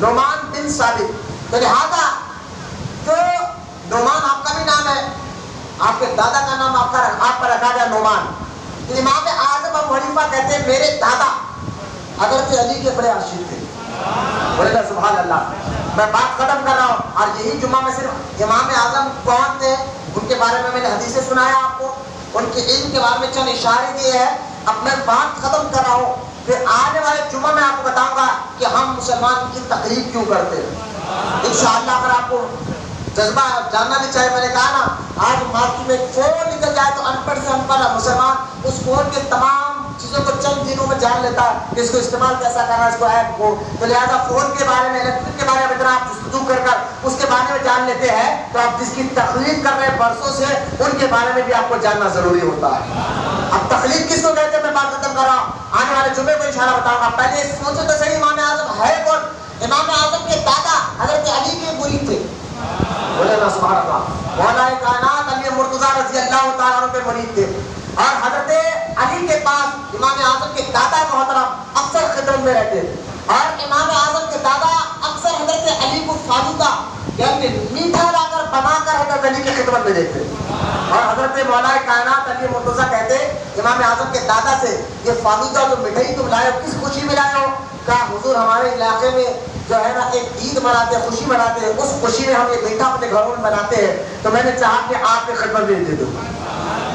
[SPEAKER 1] نعمان بن ثابت. تو لہذا جو نعمان آپ کا بھی نام ہے, آپ کے دادا کا نام آپ پر رکھا گیا نعمان. تو امام اعظم ابو حنیفہ کہتے ہیں میرے دادا حضرت علی کے بڑے عاشق تھے. بولے گا سبحان اللہ. میں بات ختم کر رہا ہوں, اور یہی جمعہ میں صرف امام اعظم کون تھے ان کے بارے میں نے حدیثیں سنایا آپ کو, ان کے علم کے بارے میں چند اشارے دیے ہیں. اب میں بات ختم کر رہا ہوں, پھر آنے والے جمعہ میں آپ کو بتاؤں گا کہ ہم مسلمان کی تقلید کیوں کرتے ہیں انشاءاللہ. اگر آپ کو جذبہ جاننا بھی چاہے, میں نے کہا نا آج مارکیٹ میں فون نکل جائے تو ان پڑھ سے ان پڑھ مسلمان اس فون کے تمام چیزوں کو چند دنوں میں جان لیتا ہے کہ اس کو استعمال کیسا کرنا ہے, اس کو ایپ کو. تو لہٰذا فون کے بارے میں, الیکٹرک کے بارے میں اتنا آپ جستجو کر اس کے بارے میں جان لیتے ہیں, تو آپ جس کی تقلید کر رہے ہیں برسوں سے ان کے بارے میں بھی آپ کو جاننا ضروری ہوتا ہے. اب تقلید کس کو کہتے ہیں میں بات ختم کر رہا ہوں, آنے والے جمعے کو انشاءاللہ بتاؤں گا. پہلے سوچو تو صحیح امام اعظم ہے کون. امام اعظم کے دادا حضرت علی کے مرید تھے. بولے نا سبحان اللہ. مولا کائنات علی مرتضیٰ رضی اللہ تعالیٰ عنہ کے مرید تھے, اور حضرت علی کے پاس امام اعظم کے دادا محترم اکثر خدمت میں رہتے تھے. اور امام اعظم کے دادا اکثر حضرت علی کو فالودہ یعنی میٹھا لا کر بنا کر حضرت علی کی خدمت میں دیتے. اور حضرت مولا کائنات علی مرتضیٰ کہتے امام اعظم کے دادا سے, یہ فالودہ جو مٹھائی تم لائے ہو کس خوشی میں لائے ہو؟ کہا حضور ہمارے علاقے میں جو ہے نا ایک عید مناتے ہیں, خوشی مناتے ہیں, اس خوشی میں ہم یہ میٹھا اپنے گھروں میں بناتے ہیں, تو میں نے چاہا کہ آپ کی خدمت میں دے دو,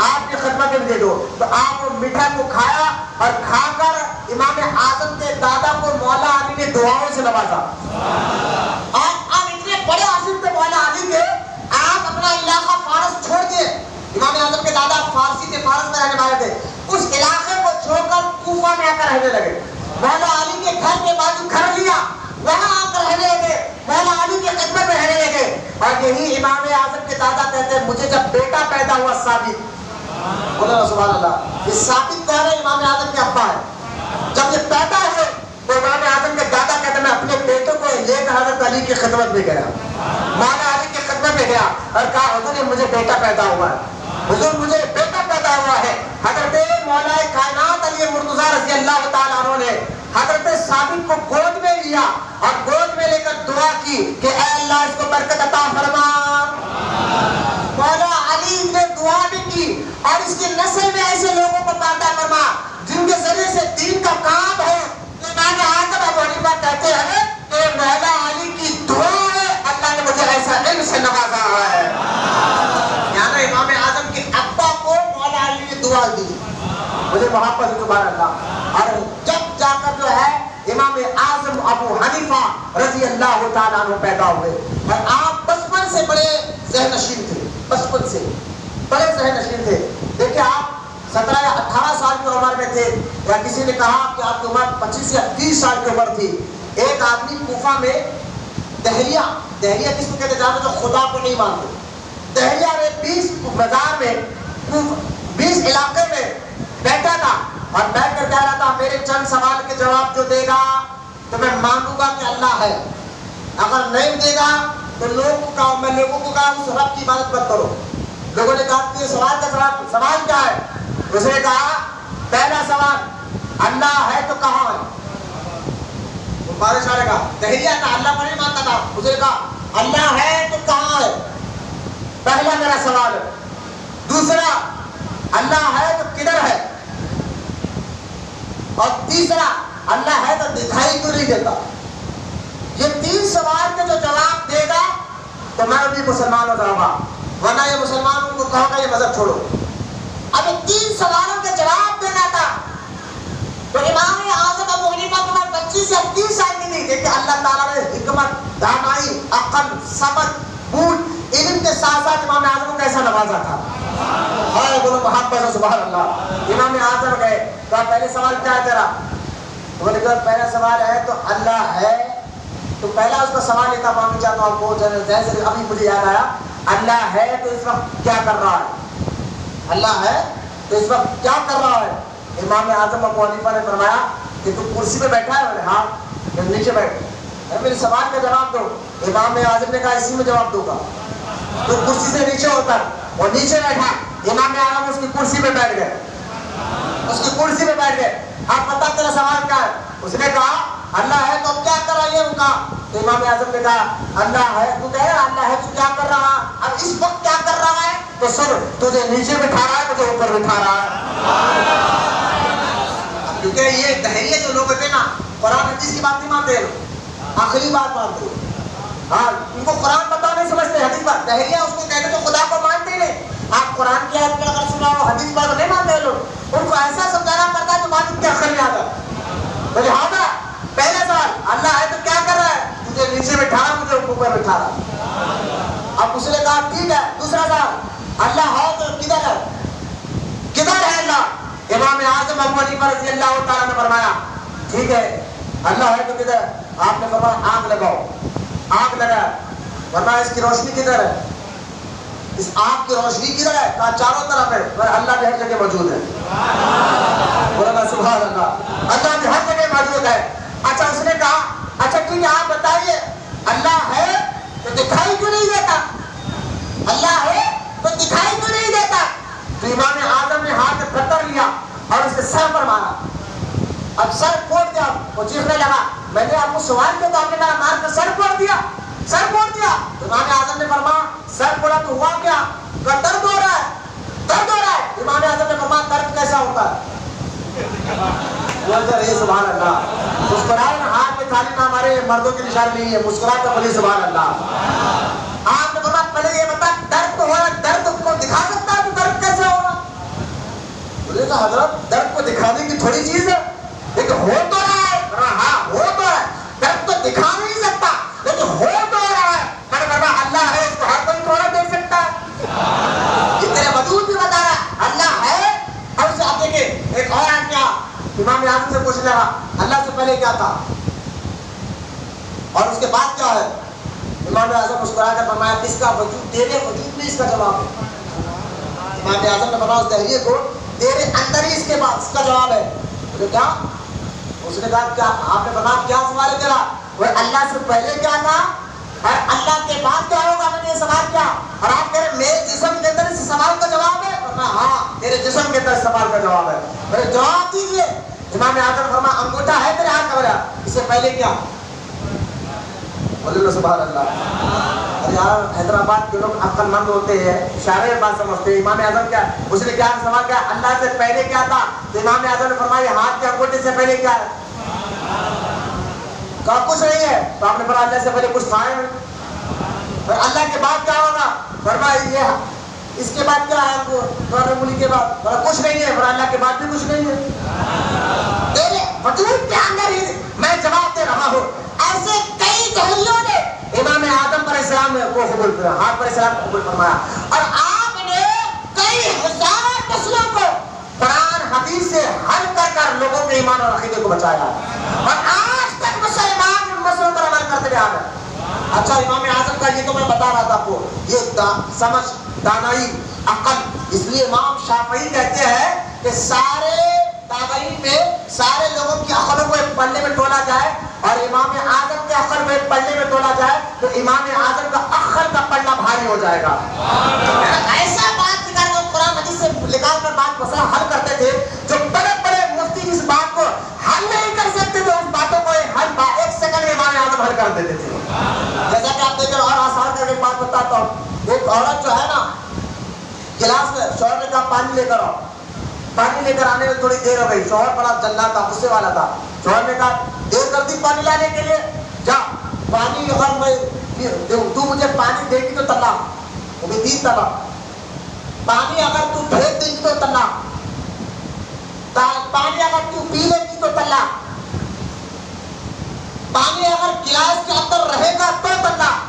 [SPEAKER 1] آپ کی خدمت میں دے دو. تو آپ وہ میٹھا کو کھایا, اور کھا کر امام اعظم کے دادا کو مولا علی نے دعاؤں سے نوازا. اور آپ اتنے بڑے عاشق تھے مولا علی کے, آپ اپنا علاقہ فارس چھوڑ کے, امام اعظم کے دادا فارسی تھے, فارس میں رہنے والے تھے, اس علاقے کو چھوڑ کر کوفہ میں آ کر رہنے لگے. مولا علی کے گھر کے بازو گھر لیا, وہاں آ کر رہنے لگے, مولا علی کی خدمت میں رہنے لگے. اور یہی امام اعظم کے دادا کہتے ہیں مجھے جب بیٹا پیدا ہوا ثابت, بولے سبحان اللہ, یہ ثابت کہہ رہے امام اعظم کے ابا ہے, جب یہ پیدا ہوئے تو امام اعظم کے دادا کہتے ہیں میں اپنے بیٹے کو لے کر حضرت علی کی خدمت میں گیا, مولا علی کی خدمت میں گیا, اور کہا حضور مجھے بیٹا پیدا ہوا ہے, حضور مجھے بیٹا پیدا ہوا ہے. حضرت مولا کائنات علی مرتضیٰ رضی اللہ تعالیٰ عنہ نے حضرت ثابت کو گود میں لیا, اور گود میں لے کر دعا کی کہ اے اللہ اس کو برکت عطا فرما. مولا علی نے دعا بھی کی, اور اس کی نسل میں ایسے لوگوں کو پیدا فرما جن کے ذریعے سے دین کا کام ہو. امام اعظم ابو حنیفہ کہتے ہیں کہ مولا علی کی دعا ہے, اللہ نے مجھے ایسا علم سے نوازا ہے. یعنی امام اعظم کے ابا کو مولا علی نے دعا دی. مجھے محبت ہے سبحان اللہ. اور جب جا کر جو ہے امام اعظم ابو حنیفہ رضی اللہ تعالیٰ عنہ پیدا ہوئے, اور آپ بچپن سے بڑے ذہن نشین تھے, بچپن سے بڑے ذہن نشین تھے. دیکھیں آپ 17 یا 18 سال کی عمر میں تھے, یا کسی نے کہا کہ آپ کی عمر 25 یا 30 سال کی عمر تھی. ایک آدمی کوفہ میں دہلیہ کس کو کہتے ہیں جانتے جو خدا کو نہیں مانتے, دہلیہ میں 20 بازار میں 20 علاقے میں بیٹھا تھا, اور بیٹھ کر کہہ رہا تھا میرے چند سوال کے جواب جو دے گا تو میں مانوں گا کہ اللہ ہے, اگر نہیں دے گا تو میں لوگوں کو کہا اس رب کی عبادت مت کرو. لوگوں نے کہا کہ سوال کیا ہے؟ اس نے کہا پہلا سوال اللہ ہے تو کہاں ہے؟ بادشاہ نے کہا دہلیہ کا اللہ پر نہیں مانتا تھا, اس نے کہا اللہ ہے تو کہاں ہے, پہلا میرا سوال ہے. دوسرا اللہ ہے تو کدھر ہے, اور تیسرا اللہ ہے تو دکھائی کیوں نہیں دیتا. یہ 3 سوال کے جو جواب دے گا تو میں بھی مسلمان ہو جاؤں گا. ورنہ یہ مسلمان ان کو کہو گا یہ مذہب چھوڑو. اب 3 سوالوں کے جواب دینا تھا تو امام اعظم ابو حنیفہ کی عمر 25 یا 30 سال کی تھی. دیکھیں اللہ تعالیٰ نے حکمت، دانائی، عقل، سمجھ، بوجھ، علم کے ساتھ ساتھ امام اعظم کو کیسا نوازا تھا. ہائے بولو محمد سبحان اللہ. امام اعظم گئے تو پہلے سوال کیا ہے تیرا؟ انہوں نے کہا پہلا سوال ہے تو اللہ ہے. تو پہلا اس کا سوال یہ تھا، معافی چاہتا ہوں آپ کو، ابھی مجھے یاد آیا، اللہ ہے تو اس وقت کیا کر رہا ہے؟ اللہ ہے تو اس وقت کیا کر رہا ہے؟ امام اعظم ابو حنیفہ نے فرمایا کہ تو کرسی پہ بیٹھا ہے. بولے ہاں. نیچے بیٹھ، میرے سوال کا جواب دو. امام اعظم نے کہا اسی میں جواب دوں گا. تو کرسی سے نیچے اتر اور نیچے بیٹھا. امام اعظم اس کی کرسی پہ بیٹھ گئے، اس کی کرسی پہ بیٹھ گئے. آپ بتا تیرا سوال کیا ہے؟ اس نے کہا اللہ ہے تو اب کیا کر رہا ہے ان کا. تو امام اعظم نے کہا اللہ ہے تو کہہ رہا اللہ ہے تو کیا کر رہا، اب اس وقت کیا کر رہا ہے؟ تو سن، تجھے نیچے بٹھا رہا ہے، مجھے اوپر بٹھا رہا ہے. کیونکہ یہ دہریے جو لوگ ہوتے نا قرآن حدیث کی بات نہیں مانتے، آخری بات مانتے. ہاں ان کو قرآن پتہ نہیں سمجھتے، حدیث بات. دہریہ اس کو کہتے تو خدا کو مانتے ہی نہیں. آپ قرآن کی آیت میں اگر سنا ہو حدیث بات نہیں مانتے لوگ. ان کو ایسا سمجھانا پڑتا ہے تو مالک کے عقل میں آتا. تو لہٰذا پہلا سوال اللہ ہے تو کیا کر رہا ہے؟ تجھے نیچے بٹھا رہا، مجھے اوپر بٹھا رہا. اب اس نے کہا ٹھیک ہے. دوسرا سوال اللہ ہے تو کدھر ہے؟ کدھر ہے اللہ؟ امام اعظم ابو حنیفہ رضی اللہ تعالیٰ نے فرمایا ٹھیک ہے اللہ ہے تو کدھر؟ آپ نے فرمایا آگ لگاؤ. آگ لگایا. فرمایا اس کی روشنی کدھر ہے؟ اس آگ کی روشنی کدھر ہے؟ کہا چاروں طرف ہے. پر اللہ بھی ہر جگہ موجود ہے. بولا سبحان اللہ. اللہ بھی ہر جگہ موجود ہے. اچھا اس نے کہا اچھا ٹھیک ہے آپ بتائیے اللہ ہے تو دکھائی کیوں نہیں دیتا؟ اللہ ہے تو دکھائی کیوں نہیں دیتا؟ تو امام اعظم نے ہاتھ میں پتھر لیا اور اس کے سر پر مارا. اب سر پھوڑ دیا. وہ چیخنے لگا میں نے آپ کو سوال کیا تو آپ نے میرا مار کر سر پھوڑ دیا، سر پھوڑ دیا. امام اعظم نے فرمایا سر پھوڑا تو ہوا کیا؟ کہ درد ہو رہا ہے، درد ہو رہا ہے. امام اعظم نے فرمایا درد کیسا ہوتا ہے؟ سبحان اللہ. مسکرائے نا ہاتھ میں تھالی نہ ہمارے مردوں کی نشانی نہیں ہے، مسکرا کر بولی سبحان اللہ. آپ نے فرمایا پہلے یہ بتا درد تو ہو رہا ہے، درد کو دکھا سکتا ہے تو درد کیسے ہوگا؟ بولے تو حضرت درد کو دکھانے کی تھوڑی چیز ہے، لیکن ہو تو رہا ہے. ہاں ہو تو رہا ہے، درد کو دکھا نہیں سکتا لیکن ہو تو رہا ہے. میں نے فرمایا اللہ ہے اس کو ہر کوئی تھوڑا دیکھ سکتا ہے. یہ تیرے وجود بھی بتا رہا ہے اللہ ہے. اب سے آپ دیکھیں ایک اور آیت کیا امام اعظم سے پوچھنے لگا اللہ سے پہلے کیا تھا اور اس کے بعد کیا ہے؟ امام اعظم مسکرا کر فرمایا کس کا وجود؟ تیرے وجود میں اس کا جواب ہے. امام اعظم نے فرمایا اس دہریے کو تیرے اندر ہی اس کے بعد اس کا جواب ہے. تو کیا؟ اس نے کہا کیا؟ آپ نے فرمایا کیا سوال ہے تیرا؟ وہ اللہ سے پہلے کیا تھا اور اللہ کے بعد کیا ہوگا؟ میں نے یہ سوال کیا اور آپ کہہ رہے میرے جسم کے اندر اس سوال کا جواب ہے. ہاں تیرے جسم کے اندر سوال کا جواب ہے. میرے جواب دیجیے. امام اعظم فرمایا انگوٹھا ہے تیرے ہاتھ کا؟ اس سے پہلے کیا؟ بولے سبحان اللہ. یار حیدرآباد کے لوگ عقل مند ہوتے ہیں، اشارے میں بات سمجھتے ہیں. امام اعظم کیا اس نے کیا سوال کیا اللہ سے پہلے کیا تھا؟ تو امام اعظم نے فرمایا ہاتھ کے انگوٹھے سے پہلے کیا ہے؟ کہا کچھ نہیں ہے. تو آپ نے فرمایا اللہ سے پہلے کچھ تھا نہیں. اللہ کے بعد کیا ہوگا؟ فرمایا یہ اس کے بعد کیا ہے؟ آپ کو انگلی کے بعد کچھ نہیں ہے. اللہ کے بعد بھی کچھ نہیں ہے. تیرے وجود کے اندر ہی میں جواب دے رہا ہوں. ایسے کئی جہلیوں نے امام اعظم پر السلام کو قبول کیا، ہاتھ پر السلام کو قبول فرمایا اور آپ نے کئی ہزار مسئلوں کو قرآن حدیث سے حل کر کر لوگوں کے ایمان اور عقیدے کو بچایا اور آج تک مسلمان ان مسئلوں پر عمل کرتے رہے ہیں. اچھا امام اعظم کا یہ تو میں بتا رہا تھا آپ کو، یہ سمجھ، دانائی، عقل. اس لیے امام شافعی کہتے ہیں کہ سارے تابعین میں سارے لوگوں کی عقلوں کو ایک پلے میں تولا جائے اور امام اعظم کے عقل کو ایک پلے میں تولا جائے تو امام اعظم کا عقل کا پلہ بھاری ہو جائے گا. ایسا بات نکال کر قرآن حدیث سے نکال کر بات مسئلہ حل کرتے تھے. جو بڑے بڑے مفتی جس بات کو حل نہیں کر سکتے تھے اس باتوں کو ایک سیکنڈ میں امام اعظم حل کر دیتے تھے. جیسا کہ آپ دیکھیں اور آسان کر کے بات بتاتا ہوں. ایک عورت جو ہے نا گلاس میں شوہر نے کہا پانی لے کر آؤ. پانی لے کر آنے میں تھوڑی دیر ہو گئی. شوہر بڑا جلنا تھا، غصے والا تھا. شوہر نے کہا دیر کر دی پانی لانے کے لیے، جا پانی اور میں تو مجھے پانی دے گی تو طلاق. وہ بھی 3 طلب. پانی اگر تو پھینک دے گی تو طلاق, پانی اگر تو پی لے گی تو طلاق, پانی اگر گلاس کے اندر رہے گا تو طلاق.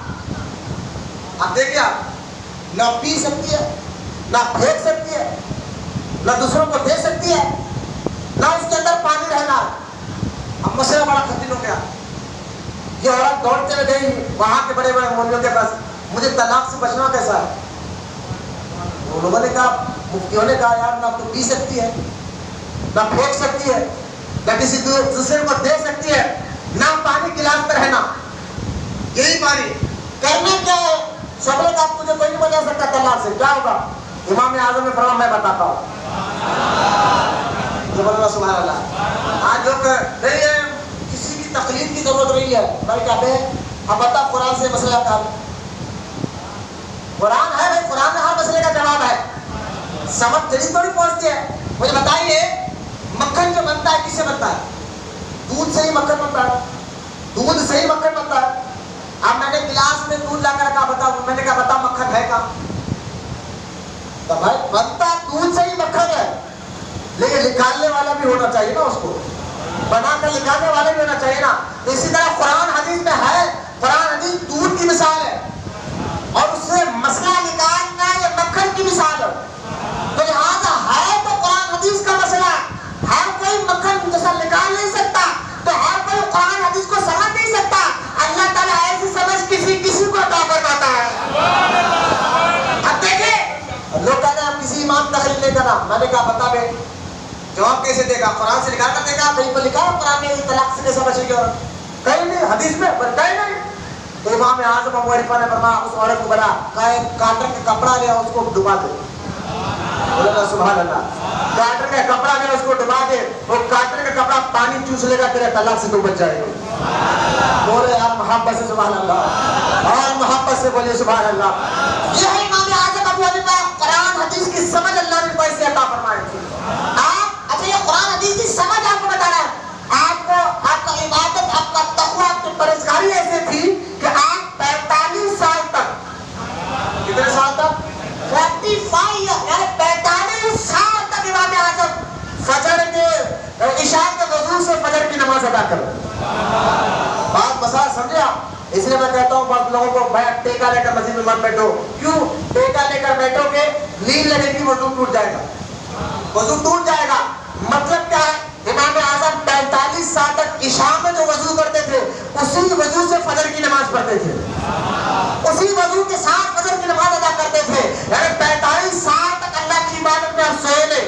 [SPEAKER 1] اب دیکھیے آپ نہ پی سکتی ہے, نہ پھینک سکتی ہے, نہ دوسروں کو دے سکتی ہے, نہ اس کے اندر پانی رہنا ہے. اب مسئلہ بڑا کٹھن ہو گیا. یہ عورت دوڑتے ہوئے گئی وہاں کے بڑے بڑے مولویوں کے پاس, مجھے طلاق سے بچنا کیسا ہے؟ وہ لوگوں نے کہا, مفتیوں نے کہا یار نہ تو پی سکتی ہے, نہ پھینک سکتی ہے, نہ کسی دوسرے کو دے سکتی ہے, نہ پانی گلاس میں رہنا, یہی پانی کرنا کیا ہے؟ سب نے کہا تجھے کوئی نہیں بتا سکتا طلاق سے, کیا ہوگا؟ امام اعظم نے فرمایا میں بتاتا ہوں. سبحان اللہ. آج لوگ نہیں ہے, کسی کی تقلید کی ضرورت نہیں ہے, بھائی کہتے ہیں اب بتا قرآن سے مسئلہ کیا ہے؟ قرآن ہے بھائی, قرآن میں ہر مسئلے کا جواب ہے. سمجھ جدید تھوڑی پہنچتی ہے. مجھے بتائیے مکھن جو بنتا ہے کس سے بنتا ہے؟ دودھ سے ہی مکھن بنتا ہے, دودھ سے ہی مکھن بنتا ہے. اب میں نے گلاس میں دودھ لا کر کہا بتا, میں نے کہا بتا مکھن ہے کہاں؟ تو بھائی بنتا دودھ سے ہی مکھن ہے, لیکن نکالنے والا بھی ہونا چاہیے نا, اس کو بنا کر نکالنے والا بھی ہونا چاہیے نا. اسی طرح قرآن حدیث میں ہے, قرآن حدیث دودھ کی مثال ہے اور اس سے مسئلہ نکالنا یہ مکھن کی مثال ہے. تو لہٰذا ہے تو قرآن حدیث کا مسئلہ, ہر کوئی مکھن جیسا نکال نہیں سکتا, تو ہر کوئی قرآن حدیث کو سمجھ نہیں سکتا. اللہ تعالیٰ ایسی سمجھ کسی کو عطا فرماتا ہے. اب دیکھیں لوگ کہتے ہیں کسی امام تقلید نہیں کرنا. میں نے کہا بتا بے جواب کیسے دے گا؟ قرآن سے نکال کر دے گا؟ کہیں پر لکھا ہے قرآن میں طلاق سے کیسے بچے گی عورت؟ کہیں نہیں, حدیث میں کہیں نہیں. تو امام اعظم ابو حنیفہ نے فرمایا اس عورت کو بلا, کاٹن کا کپڑا لیا اس کو ڈبا دے. سبحان اللہ. کاٹن کا کپڑا لیا اس کو ڈبا دے, وہ کاٹن کا کپڑا پانی چوس لے گا, تیرے طلاق سے تو بچ جائے گا. بولے یار محبت سے سبحان اللہ, اور محبت سے بولیے سبحان اللہ. یہ ہے امام اعظم ابو حنیفہ. قرآن حدیث کی سمجھ اللہ نے کوئی سے عطا فرمائی. آپ اچھا یہ قرآن حدیث کی سمجھ آپ کو بتا رہا ہے. آپ کو آپ کا عبادت, آپ کا تقویٰ, آپ کی پرہیزگاری ایسے تھی کہ آپ 45 سال تک, کتنے سال تک؟ 45 یعنی 45 سال تک امام اعظم فجر کے عشاء کے وضو سے فجر کی نماز ادا کرو. بات مسئلہ سمجھے آپ؟ اس لیے میں کہتا ہوں بعض لوگوں کو بھائی ٹیکا لے کر مسجد میں مت بیٹھو. کیوں ٹیکا لے کر بیٹھو گے؟ نیند لگے گی, وضو ٹوٹ جائے گا, وضو ٹوٹ جائے گا. مطلب کیا ہے؟ امام اعظم 45 سال تک عشاء میں جو وضو کرتے تھے اسی وضو سے فجر کی نماز پڑھتے تھے, اسی وضو کے ساتھ فجر کی نماز ادا کرتے تھے. یعنی 45 سال تک اللہ کی عبادت میں آپ سوئے لے.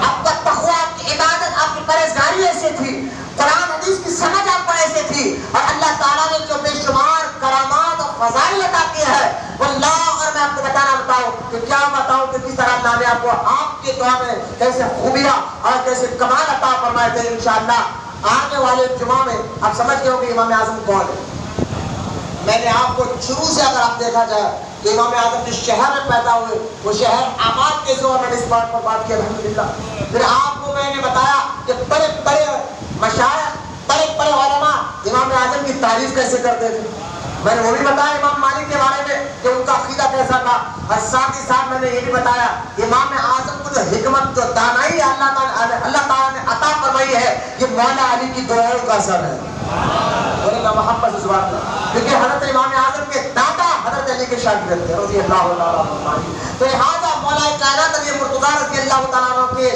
[SPEAKER 1] آپ کا تقویٰ, آپ کی عبادت, آپ کی پرہیزگاری ایسے تھی, قرآن حدیث کی سمجھ آپ کو ایسے تھی, اور اللہ تعالیٰ نے جو بے شمار کرامات اور فضائل عطا کیا ہے واللہ. اور میں آپ کو بتاؤں کہ کیا بتاؤں کہ کس طرح اللہ نے آپ کو آپ کے دعا میں کیسے خوبیاں اور کیسے کمال عطا فرمائے تھے. انشاءاللہ آنے والے جمعہ میں آپ سمجھ گئے ہو کہ امام اعظم کون ہے. میں نے آپ کو شروع سے اگر آپ دیکھا جائے کہ امام اعظم جس شہر میں پیدا ہوئے وہ شہر آباد کیسے ہوا, میں نے اس بات پر بات کی الحمدللہ. پھر آپ کو میں نے بتایا کہ بڑے بڑے مشائخ, بڑے بڑے علماء امام اعظم کی تعریف کیسے کرتے تھے. میں نے وہ بھی بتایا امام مالک کے بارے میں کہ ان کا عقیدہ کیسا تھا, اور ساتھ ہی ساتھ میں نے یہ بھی بتایا امام اعظم کو جو حکمت, جو دانائی اللہ تعالیٰ نے عطا فرمائی ہے, یہ مولا علی کی دعاؤں کا اثر ہے. محبت سے سبحان اللہ. کیونکہ حضرت امام اعظم کے دادا حضرت علی کے شاگرد تھے رضی اللہ تعالیٰ عنہ. تو لہٰذا مولا کائنات علی مرتضیٰ رضی اللہ تعالیٰ عنہ کے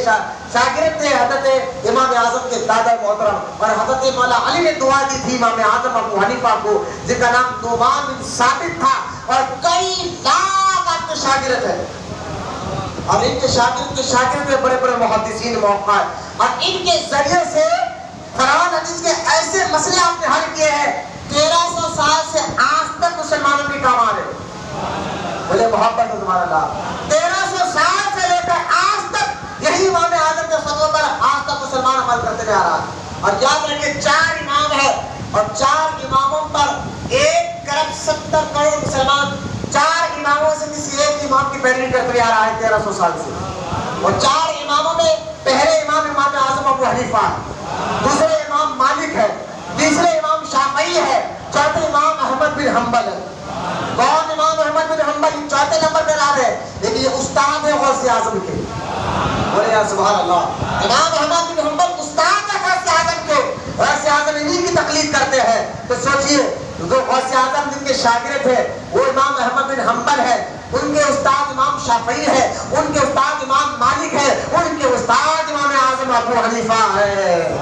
[SPEAKER 1] شاگرد تھے حضرت امام اعظم کے دادا محترم. اور حضرت مولا علی نے دعا دی تھی امام اعظم ابو حنیفہ کو, جن کا نام نعمان بن ثابت تھا, اور کئی لاکھ آپ کے شاگرد ہیں, اور ان کے شاگرد میں بڑے بڑے محدثین موقع ہیں, اور ان کے ذریعے سے قرآن حدیث کے ایسے مسئلے آپ نے حل کیے ہیں 1300 سال سے آج تک مسلمانوں کی کام آ رہے. بولے محبت ہے تمہارا اللہ. 1300 سال سے لے کر آج تک یہی امام اعظم کے فتوے پر آج تک مسلمان عمل کرتے رہ رہا ہے. اور یاد رکھیں 4 امام ہیں, اور 4 اماموں پر 1 ارب 70 کروڑ مسلمان 4 اماموں سے کسی ایک امام کی پیروی کرتے آ رہا ہے 1300 سال سے. اور 4 اماموں میں پہلے امام اعظم ابو حنیفہ ہے, دوسرے امام مالک ہے, تیسرے امام شافعی ہے, چوتھے امام احمد بن حنبل ہے. کون امام احمد بن حنبل؟ حنبل چوتھے نمبر پہ لا رہے، لیکن یہ استاد ہے غوث اعظم کے. بولے یا سبحان اللہ. امام احمد بن حنبل استاد ہے غوث اعظم کے، غوث اعظم انہی کی تقلید کرتے ہیں. تو سوچئے جو غوث اعظم جن کے شاگرد تھے وہ امام احمد بن حنبل ہے، ان کے استاد امام شافعی ہے، ان کے استاد امام مالک ہے، ان کے استاد امام اعظم ابو حنیفہ ہے.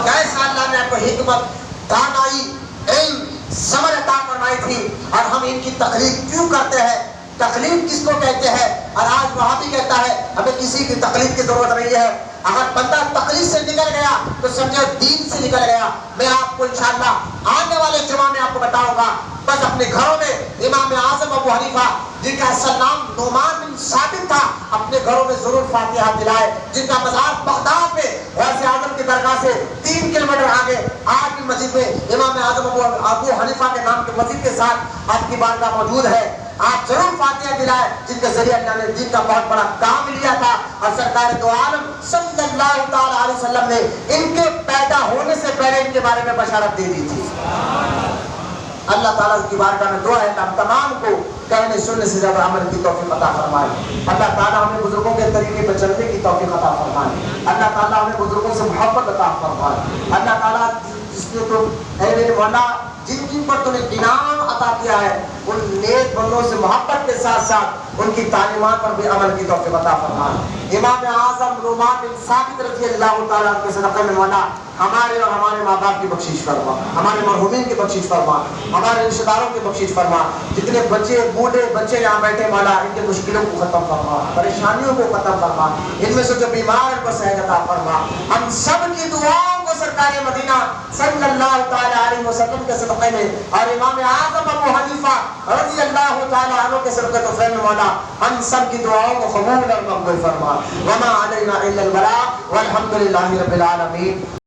[SPEAKER 1] کیسا اللہ نے آپ کو حکمت، دانائی، علم، سمجھ عطا فرمائی تھی، اور ہم ان کی تقلید کیوں کرتے ہیں؟ تقلید کس کو کہتے ہیں؟ اور آج وہابی کہتا ہے ہمیں کسی کی تقلید کی ضرورت نہیں ہے. اگر بندہ تقلید سے نکل گیا تو سمجھو دین سے نکل گیا. میں آپ کو انشاءاللہ آنے والے جمعہ میں آپ کو بتاؤں گا. بس اپنے گھروں میں امام اعظم ابو حنیفہ جن کا اصل نام نعمان بن ثابت تھا، اپنے گھروں میں ضرور فاتحہ دلائے. جن کا مزار بغداد میں غوث اعظم کی درگاہ سے 3 کلومیٹر آگے آج بھی مسجد میں امام اعظم ابو حنیفہ کے نام کے مسجد کے ساتھ آپ کی بارگاہ موجود ہے. آپ ضرور فاتحہ دلائے، جن کے ذریعے اللہ نے دین کا بہت بڑا کام لیا تھا. اور سرکار دو عالم صلی اللہ تعالی علیہ وسلم نے ان کے پیدا ہونے سے پہلے ان کے بارے میں بشارت دے دی تھی. اللہ تعالیٰ کی بارگاہ میں دعا ہے کہ ہم تمام کو کہنے سننے سے زیادہ عمل کی توفیق عطا فرمائے. اللہ تعالیٰ ہمیں بزرگوں کے طریقے پر چلنے کی توفیق عطا فرمائے. اللہ تعالیٰ ہمیں بزرگوں سے محبت عطا فرمائے. اللہ تعالیٰ جس نے تو اے میرے مولا جن جن پر تم نے انعام عطا کیا ہے ان نیک بندوں سے محبت کے ساتھ ساتھ ان کی تعلیمات پر بھی عمل کی توفیق عطا فرمائے. امام اعظم نعمان بن ثابت رضی اللہ تعالیٰ کے صدقے میں مولا ہمارے اور ہمارے ماں باپ کی بخشش فرما، ہمارے مرحومین کی بخشش فرما، ہمارے رشتہ داروں کی بخشش فرما. جتنے بچے بوڑھے بچے یہاں بیٹھے مولا ان کے مشکلوں کو ختم فرما، پریشانیوں کو ختم فرما. ان میں سے جو بیمار ان کو صحت عطا فرما. ہم سب کی دعاؤں کو سرکار مدینہ صلی اللہ تعالی علیہ وسلم کے صدقے میں اور امام اعظم ابو حنیفہ رضی اللہ تعالی عنہ کے صدقے تو فیم مولا ہم سب کی دعاؤں کو قبول اور مقبول فرما. وما علینا الا البلاغ والحمد للہ رب العالمین.